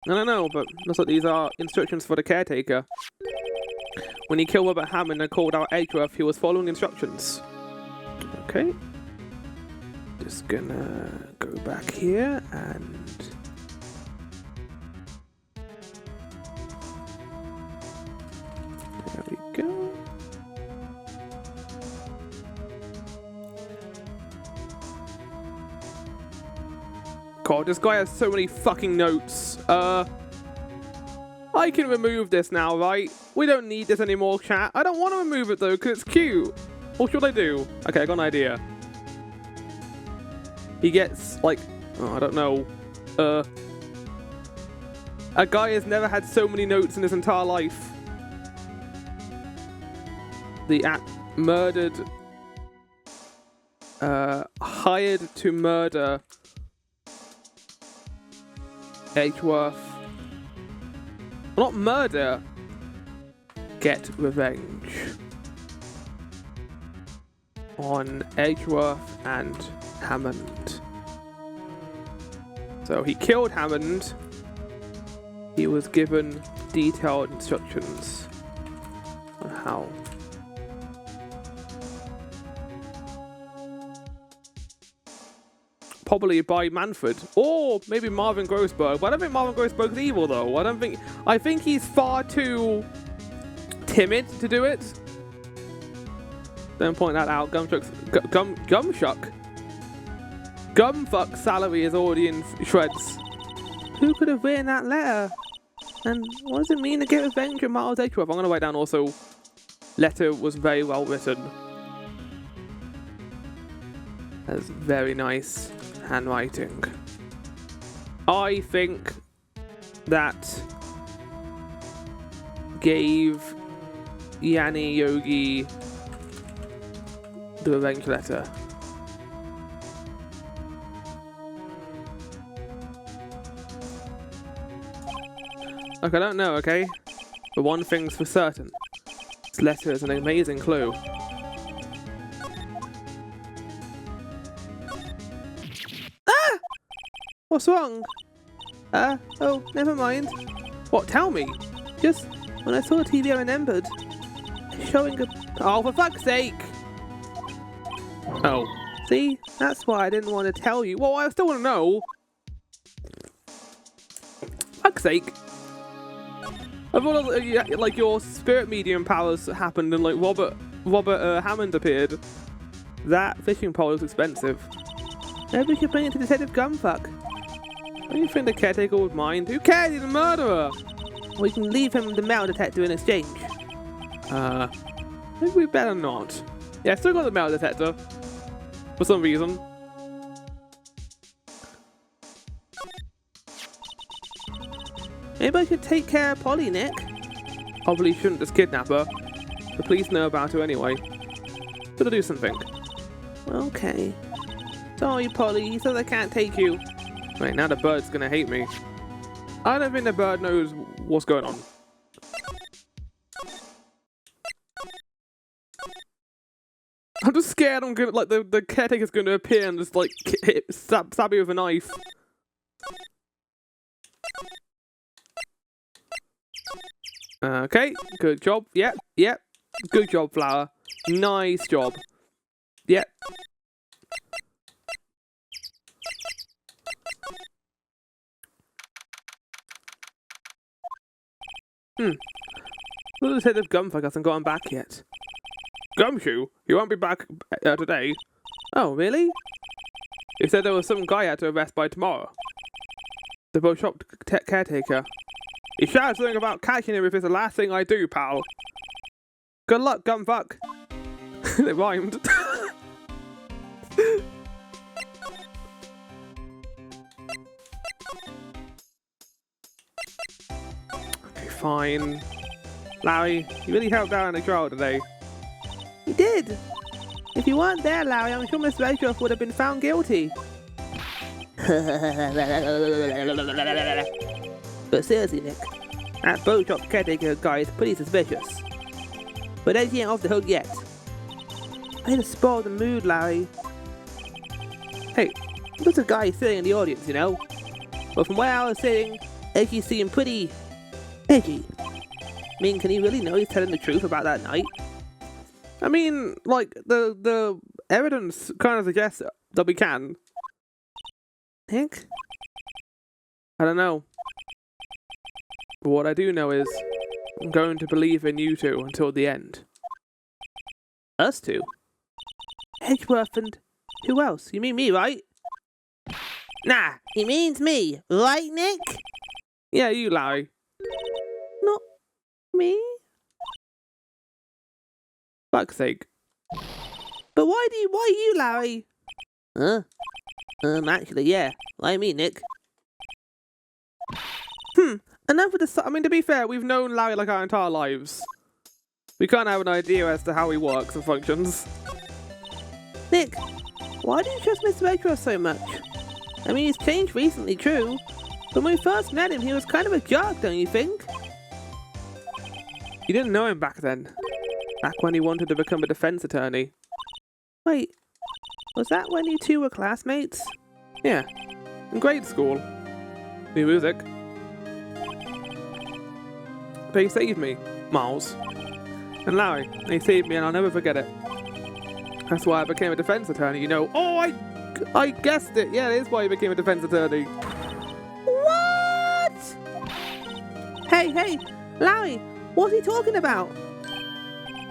I don't know, but looks like these are instructions for the caretaker. When he killed Robert Hammond and called out Edgeworth, he was following instructions. Okay. Just gonna go back here and... There we go. God, this guy has so many fucking notes. I can remove this now, right? We don't need this anymore, chat. I don't want to remove it, though, because it's cute. What should I do? Okay, I got an idea. He gets, like, oh, I don't know. A guy has never had so many notes in his entire life. The murdered... hired to murder Edgeworth. Well, not murder. Get revenge on Edgeworth and Hammond. So he killed Hammond. He was given detailed instructions on how. Probably by Manfred, or maybe Marvin Grossberg. But I don't think Marvin Grossberg's evil, though. I think he's far too timid to do it. Don't point that out. Gumfuck's salary is already in shreds. Who could have written that letter? And what does it mean to get revenge on Miles Edgeworth? I'm going to write down also, letter was very well written. That's very nice handwriting. I think that gave Yanni Yogi the revenge letter. Look, I don't know, okay? But one thing's for certain. This letter is an amazing clue. Ah! What's wrong? Oh, never mind. What, tell me? Just when I saw TV, I remembered. Showing a... Oh, for fuck's sake! Oh. See? That's why I didn't want to tell you. Well, I still want to know. Fuck's sake. I thought like your spirit medium powers happened and like Robert Hammond appeared. That fishing pole is expensive. Maybe we should bring it to Detective Gumfuck. Don't you think the caretaker would mind? Who cares? He's a murderer! We can leave him the metal detector in exchange. Maybe we better not. Yeah, I still got the metal detector. For some reason. Maybe I should take care of Polly, Nick. Probably shouldn't just kidnap her. The police know about her anyway. Gotta do something. Okay. Sorry, Polly. He said I can't take you. Wait, now the bird's gonna hate me. I don't think the bird knows what's going on. I'm just scared I'm gonna, like, the caretaker's gonna appear and just, like, stab you with a knife. Okay, good job. Yep. Good job, Flower. Nice job. Yep. The Detective Gumfuck hasn't gotten back yet. Gumshoe? He won't be back today. Oh, really? He said there was some guy out to arrest by tomorrow. The bookshop caretaker. He shouted something about catching him if it's the last thing I do, pal. Good luck, Gumfuck. It rhymed. Okay, fine. Larry, you really helped out in the trial today. You did. If you weren't there, Larry, I'm sure Mr. Edgeworth would have been found guilty. But seriously, Nick, that boat shop caretaker guy is pretty suspicious. But Edgy ain't off the hook yet. I need to spoil the mood, Larry. Hey, there's a guy sitting in the audience, you know? But from where I was sitting, Edgy seemed pretty edgy. I mean, can he really know he's telling the truth about that night? I mean, like, the evidence kind of suggests that we can. Nick? I don't know. But what I do know is, I'm going to believe in you two until the end. Us two? Edgeworth and who else? You mean me, right? Nah, he means me, right, Nick? Yeah, you, Larry. Not me? Fuck's sake. But why you, Larry? Huh? Actually, yeah. Why me, Nick? Enough with the... I mean, to be fair, we've known Larry like our entire lives. We can't have an idea as to how he works and functions. Nick, why do you trust Mr. Edgeworth so much? I mean, he's changed recently, true. But when we first met him, he was kind of a jerk, don't you think? You didn't know him back then. Back when he wanted to become a defense attorney. Wait, was that when you two were classmates? Yeah, in grade school. The music. But he saved me, Miles. And Larry, he saved me and I'll never forget it. That's why I became a defense attorney, you know. Oh, I guessed it. Yeah, that is why he became a defense attorney. What? Hey, Larry, what's he talking about?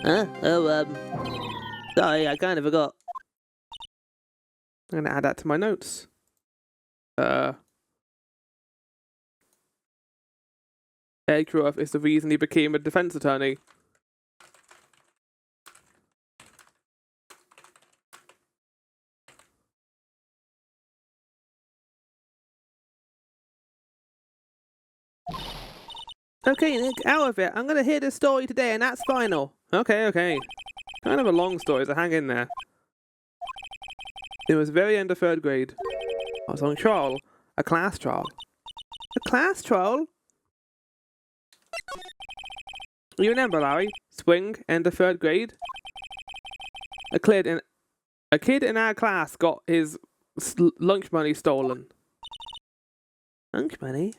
Huh? Oh, sorry, I kind of forgot. I'm gonna add that to my notes. Edgeworth is the reason he became a defense attorney. Okay, Nick, out of it. I'm gonna hear this story today, and that's final. Okay. Kind of a long story, so hang in there. It was very end of 3rd grade. I was on trial. A class trial. A class trial? You remember, Larry? Spring, end of 3rd grade? A kid in our class got his lunch money stolen. Lunch money?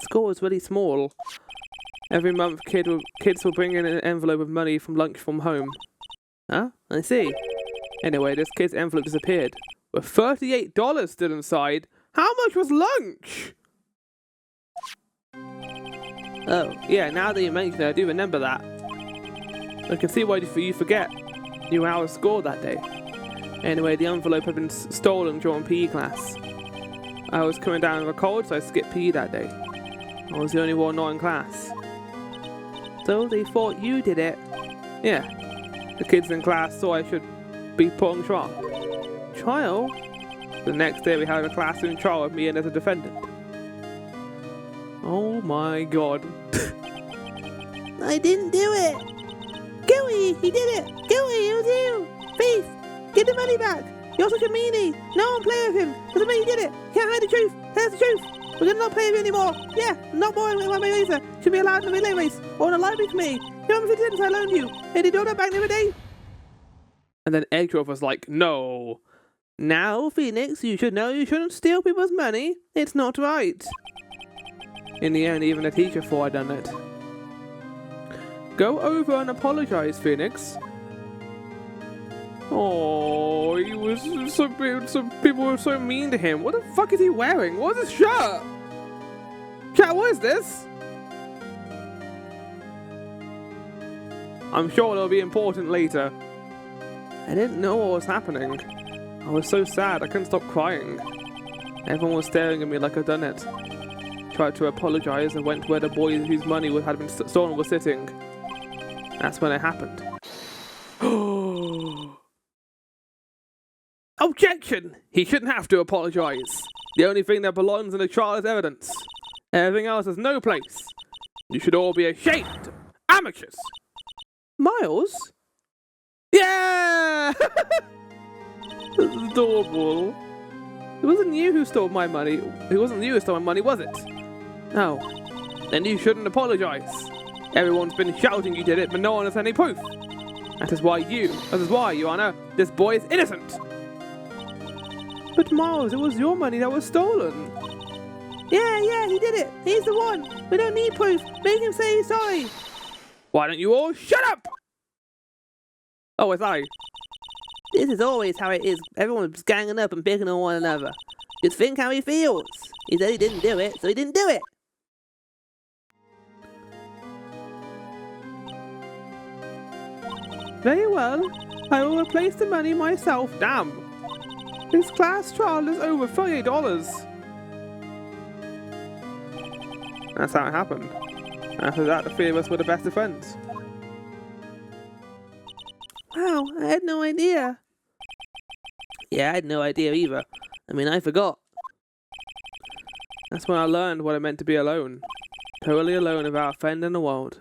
School was really small. Every month, kids will bring in an envelope of money from lunch from home. Huh? I see. Anyway, this kid's envelope disappeared, with $38 still inside. How much was lunch? Oh, yeah, now that you mention it, I do remember that. I can see why you forget. You were out of school that day. Anyway, the envelope had been stolen during PE class. I was coming down with a cold, so I skipped PE that day. I was the only one not in class. So they thought you did it? Yeah. The kids in class thought I should be put on trial. Trial? The next day we had a classroom trial with me and as a defendant. Oh my god. I didn't do it! Gooey! He did it! Gooey, it was you! Thief! Get the money back! You're such a meanie! No one play with him! Doesn't mean he did it! Can't hide the truth! Tell us the truth! We're gonna not play with you anymore! Yeah! Not more in my razor! Should be allowed in the relay race! Or in a library committee! You remember 50 cents I loaned you? Hey, did you do that back the other day? And then Edgeworth was like, no. Now, Phoenix, you should know you shouldn't steal people's money. It's not right. In the end, even the teacher thought I'd done it. Go over and apologize, Phoenix. Oh, he was some people were so mean to him. What the fuck is he wearing? What is his shirt? Chat, what is this? I'm sure it'll be important later. I didn't know what was happening. I was so sad, I couldn't stop crying. Everyone was staring at me like I'd done it. Tried to apologize and went where the boy whose money had been stolen was sitting. That's when it happened. Objection! He shouldn't have to apologize. The only thing that belongs in a trial is evidence. Everything else has no place. You should all be ashamed. Amateurs. Miles? Yeah! That's adorable. It wasn't you who stole my money. It wasn't you who stole my money, was it? No. Then you shouldn't apologize. Everyone's been shouting you did it, but no one has any proof. That is why, Your Honor, this boy is innocent. But Miles, it was your money that was stolen. Yeah, he did it. He's the one. We don't need proof. Make him say he's sorry. Why don't you all shut up? Oh, it's I. This is always how it is. Everyone's ganging up and picking on one another. Just think how he feels. He said he didn't do it, so he didn't do it. Very well. I will replace the money myself. Damn. This class trial is over $38. That's how it happened. After that, the three of us were the best of friends. Wow, I had no idea. Yeah, I had no idea either. I mean, I forgot. That's when I learned what it meant to be alone. Totally alone without a friend in the world.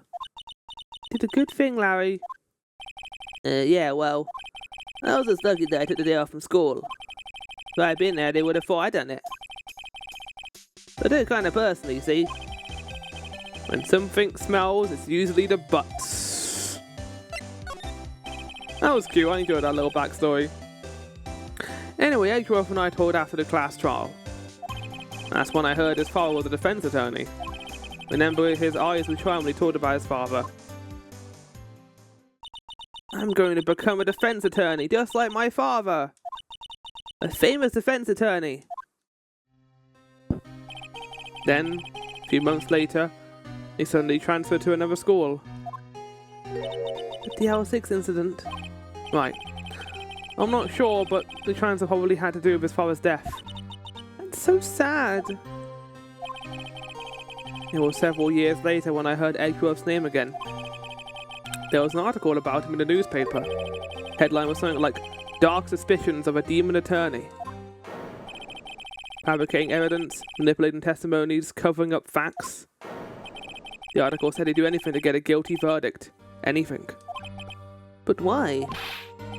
Did a good thing, Larry. Yeah, well, I was just lucky that I took the day off from school. If I'd been there, they would have thought I'd done it. I do it kind of personally, see? When something smells, it's usually the Butz. That was cute, I enjoyed that little backstory. Anyway, Edgeworth and I told after the class trial. That's when I heard his father was a defense attorney. Remember, his eyes would shine when he talked about his father. I'm going to become a defense attorney, just like my father. A famous defense attorney. Then, a few months later, he suddenly transferred to another school. The L6 incident. Right. I'm not sure, but the transfer probably had to do with his father's death. That's so sad. It was several years later when I heard Edgeworth's name again. There was an article about him in the newspaper. Headline was something like, "Dark Suspicions of a Demon Attorney." Fabricating evidence, manipulating testimonies, covering up facts. The article said he'd do anything to get a guilty verdict. Anything. But why?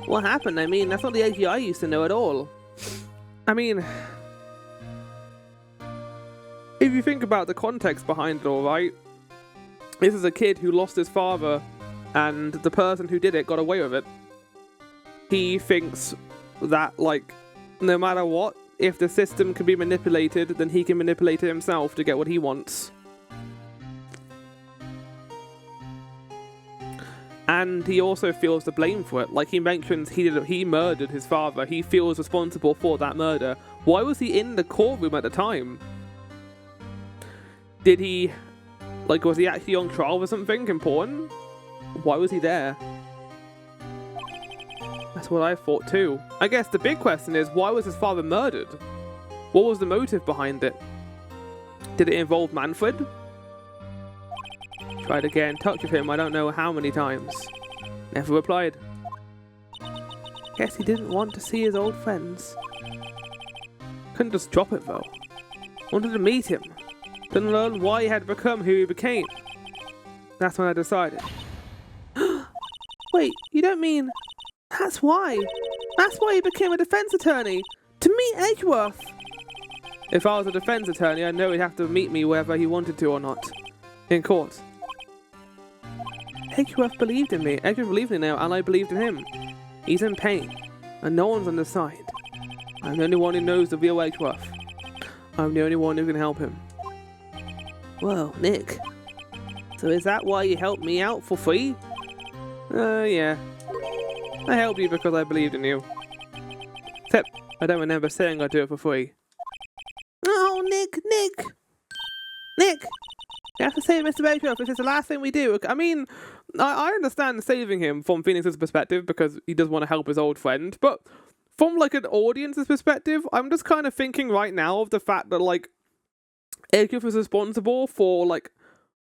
What happened? I mean, that's not the Edgy I used to know at all. I mean, if you think about the context behind it all, right? This is a kid who lost his father, and the person who did it got away with it. He thinks that, like, no matter what, if the system can be manipulated, then he can manipulate it himself to get what he wants. And he also feels the blame for it. Like he mentions, he murdered his father. He feels responsible for that murder. Why was he in the courtroom at the time? Did he, like, was he actually on trial for something important? Why was he there? That's what I thought too. I guess the big question is, why was his father murdered? What was the motive behind it? Did it involve Manfred? Tried to get in touch with him I don't know how many times. Never replied. Guess he didn't want to see his old friends. Couldn't just drop it though. Wanted to meet him. Didn't learn why he had become who he became. That's when I decided. Wait, you don't mean... That's why? That's why he became a defense attorney? To meet Edgeworth? If I was a defense attorney, I'd know he'd have to meet me whether he wanted to or not. In court. Edgeworth believed in me. Edgeworth believed in me now, and I believed in him. He's in pain, and no one's on his side. I'm the only one who knows the real Edgeworth. I'm the only one who can help him. Whoa, Nick. So is that why you helped me out for free? Yeah. I helped you because I believed in you. Except, I don't remember saying I'd do it for free. Oh, Nick! You have to save Mr. Edgeworth, which is the last thing we do. I mean, I understand saving him from Phoenix's perspective because he does want to help his old friend, but from, like, an audience's perspective, I'm just kind of thinking right now of the fact that, like, Edgeworth is responsible for, like,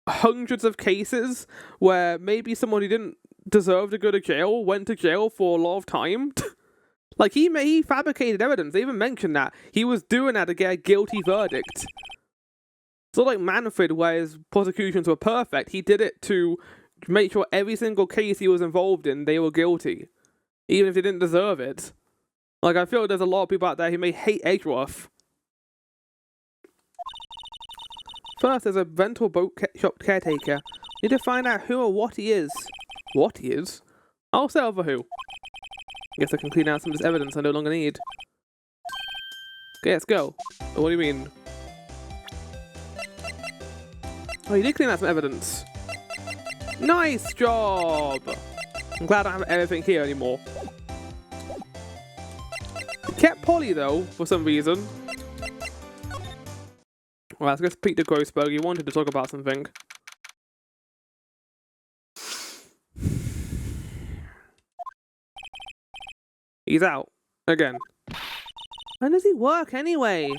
hundreds of cases where maybe someone who didn't deserve to go to jail went to jail for a lot of time. Like, he fabricated evidence. They even mentioned that. He was doing that to get a guilty verdict. So, like Manfred, where his prosecutions were perfect, he did it to make sure every single case he was involved in, they were guilty. Even if they didn't deserve it. Like, I feel like there's a lot of people out there who may hate Edgeworth. First, there's a rental boat shop caretaker. Need to find out who or what he is. What he is? I'll settle for who. Guess I can clean out some of this evidence I no longer need. Okay, let's go. What do you mean? Oh, you did clean out some evidence. Nice job! I'm glad I don't have everything here anymore. Kept Polly though, for some reason. Well, let's go speak to Grossberg. He wanted to talk about something. He's out. Again. When does he work anyway?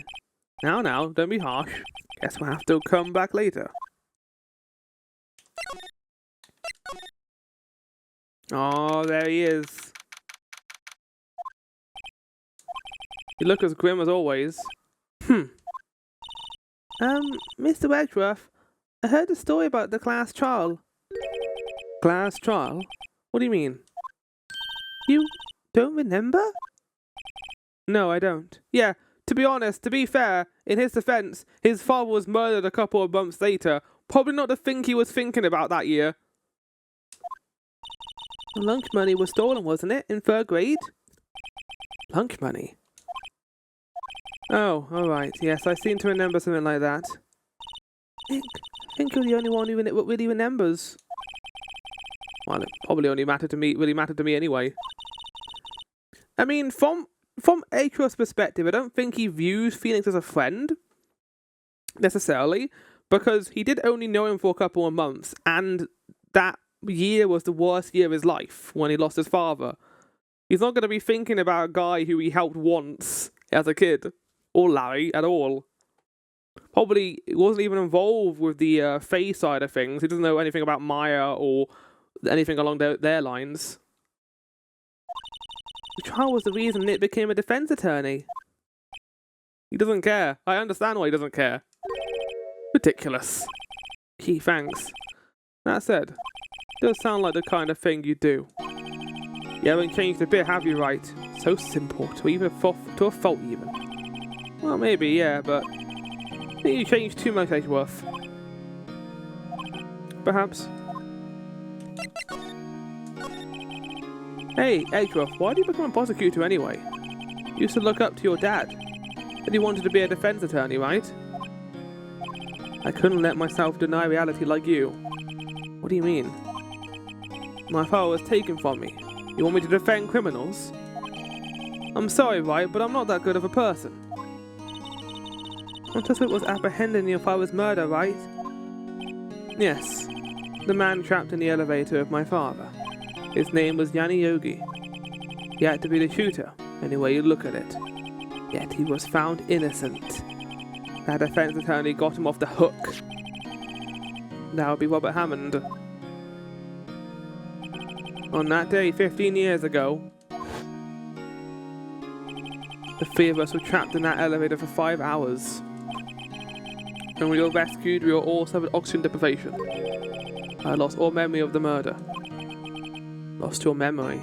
Now, don't be harsh. Guess we'll have to come back later. Oh, there he is. You look as grim as always. Mr. Edgeworth, I heard a story about the class trial. Class trial? What do you mean? You don't remember? No, I don't. Yeah, to be honest, to be fair, in his defense, his father was murdered a couple of months later. Probably not the thing he was thinking about that year. Lunch money was stolen, wasn't it, in 3rd grade? Lunch money? Oh, alright, yes, I seem to remember something like that. I think you're the only one who really remembers. Well, it probably only really mattered to me anyway. I mean, from Edgeworth's perspective, I don't think he views Phoenix as a friend, necessarily, because he did only know him for a couple of months, and that year was the worst year of his life, when he lost his father. He's not going to be thinking about a guy who he helped once as a kid, or Larry, at all. Probably wasn't even involved with the Faye side of things. He doesn't know anything about Maya or anything along their lines. The trial was the reason Nick became a defense attorney. He doesn't care. I understand why he doesn't care. Ridiculous. Gee, thanks. That said, it does sound like the kind of thing you do. You haven't changed a bit, have you, Wright? So simple, to a fault even. Well, maybe, yeah, but I think you changed too much, Edgeworth. Perhaps. Hey, Edgeworth, why did you become a prosecutor anyway? You used to look up to your dad. Said you wanted to be a defense attorney, right? I couldn't let myself deny reality like you. What do you mean? My father was taken from me. You want me to defend criminals? I'm sorry, Wright, but I'm not that good of a person. I just was apprehending your father's murder, right? Yes. The man trapped in the elevator with my father. His name was Yanni Yogi. He had to be the shooter, any way you look at it. Yet he was found innocent. That defense attorney got him off the hook. That would be Robert Hammond. On that day, 15 years ago, the 3 of us were trapped in that elevator for 5 hours. When we were rescued, we were all suffered oxygen deprivation. I lost all memory of the murder. Lost your memory.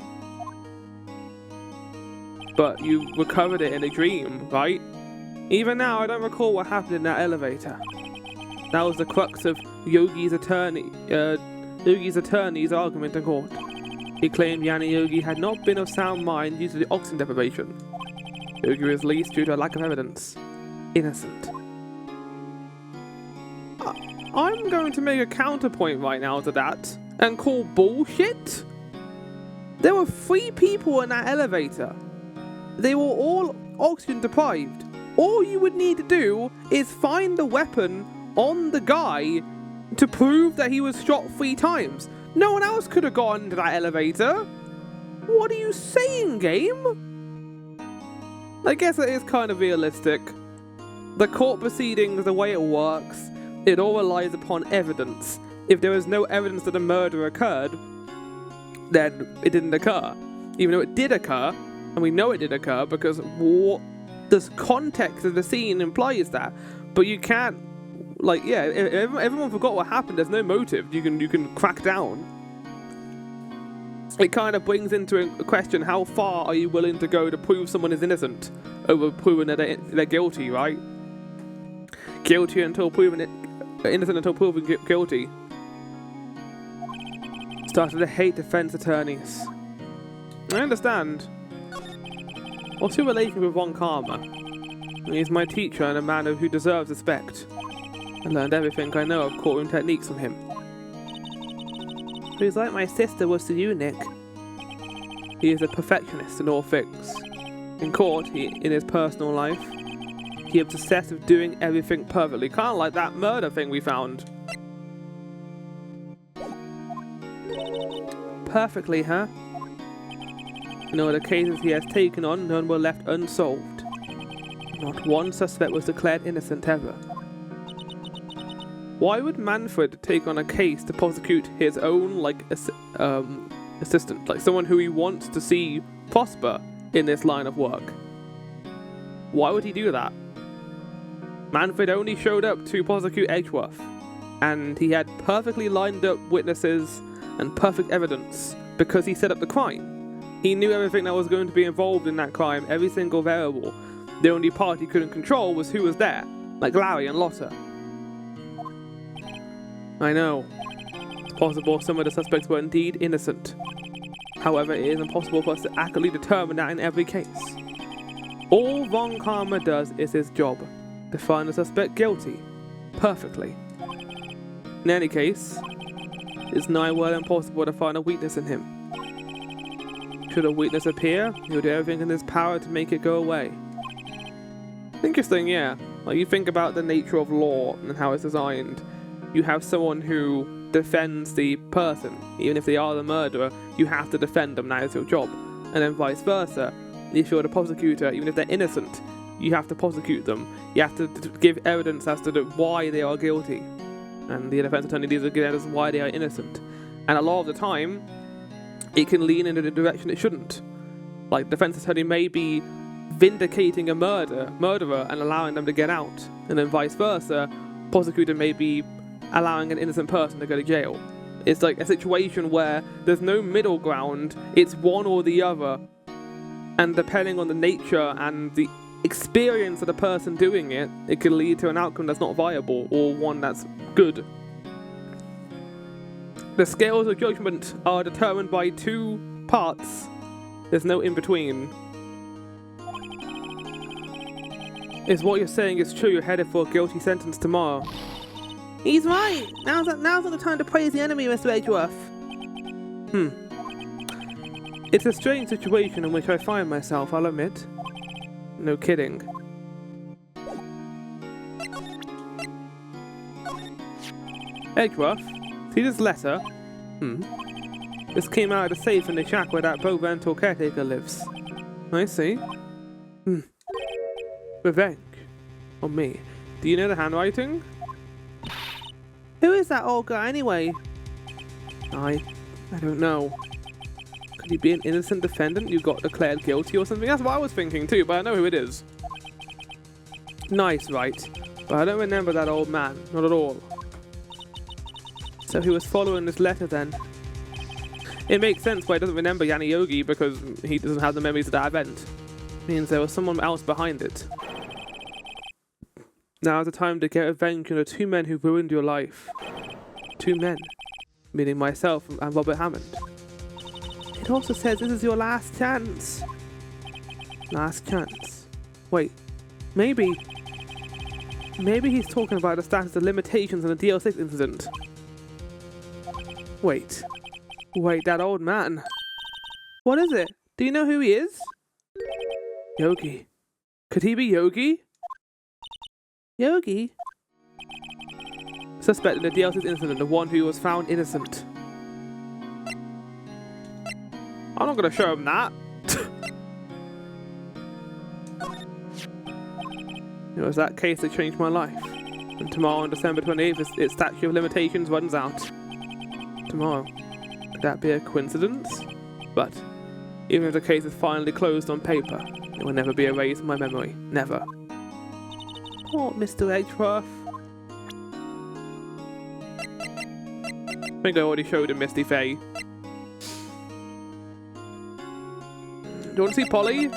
But you recovered it in a dream, right? Even now, I don't recall what happened in that elevator. That was the crux of Yogi's attorney's argument in court. He claimed Yanni Yogi had not been of sound mind due to the oxygen deprivation. Yogi was released due to a lack of evidence. Innocent. I'm going to make a counterpoint right now to that and call bullshit. There were 3 people in that elevator. They were all oxygen deprived. All you would need to do is find the weapon on the guy to prove that he was shot 3 times. No one else could have gone into that elevator. What are you saying, game? I guess it is kind of realistic. The court proceedings, the way it works, it all relies upon evidence. If there is no evidence that a murder occurred, then it didn't occur. Even though it did occur, and we know it did occur because the context of the scene implies that. But you can't, like, yeah, if everyone forgot what happened, there's no motive you can crack down. It kind of brings into a question, how far are you willing to go to prove someone is innocent over proving that they're guilty, right? Guilty until proven it, innocent until proven guilty. Started to hate defense attorneys. I understand. What's your relation with Ron Karma? He's my teacher and a man who deserves respect. I learned everything I know of courtroom techniques from him. He's like my sister was to you, Nick. He is a perfectionist in all things. In court, in his personal life, he is obsessed with doing everything perfectly. Kind of like that murder thing we found. Perfectly, huh? In all the cases he has taken on, none were left unsolved. Not one suspect was declared innocent ever. Why would Manfred take on a case to prosecute his own, assistant, like someone who he wants to see prosper in this line of work. Why would he do that? Manfred only showed up to prosecute Edgeworth, and he had perfectly lined up witnesses and perfect evidence because he set up the crime. He knew everything that was going to be involved in that crime, every single variable. The only part he couldn't control was who was there, like Larry and Lotta. I know. It's possible some of the suspects were indeed innocent. However, it is impossible for us to accurately determine that in every case. All Von Karma does is his job, to find the suspect guilty, perfectly. In any case, it's nigh well impossible to find a weakness in him. Should a weakness appear, he'll do everything in his power to make it go away. Interesting, yeah. Like, you think about the nature of law and how it's designed. You have someone who defends the person. Even if they are the murderer, you have to defend them, that is your job. And then vice versa. If you're the prosecutor, even if they're innocent, you have to prosecute them. You have to give evidence as to why they are guilty. And the defense attorney needs to give evidence why they are innocent. And a lot of the time, it can lean in a direction it shouldn't. Like, the defense attorney may be vindicating a murderer and allowing them to get out. And then vice versa, prosecutor may be allowing an innocent person to go to jail. It's like a situation where there's no middle ground, it's one or the other. And depending on the nature and the experience of the person doing it, it can lead to an outcome that's not viable or one that's good. The scales of judgment are determined by two parts. There's no in-between. Is what you're saying is true, you're headed for a guilty sentence tomorrow? He's right! Now's not the time to praise the enemy, Mr. Edgeworth. It's a strange situation in which I find myself, I'll admit. No kidding. Edgeworth, see this letter? This came out of the safe in the shack where that pro-rental caretaker lives. I see. Revenge. On me. Do you know the handwriting? Who is that old guy anyway? I don't know. Could he be an innocent defendant who got declared guilty or something? That's what I was thinking too, but I know who it is. Nice, right? But I don't remember that old man. Not at all. So he was following this letter then. It makes sense why he doesn't remember Yanni Yogi, because he doesn't have the memories of that event. It means there was someone else behind it. Now is the time to get revenge on the two men who ruined your life. Two men. Meaning myself and Robert Hammond. It also says this is your last chance. Last chance. Wait. Maybe he's talking about the status of limitations in the DL6 incident. Wait, that old man. What is it? Do you know who he is? Yogi. Could he be Yogi? Yogi? Suspect in the DL6 incident, the one who was found innocent. I'm not going to show him that. It was that case that changed my life. And tomorrow on December 28th, its statute of limitations runs out. Tomorrow. Could that be a coincidence? But, even if the case is finally closed on paper, it will never be erased from my memory. Never. Oh, Mr. Edgeworth. I think I already showed him Misty Faye. Do you want to see Polly?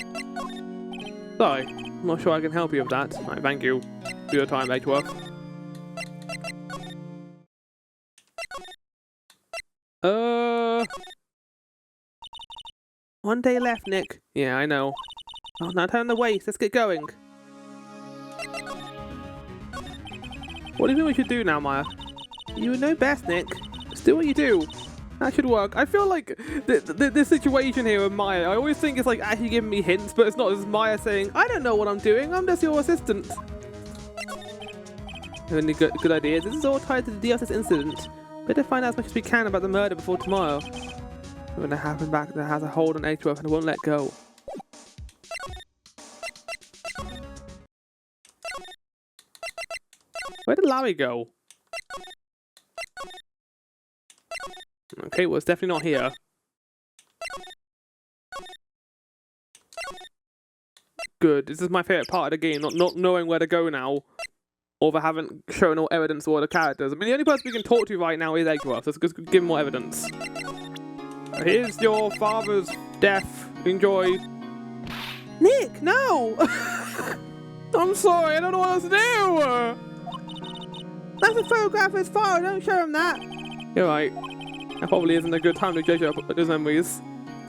Sorry, I'm not sure I can help you with that. Right, thank you for your time, Edgeworth. One day left, Nick. Yeah, I know. Oh, now turn the waist. Let's get going. What do you think we should do now, Maya? You would know best, Nick. Just do what you do. That should work. I feel like this situation here with Maya, I always think it's like actually giving me hints, but it's not. It's Maya saying, I don't know what I'm doing, I'm just your assistant. Any good ideas? This is all tied to the DLS incident. Better find out as much as we can about the murder before tomorrow. When it happened back that has a hold on Edgeworth and it won't let go. Where did Larry go? Okay, well it's definitely not here. Good. This is my favorite part of the game, not knowing where to go now. Or they haven't shown all evidence of all the characters. I mean, the only person we can talk to right now is Edgeworth, so let's give him more evidence. Here's your father's death. Enjoy. Nick, no! I'm sorry, I don't know what else to do! That's a photograph of his father, don't show him that! You're right. That probably isn't a good time to judge up his memories.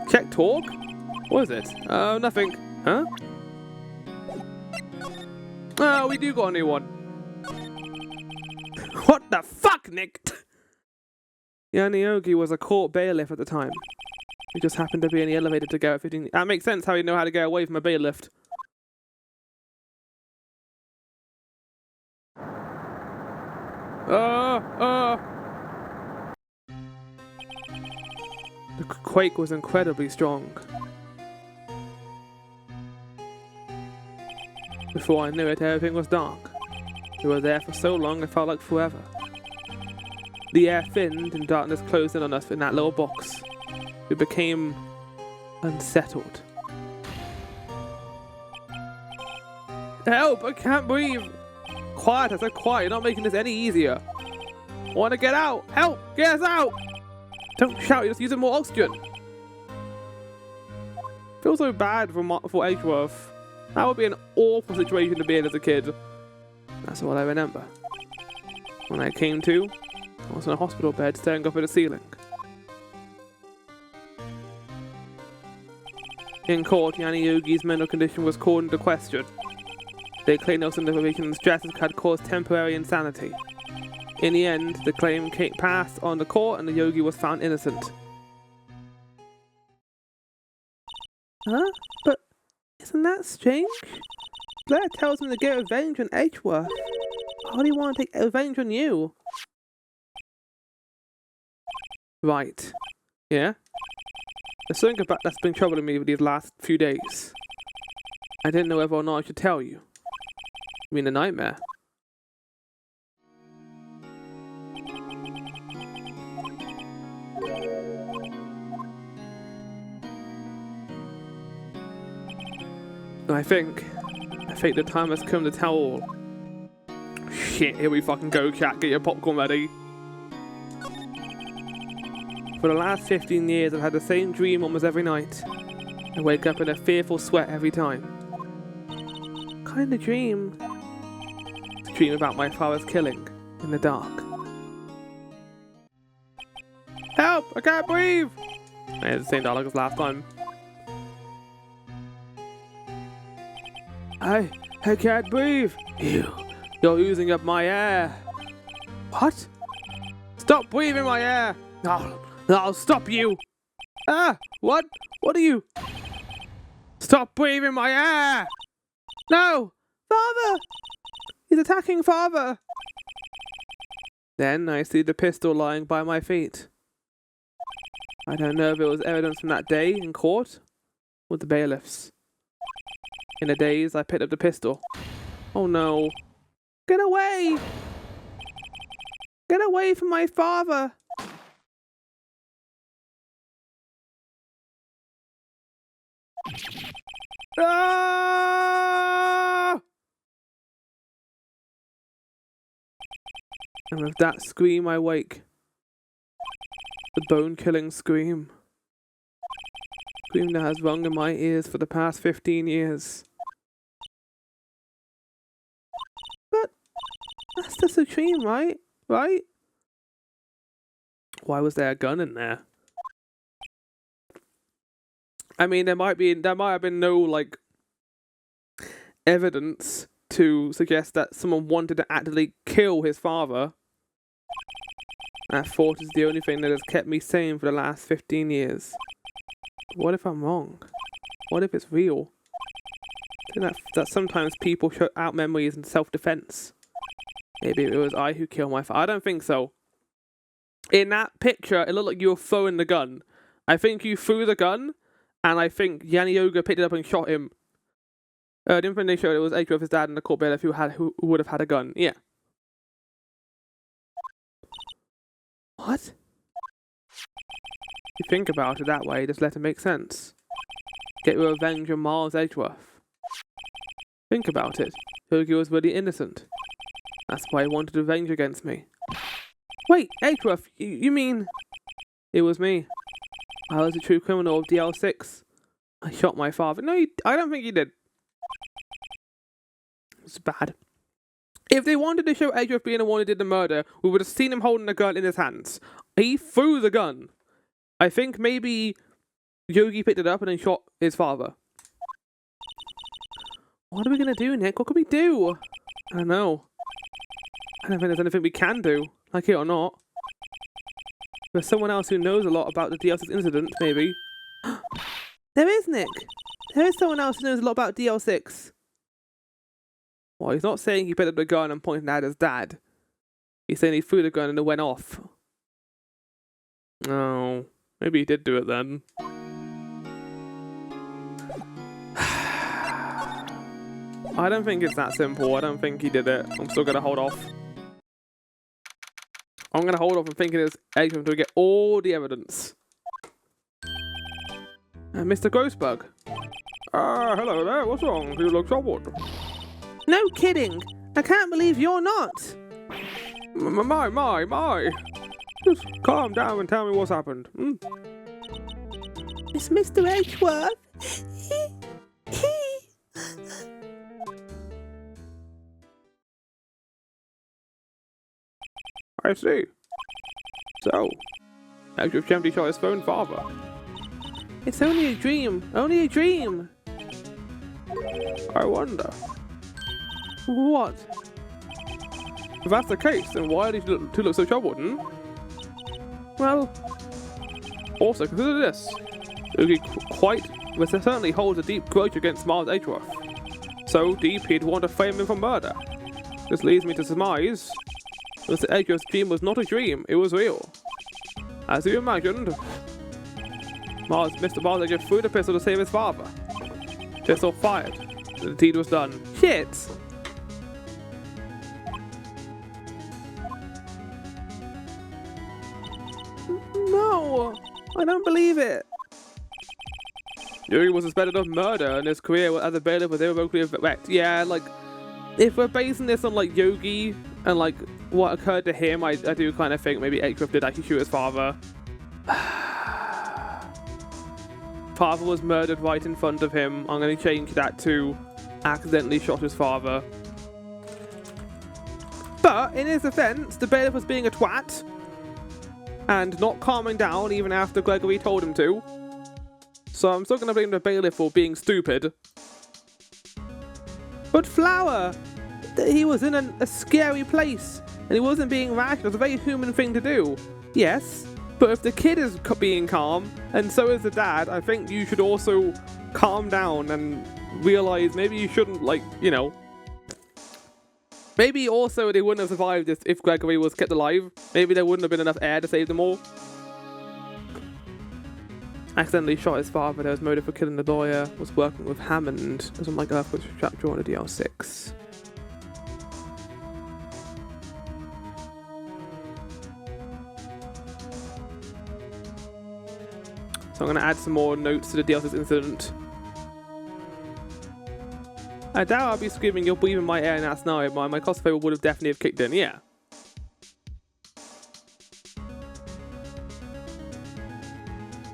Check talk? What is it? Nothing. Huh? Oh, we do got a new one. What the fuck, Nick? Yaniogi was a court bailiff at the time. He just happened to be in the elevator to go at 15. That makes sense how you know how to get away from a bailiff. The quake was incredibly strong. Before I knew it, everything was dark. We were there for so long, it felt like forever. The air thinned and darkness closed in on us in that little box. We became unsettled. Help! I can't breathe! Quiet, I said quiet, you're not making this any easier. I want to get out! Help! Get us out! Don't shout, you're just using more oxygen. Feels so bad for Edgeworth. That would be an awful situation to be in as a kid. That's all I remember. When I came to, I was in a hospital bed staring up at the ceiling. In court, Yaniogi's mental condition was called into question. They claimed no significant stress had caused temporary insanity. In the end, the claim passed on the court and the yogi was found innocent. Huh? But isn't that strange? Blair tells him to get revenge on Edgeworth. Why do you want to take revenge on you? Right. Yeah? There's something about that's been troubling me these last few days. I didn't know whether or not I should tell you. I mean, a nightmare. I think the time has come to tell all. Shit, here we fucking go, chat. Get your popcorn ready. For the last 15 years, I've had the same dream almost every night. I wake up in a fearful sweat every time. What kind of dream? It's a dream about my father's killing in the dark. Help! I can't breathe! I had the same dialogue as last time. I can't breathe. You're using up my air. What? Stop breathing my air. I'll stop you. Ah, what? What are you? Stop breathing my air. No, father. He's attacking father. Then I see the pistol lying by my feet. I don't know if it was evidence from that day in court or the bailiffs. In a daze, I picked up the pistol. Oh no. Get away! Get away from my father! Ah! And with that scream, I wake. The bone-killing scream. Scream that has rung in my ears for the past 15 years. But that's just a dream, right? Right? Why was there a gun in there? I mean, there might have been no like evidence to suggest that someone wanted to actively kill his father. That thought is the only thing that has kept me sane for the last 15 years. What if I'm wrong? What if it's real? I think that sometimes people shut out memories in self-defense. Maybe it was I who killed my father. I don't think so. In that picture, it looked like you were throwing the gun. I think you threw the gun, and I think Yanioga picked it up and shot him. The information showed it was Edgeworth, his dad, and the court bailiff who would have had a gun. Yeah. What? You think about it that way, just let it make sense. Get your revenge on Miles Edgeworth. Think about it. Yogi was really innocent. That's why he wanted revenge against me. Wait, Edgeworth, you mean... It was me. I was a true criminal of DL6. I shot my father. No, I don't think you did. It's bad. If they wanted to show Edgeworth being the one who did the murder, we would have seen him holding the gun in his hands. He threw the gun. I think maybe Yogi picked it up and then shot his father. What are we going to do, Nick? What can we do? I don't know. I don't think there's anything we can do, like it or not. There's someone else who knows a lot about the DL6 incident, maybe. There is, Nick. There is someone else who knows a lot about DL6. Well, he's not saying he picked up the gun and pointed at his dad. He's saying he threw the gun and it went off. Oh, maybe he did do it then. I don't think it's that simple. I don't think he did it. I'm still going to hold off. I'm going to hold off on thinking it's Edgeworth until we get all the evidence. Mr. Grossbug. Hello there. What's wrong? You look troubled. No kidding. I can't believe you're not. My. Just calm down and tell me what's happened. It's Mr. Edgeworth. I see. So, Edgeworth gently shot his own father. It's only a dream. Only a dream. I wonder. What? If that's the case, then why did you two look so troubled, Well, also consider this. Yogi certainly holds a deep grudge against Miles Edgeworth. So deep he'd want to frame him for murder. This leads me to surmise Mr. Edgeworth's dream was not a dream, it was real. As you imagined, Mr. Miles Edgeworth threw the pistol to save his father. Pistol fired. The deed was done. Shit! No! I don't believe it! Yogi was suspected of murder and his career as a bailiff was irrevocably wrecked. Yeah, like, if we're basing this on, like, Yogi and, like, what occurred to him, I do kind of think maybe Edgeworth did actually shoot his father. Father was murdered right in front of him. I'm going to change that to accidentally shot his father. But, in his defense, the bailiff was being a twat and not calming down even after Gregory told him to. So I'm still going to blame the bailiff for being stupid. But Flower, he was in a scary place and he wasn't being rash. It was a very human thing to do. Yes, but if the kid is being calm and so is the dad, I think you should also calm down and realize maybe you shouldn't, like, you know. Maybe also they wouldn't have survived if Gregory was kept alive. Maybe there wouldn't have been enough air to save them all. Accidentally shot his father. There was motive for killing the lawyer. Was working with Hammond. Doesn't like Earth was trapped drawn to DL6. So I'm going to add some more notes to the DL6 incident. I doubt I'll be screaming, "You're breathing my air" in that scenario, but my cosplayer would have definitely have kicked in, yeah.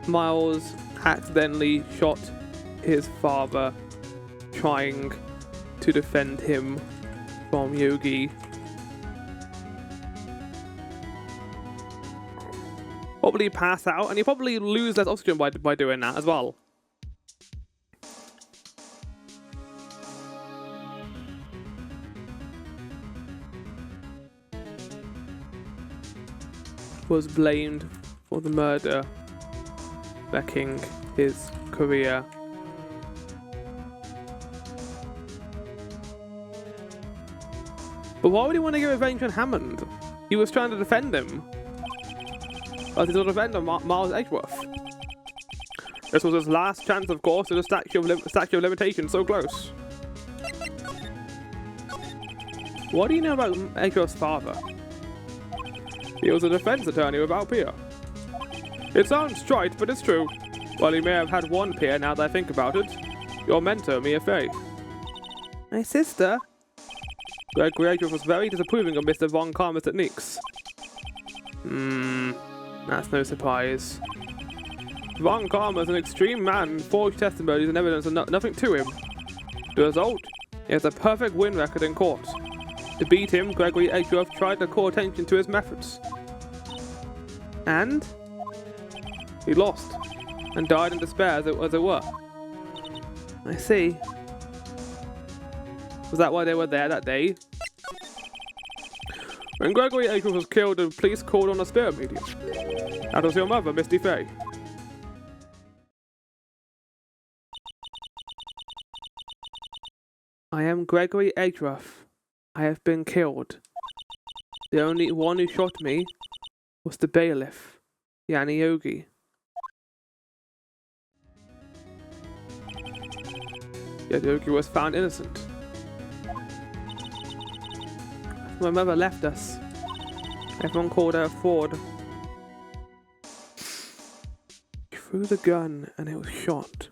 Miles accidentally shot his father trying to defend him from Yogi. Probably pass out, and you probably lose less oxygen by doing that as well. Was blamed for the murder, wrecking his career. But why would he want to get revenge on Hammond? He was trying to defend him. But he's going to defend him, Miles Edgeworth. This was his last chance, of course, to the statute of limitation so close. What do you know about Edgeworth's father? He was a defense attorney without peer. It sounds trite, but it's true. Well, he may have had one peer now that I think about it. Your mentor, Mia Fey. My sister? Gregory Edgeworth was very disapproving of Mr. Von Karma's techniques. That's no surprise. Von Karma is an extreme man, forged testimonies and evidence and nothing to him. The result? He has a perfect win record in court. To beat him, Gregory Edgeworth tried to call attention to his methods. And? He lost, and died in despair as it were. I see. Was that why they were there that day? When Gregory Edgeworth was killed, the police called on a spirit medium. That was your mother, Misty Fay. I am Gregory Edgeworth. I have been killed. The only one who shot me was the bailiff, Yanni Yogi. Yet Yogi was found innocent. My mother left us. Everyone called her a fraud. She threw the gun and it was shot.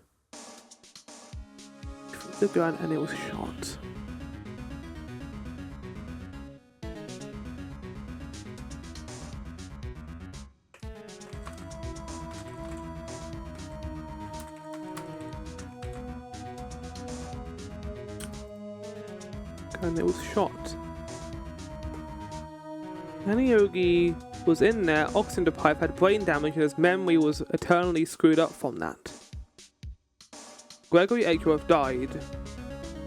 She threw the gun and it was shot. And it was shot. Yanni Yogi was in there, oxygen deprived, had brain damage, and his memory was eternally screwed up from that. Gregory Edgeworth died,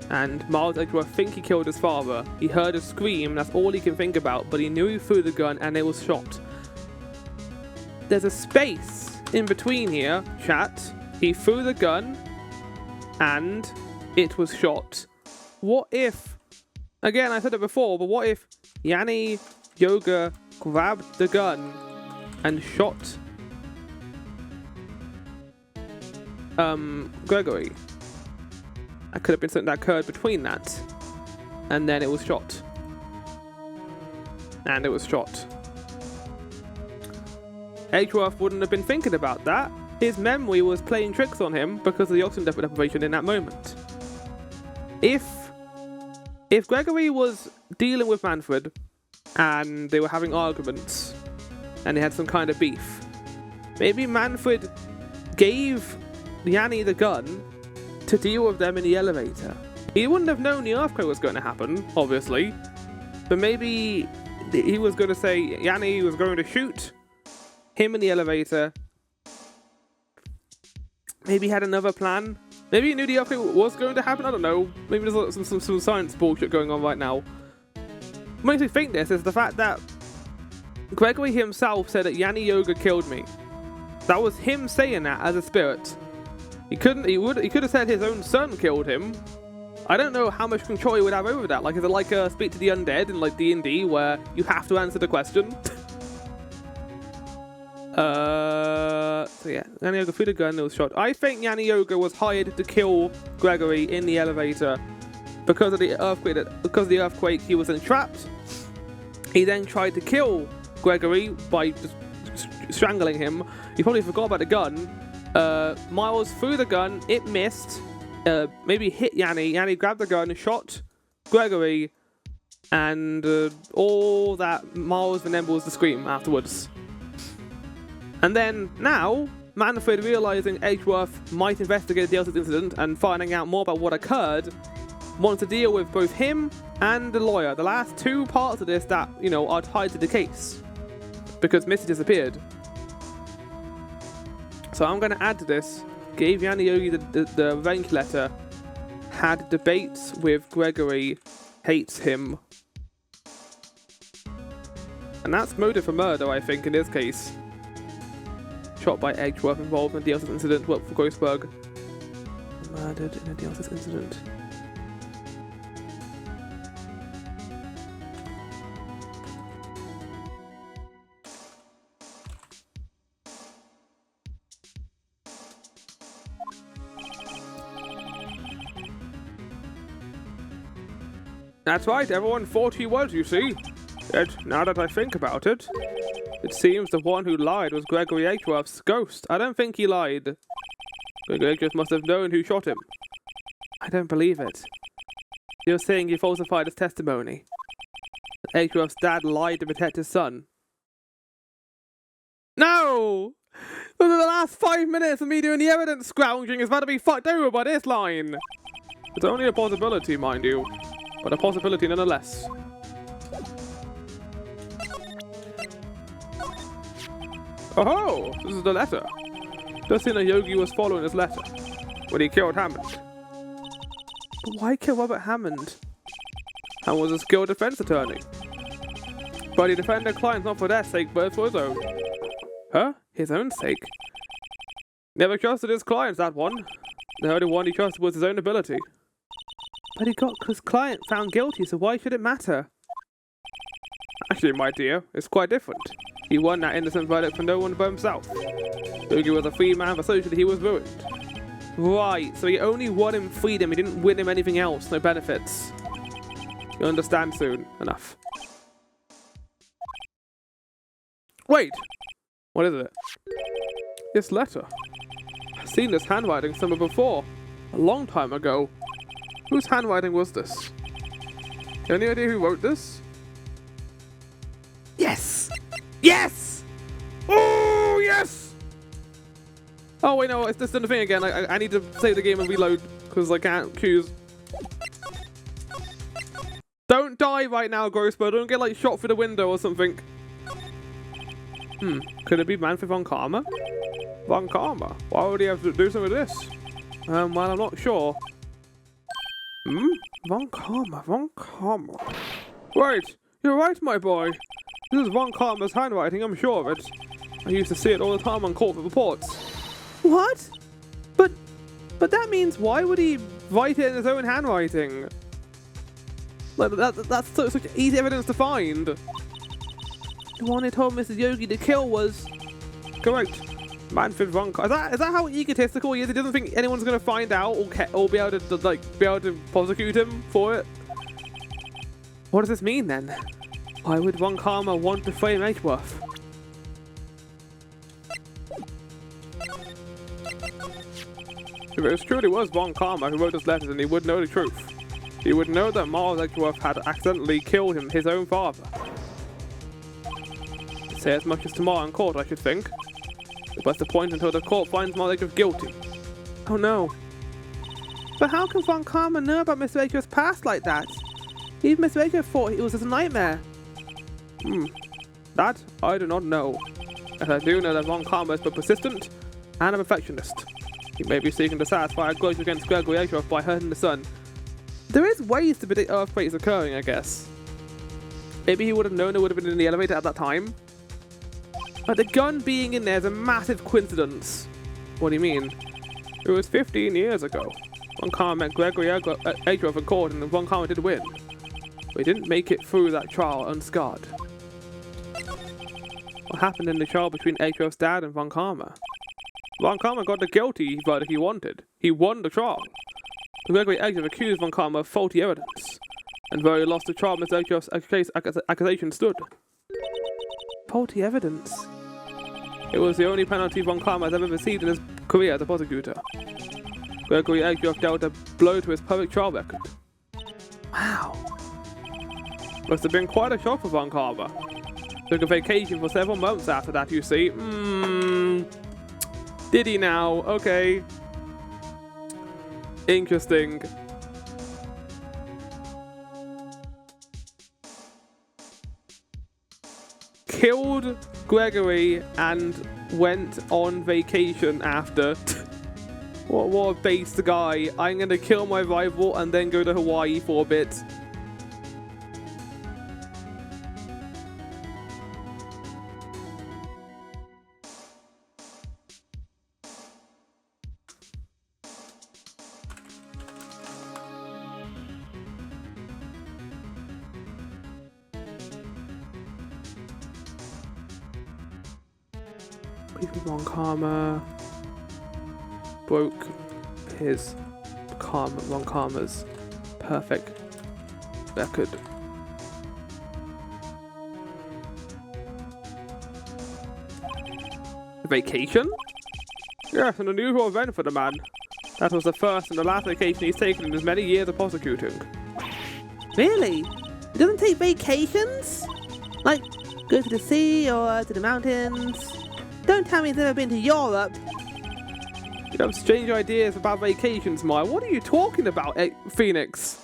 and Miles Edgeworth thinks he killed his father. He heard a scream, that's all he can think about, but he knew he threw the gun and it was shot. There's a space in between here, chat. He threw the gun and it was shot. What if, again I said it before, but what if Yanni Yoga grabbed the gun and shot Gregory? That could have been something that occurred between that, and then it was shot. And it was shot. Edgeworth wouldn't have been thinking about that. His memory was playing tricks on him because of the oxygen deprivation in that moment. If Gregory was dealing with Manfred and they were having arguments and they had some kind of beef, maybe Manfred gave Yanni the gun to deal with them in the elevator. He wouldn't have known the earthquake was going to happen, obviously, but maybe he was going to say Yanni was going to shoot him in the elevator. Maybe he had another plan. Maybe he knew the earthquake was going to happen. I don't know. Maybe there's some science bullshit going on right now. What makes me think this is the fact that Gregory himself said that Yanni Yoga killed me. That was him saying that as a spirit. He could have said his own son killed him. I don't know how much control he would have over that. Like, is it like Speak to the Undead in like D&D where you have to answer the question? So yeah, Yanni Yoga threw the gun and it was shot. I think Yanni Yoga was hired to kill Gregory in the elevator because of the earthquake. Because of the earthquake, he was entrapped. He then tried to kill Gregory by just strangling him. He probably forgot about the gun. Miles threw the gun. It missed. Maybe hit Yanni. Yanni grabbed the gun, shot Gregory, and all that Miles remembers the scream afterwards. And then, now, Manfred, realizing Edgeworth might investigate the Elsa's incident and finding out more about what occurred, wants to deal with both him and the lawyer. The last two parts of this that, you know, are tied to the case. Because Misty disappeared. So I'm going to add to this. Gave Yanni Yogi the revenge letter. Had debates with Gregory. Hates him. And that's motive for murder, I think, in this case. Shot by Edgeworth, involved in the Elsa's incident. Worked for Grossberg. Murdered in a Elsa's incident. That's right, everyone thought he was, you see. Yet, now that I think about it, it seems the one who lied was Gregory Edgeworth's ghost. I don't think he lied. Gregory Edgeworth must have known who shot him. I don't believe it. You're saying you falsified his testimony. Edgeworth's dad lied to protect his son. No! The last 5 minutes of me doing the evidence scrounging is about to be fucked over by this line. It's only a possibility, mind you, but a possibility nonetheless. Oh, this is the letter. Just seen that Yogi was following this letter when he killed Hammond. But why kill Robert Hammond? Hammond was a skilled defense attorney. But he defended clients not for their sake, but for his own. Huh? His own sake? Never trusted his clients, that one. The only one he trusted was his own ability. But he got his client found guilty, so why should it matter? Actually, my dear, it's quite different. He won that innocent verdict for no one but himself. Yogi was a free man, but socially he was ruined. Right, so he only won him freedom, he didn't win him anything else, no benefits. You'll understand soon enough. Wait! What is it? This letter. I've seen this handwriting somewhere before. A long time ago. Whose handwriting was this? Any idea who wrote this? Yes! Yes! Oh, yes! Oh, wait, no, it's just the thing again. I need to save the game and reload because I can't choose. Don't die right now, Grossbird. Don't get, like, shot through the window or something. Could it be Manfred von Karma? Von Karma? Why would he have to do some of this? Well, I'm not sure. Von Karma, Von Karma. Right, you're right, my boy. This is Von Karma's handwriting, I'm sure of it. I used to see it all the time on court reports. What? But that means why would he write it in his own handwriting? Like, that's such easy evidence to find. The one he told Mrs. Yogi to kill was... Correct. Manfred von Karma. Is that how egotistical he is? He doesn't think anyone's going to find out or be able to prosecute him for it? What does this mean then? Why would Von Karma want to frame Edgeworth? If it truly was Von Karma who wrote this letter, then he would know the truth. He would know that Miles Edgeworth had accidentally killed his own father. Say as much as tomorrow in court, I should think. But the point until the court finds Miles Edgeworth guilty. Oh no. But how can Von Karma know about Mr. Edgeworth's past like that? Even Mr. Edgeworth thought it was just a nightmare. That I do not know. As I do know that Von Karma is but persistent and a perfectionist. He may be seeking to satisfy a grudge against Gregory Edgeworth by hurting the sun. There is ways to predict earthquakes occurring, I guess. Maybe he would have known it would have been in the elevator at that time. But the gun being in there is a massive coincidence. What do you mean? It was 15 years ago. Von Karma met Gregory Edgeworth in court and Von Karma did win. But he didn't make it through that trial unscarred. What happened in the trial between Edgeworth's dad and Von Karma? Von Karma got the guilty verdict he wanted. He won the trial. Gregory Edgeworth accused Von Karma of faulty evidence. And though he lost the trial, Mr. Edgeworth's accusation stood. Faulty evidence? It was the only penalty Von Karma has ever received in his career as a prosecutor. Gregory Edgeworth dealt a blow to his public trial record. Wow. Must have been quite a shock for Von Karma. Took a vacation for several months after that, you see. Did he now? Okay. Interesting. Killed Gregory and went on vacation after. What a based guy. I'm gonna kill my rival and then go to Hawaii for a bit. Von Karma broke his Von Karma's perfect record. Vacation? Yes, an unusual event for the man. That was the first and the last vacation he's taken in his many years of prosecuting. Really? He doesn't take vacations? Like, go to the sea or to the mountains? Don't tell me he's never been to Europe. You have strange ideas about vacations, Maya. What are you talking about, Phoenix?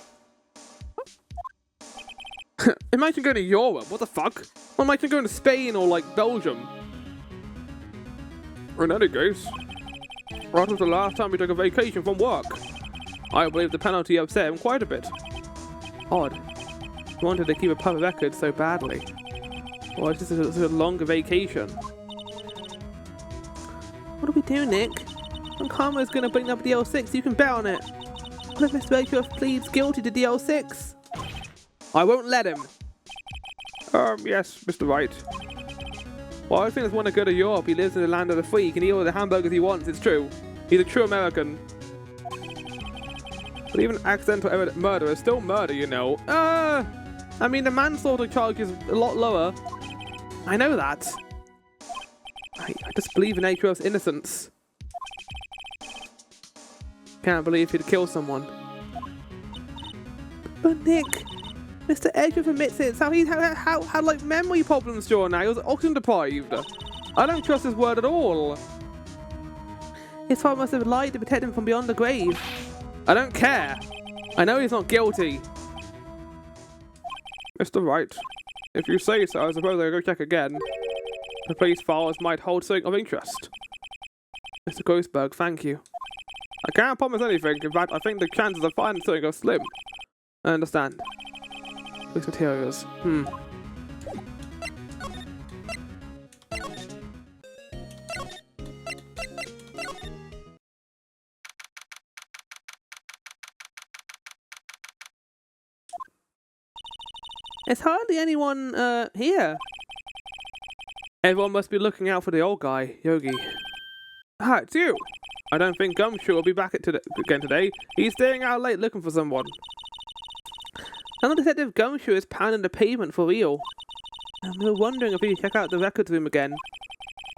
Imagine going to Europe. What the fuck? Well, imagine going to Spain or, like, Belgium. In any case, that was the last time we took a vacation from work. I believe the penalty upset him quite a bit. Odd. He wanted to keep a public record so badly. Or it's just a longer vacation. What do we do, Nick? And Karma's going to bring up DL6, you can bet on it. What if Mr. Edgeworth pleads guilty to DL6? I won't let him. Yes, Mr. Wright. Well, I think there's one to go to Europe. He lives in the land of the free. He can eat all the hamburgers he wants, it's true. He's a true American. But even accidental murder is still murder, you know. I mean, the manslaughter charge is a lot lower. I know that. I just believe in Edgeworth's innocence. Can't believe he'd kill someone. But Nick, Mr. Edgeworth admits it. So he had like memory problems Sure, now he was oxygen deprived. I don't trust his word at all. His father must have lied to protect him from beyond the grave. I don't care. I know he's not guilty. Mr. Wright, if you say so, I suppose I'll go check again. The police files might hold something of interest. Mr. Grossberg, thank you. I can't promise anything. In fact, I think the chances of finding something are slim. I understand. Police materials. There's hardly anyone here. Everyone must be looking out for the old guy, Yogi. Ah, it's you. I don't think Gumshoe will be back again today. He's staying out late looking for someone. Another Detective Gumshoe is pounding the pavement for real. We were wondering if we could check out the records room again.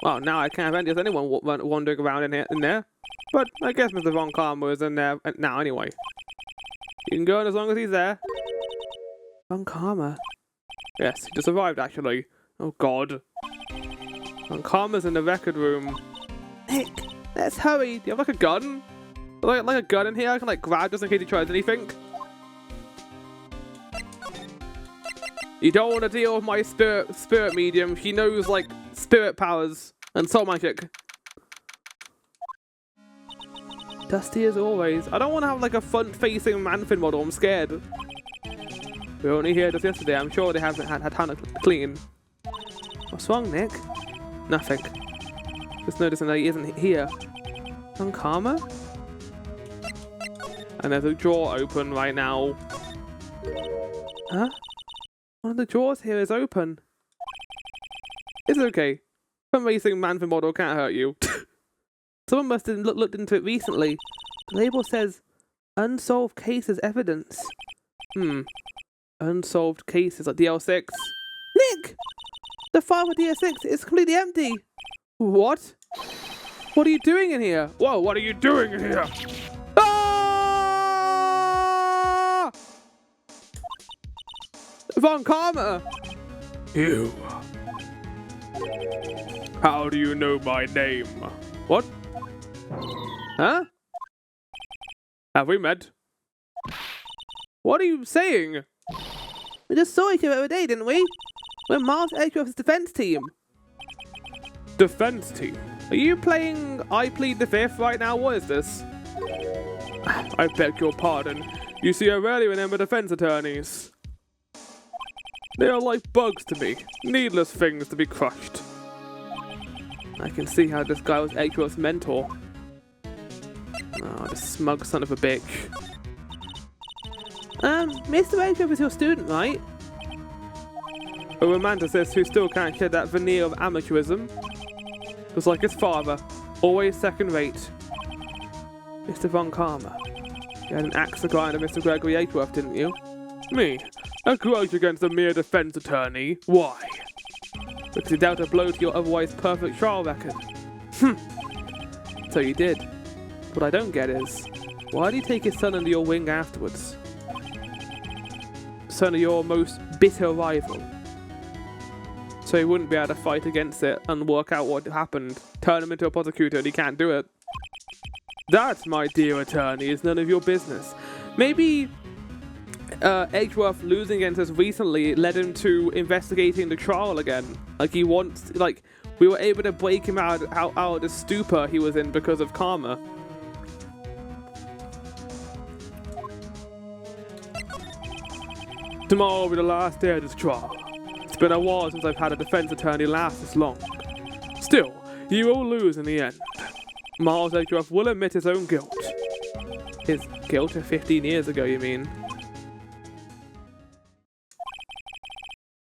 Well, now I can't have anyone wandering around in there. But I guess Mr. Von Karma is in there now anyway. You can go in as long as he's there. Von Karma? Yes, he just arrived actually. Oh god. Von Karma's in the record room. Nick, let's hurry. Do you have like a gun? Like a gun in here I can like grab just in case he tries anything? You don't want to deal with my spirit medium. She knows like spirit powers and soul magic. Dusty as always. I don't want to have like a front-facing Manfin model. I'm scared. We were only here just yesterday. I'm sure they haven't had time to clean. What's wrong, Nick? Nothing. Just noticing that he isn't here. Von Karma? And there's a drawer open right now. Huh? One of the drawers here is open. It's okay. Front-facing Manfin model can't hurt you. Someone must have looked into it recently. The label says, unsolved cases evidence. Unsolved cases like DL6. Nick! The file with DL6 is completely empty. What? What are you doing in here? Whoa, what are you doing in here? Ah! Von Karma! You. How do you know my name? What? Huh? Have we met? What are you saying? We just saw each other the other day, didn't we? We're Miles Edgeworth's defense team. Defense team? Are you playing I Plead the Fifth right now? What is this? I beg your pardon. You see, I rarely remember defense attorneys. They are like bugs to me. Needless things to be crushed. I can see how this guy was Edgeworth's mentor. Oh, the smug son of a bitch. Mr. Edgeworth is your student, right? A romanticist who still can't shed that veneer of amateurism. Just like his father, always second rate. Mr. Von Karma. You had an axe to grind at Mr. Gregory Edgeworth, didn't you? Me? A grudge against a mere defense attorney? Why? Because he dealt a blow to your otherwise perfect trial record. So you did. What I don't get is, why did you take his son under your wing afterwards? son of your most bitter rival. So he wouldn't be able to fight against it and work out what happened. Turn him into a prosecutor and he can't do it. That, my dear attorney, is none of your business. Maybe Edgeworth losing against us recently led him to investigating the trial again. Like he wants, like we were able to break him out of the stupor he was in because of karma. Tomorrow will be the last day of this trial. It's been a while since I've had a defense attorney last this long. Still, you will lose in the end. Miles Edgeworth will admit his own guilt. His guilt of 15 years ago, you mean?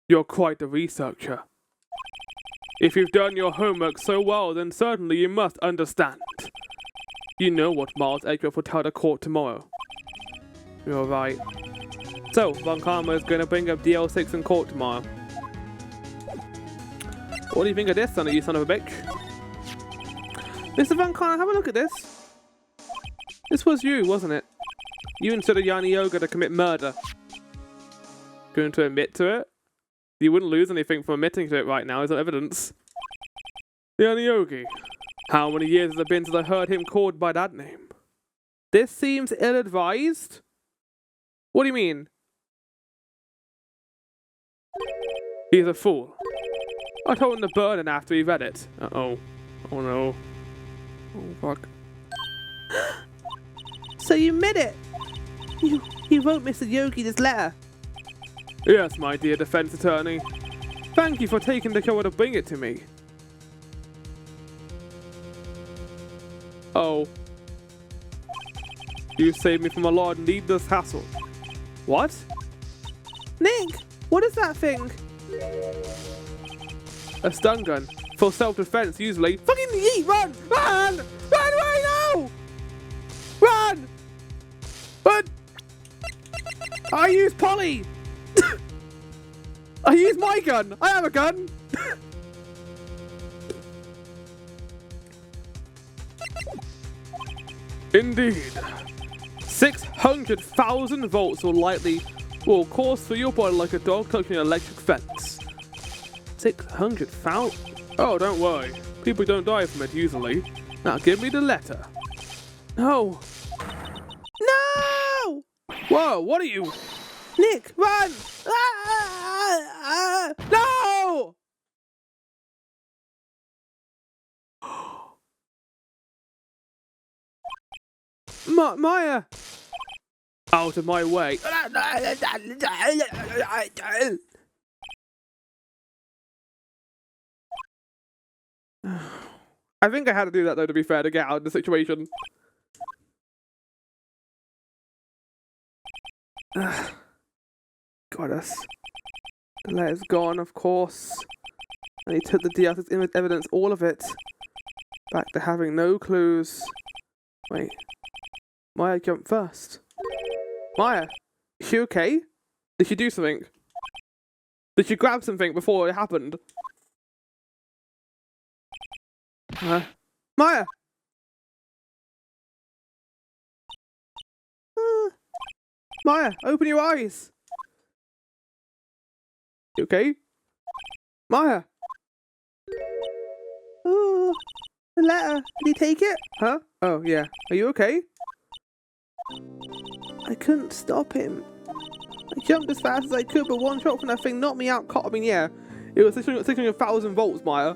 You're quite the researcher. If you've done your homework so well, then certainly you must understand. You know what Miles Edgeworth will tell the court tomorrow. You're right. So, Von Karma is going to bring up DL6 in court tomorrow. What do you think of this, you son of a bitch? Mr. Von Karma, have a look at this. This was you, wasn't it? You instructed Yanni Yoga to commit murder. Going to admit to it? You wouldn't lose anything from admitting to it right now, is there evidence? Yanni Yogi. How many years has it been since I heard him called by that name? This seems ill-advised? What do you mean? He's a fool. I told him to burn it after he read it. Uh-oh. Oh no. Oh fuck. So you admit it? You wrote Mr. Yogi this letter? Yes, my dear defense attorney. Thank you for taking the trouble to bring it to me. Oh. You saved me from a lot of needless hassle. What? Nick, what is that thing? A stun gun. For self-defense, usually. Fucking yeet! Run! Run! Run away now! Run! But I use Polly! I use my gun! I have a gun! Indeed. 600,000 volts will course through your body like a dog touching an electric fence. 600,000? Oh, don't worry. People don't die from it usually. Now give me the letter. No. No! Whoa, what are you? Nick, run! No! Maya! Out of my way. I think I had to do that though, to be fair, to get out of the situation. Got us. The letter's gone, of course. And he took the DL6 evidence, all of it. Back to having no clues. Wait. Maya jumped first. Maya, is she okay? Did she do something? Did she grab something before it happened? Maya! Maya, open your eyes! You okay? Maya! Oh, the letter. Did he take it? Huh? Oh, yeah. Are you okay? I couldn't stop him. I jumped as fast as I could, but one shot from that thing knocked me out. I mean, yeah. It was 600,000 volts, Maya.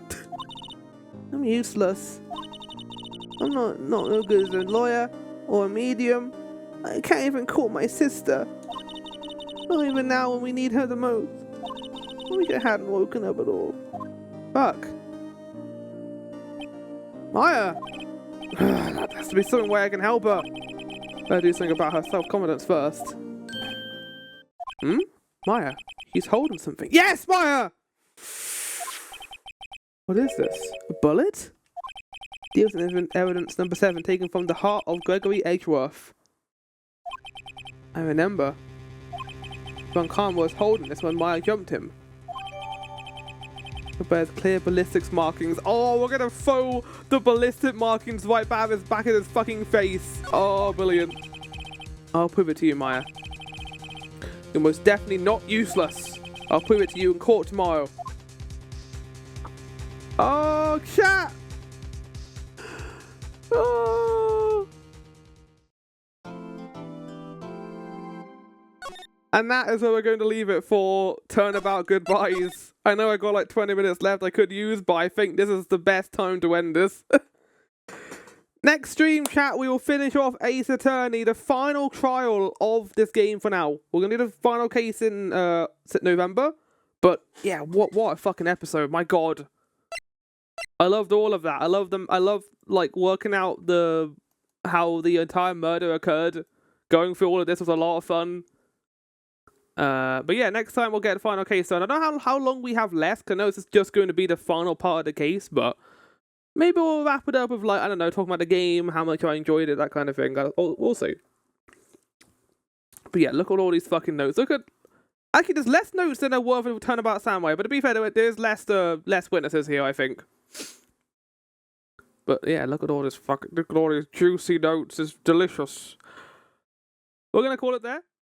I'm useless. I'm not no good as a lawyer or a medium. I can't even call my sister. Not even now when we need her the most. I wish I hadn't woken up at all. Fuck. Maya! There has to be some way I can help her. Better do something about her self-confidence first. Maya, he's holding something. Yes, Maya! What is this? A bullet? Deals in evidence number 7 taken from the heart of Gregory Edgeworth. I remember. Von Karma was holding this when Maya jumped him. It bears clear ballistics markings. Oh, we're gonna throw the ballistic markings right back in his fucking face. Oh, brilliant. I'll prove it to you, Maya. You're most definitely not useless. I'll prove it to you in court tomorrow. Oh, chat! Oh. And that is where we're going to leave it for turnabout goodbyes. I know I got like 20 minutes left I could use, but I think this is the best time to end this. Next stream, chat, we will finish off Ace Attorney, the final trial of this game for now. We're going to do the final case in November. But yeah, what a fucking episode, my god. I loved all of that. I love like working out how the entire murder occurred. Going through all of this was a lot of fun. But yeah, next time we'll get the final case done. I don't know how long we have left. I know this is just going to be the final part of the case, but maybe we'll wrap it up with, like, I don't know, talking about the game, how much I enjoyed it, that kind of thing. We'll see. But yeah, look at all these fucking notes. Look at... Actually, there's less notes than there were for Turnabout Samurai, but to be fair, there's less witnesses here, I think. But yeah, look at all these juicy notes. It's delicious. We're going to call it there.